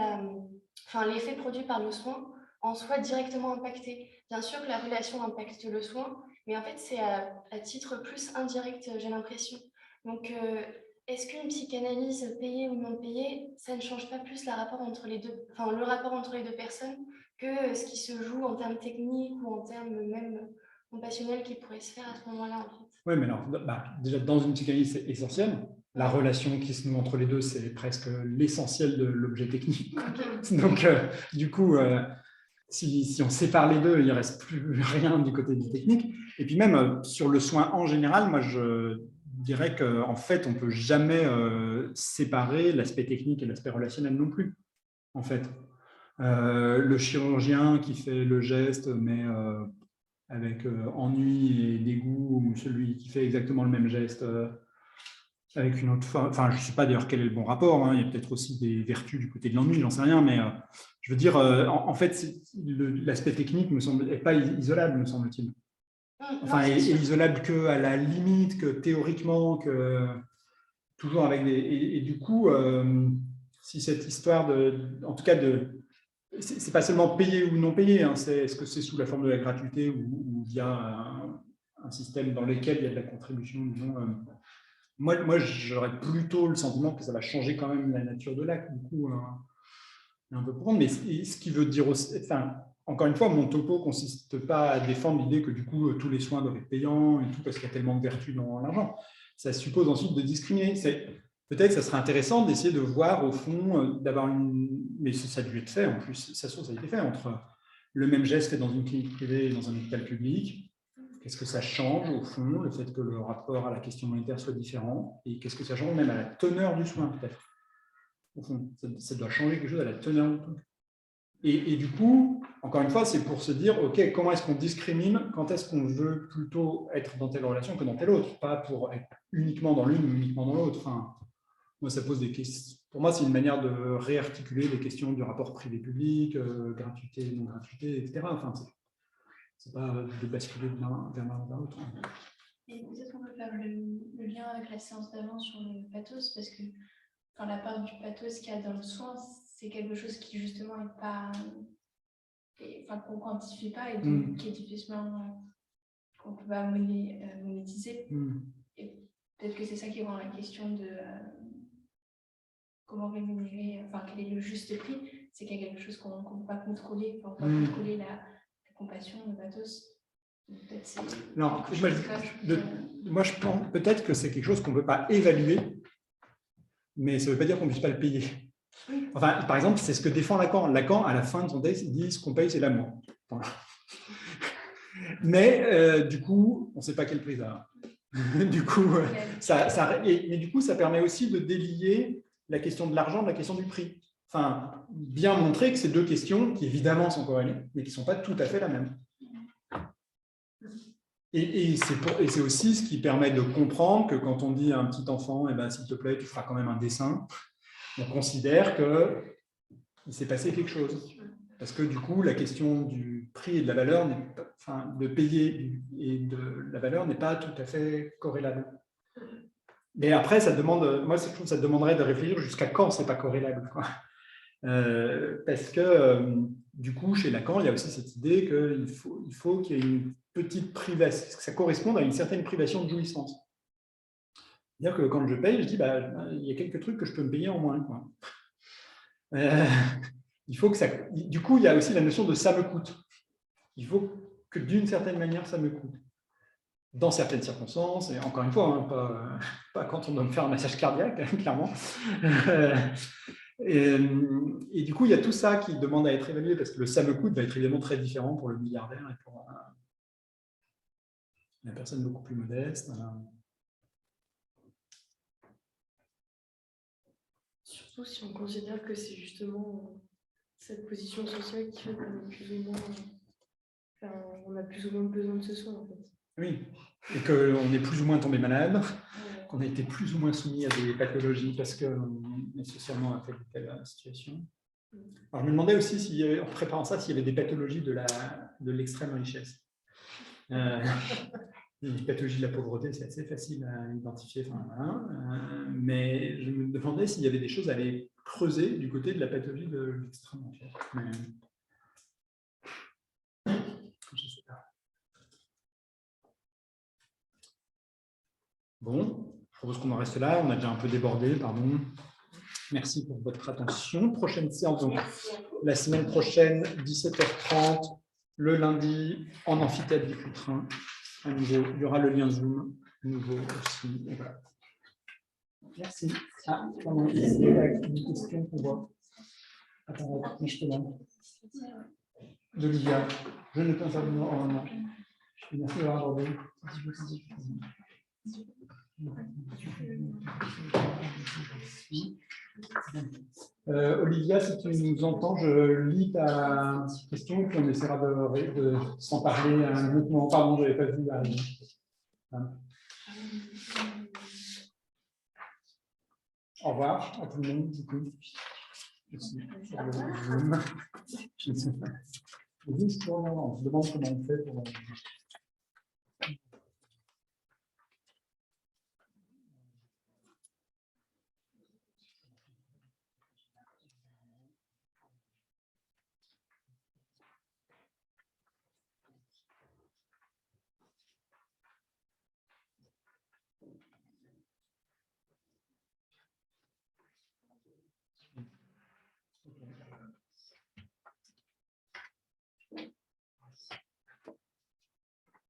l'effet produit par le soin en soit directement impacté. Bien sûr que la relation impacte le soin, mais en fait, c'est à titre plus indirect, j'ai l'impression. Donc, est-ce qu'une psychanalyse payée ou non payée, ça ne change pas plus le rapport entre les deux personnes que ce qui se joue en termes techniques ou en termes même compassionnels qui pourraient se faire à ce moment-là, en fait? Oui, mais alors, déjà, dans une psychanalyse, c'est essentiel. La relation qui se noue entre les deux, c'est presque l'essentiel de l'objet technique. Okay. Donc, du coup, si on sépare les deux, il ne reste plus rien du côté du technique. Et puis même, sur le soin en général, moi, je dirais qu'en fait, on ne peut jamais séparer l'aspect technique et l'aspect relationnel non plus, en fait. Le chirurgien qui fait le geste, mais avec ennui et dégoût, ou celui qui fait exactement le même geste avec une autre forme. Enfin, je ne sais pas d'ailleurs quel est le bon rapport, hein. Il y a peut-être aussi des vertus du côté de l'ennui, j'en sais rien, mais je veux dire, en fait, l'aspect technique n'est pas isolable, me semble-t-il. Enfin, est isolable qu'à la limite, que théoriquement, que toujours avec des... Et du coup, si cette histoire en tout cas c'est pas seulement payé ou non payé, hein, est-ce que c'est sous la forme de la gratuité ou via un système dans lequel il y a de la contribution, disons, moi j'aurais plutôt le sentiment que ça va changer quand même la nature de l'acte, du coup, un peu profond, mais ce qui veut dire aussi, enfin, encore une fois, mon topo ne consiste pas à défendre l'idée que du coup tous les soins doivent être payants et tout parce qu'il y a tellement de vertus dans l'argent. Ça suppose ensuite de discriminer. Peut-être que ça serait intéressant d'essayer de voir au fond, d'avoir mais ça a dû être fait en plus, ça a été fait entre le même geste fait dans une clinique privée et dans un hôpital public. Qu'est-ce que ça change au fond, le fait que le rapport à la question monétaire soit différent, et qu'est-ce que ça change même à la teneur du soin peut-être. Au fond, ça doit changer quelque chose à la teneur du truc. Et du coup, encore une fois, c'est pour se dire, OK, comment est-ce qu'on discrimine, quand est-ce qu'on veut plutôt être dans telle relation que dans telle autre, pas pour être uniquement dans l'une ou uniquement dans l'autre. Enfin, moi, ça pose des questions. Pour moi, c'est une manière de réarticuler les questions du rapport privé-public, gratuité, non-gratuité, etc. Enfin, c'est pas de basculer vers l'un ou vers l'autre. Et peut-être qu'on peut faire le lien avec la séance d'avant sur le pathos, parce que la part du pathos qu'il y a dans le soin, c'est quelque chose qui justement n'est pas, qu'on ne quantifie pas et donc qui est difficilement, qu'on ne peut pas monétiser. Et peut-être que c'est ça qui rend la question de comment rémunérer, quel est le juste prix, c'est qu'il y a quelque chose qu'on ne peut pas contrôler, on ne peut pas contrôler la compassion, le pathos. Non, moi je pense peut-être que c'est quelque chose qu'on ne peut pas évaluer, mais ça ne veut pas dire qu'on ne puisse pas le payer. Enfin, par exemple, c'est ce que défend Lacan. Lacan, à la fin de son texte, il dit ce qu'on paye, c'est l'amour. Enfin, Mais du coup, on ne sait pas quel prix ça a. Du coup, mais du coup, ça permet aussi de délier la question de l'argent de la question du prix. Enfin, bien montrer que ces deux questions, qui évidemment sont corrélées, mais qui ne sont pas tout à fait la même. Et c'est aussi ce qui permet de comprendre que quand on dit à un petit enfant, eh ben, s'il te plaît, tu feras quand même un dessin, on considère qu'il s'est passé quelque chose. Parce que du coup, la question du prix et de la valeur, de payer et de la valeur n'est pas tout à fait corrélable. Mais après, ça demande, moi, je trouve que ça demanderait de réfléchir jusqu'à quand c'est pas corrélable, quoi. Parce que du coup, chez Lacan, il y a aussi cette idée qu'il faut qu'il y ait une petite privation, que ça corresponde à une certaine privation de jouissance. C'est-à-dire que quand je paye, je dis, il y a quelques trucs que je peux me payer en moins, quoi. Il faut que ça. Du coup, il y a aussi la notion de ça me coûte. Il faut que d'une certaine manière, ça me coûte. Dans certaines circonstances, et encore une fois, hein, pas quand on doit me faire un massage cardiaque, hein, clairement. Et du coup, il y a tout ça qui demande à être évalué, parce que le ça me coûte va être évidemment très différent pour le milliardaire et pour la personne beaucoup plus modeste. Surtout si on considère que c'est justement cette position sociale qui fait qu'on est plus ou moins, on a plus ou moins besoin de ce soin, en fait. Oui, et qu'on est plus ou moins tombé malade, qu'on a été plus ou moins soumis à des pathologies parce qu'on est socialement à telle ou telle situation. Alors, je me demandais aussi, en préparant ça, s'il y avait des pathologies de l'extrême richesse. Les pathologies de la pauvreté, c'est assez facile à identifier, mais je me demandais s'il y avait des choses à aller creuser du côté de la pathologie de l'extrême richesse. Mais je ne sais pas. Bon, je propose qu'on en reste là. On a déjà un peu débordé, pardon. Merci pour votre attention. Prochaine séance, donc la semaine prochaine, 17h30, le lundi, en amphithéâtre du Coutrin. À nouveau, il y aura le lien Zoom, à nouveau aussi. Et voilà. Merci. Ah, pardon, c'est une question qu'on voit. Attends, je te demande. D'Olivia. Je ne peux intervenir en moment. Merci d'avoir abordé. Olivia, si tu nous entends, je lis ta question et puis on essaiera de s'en parler à un autre moment. Pardon, je n'avais pas vu arriver. Au revoir à tout le monde, du coup. Merci. Je ne sais pas. On se demande comment on fait pour...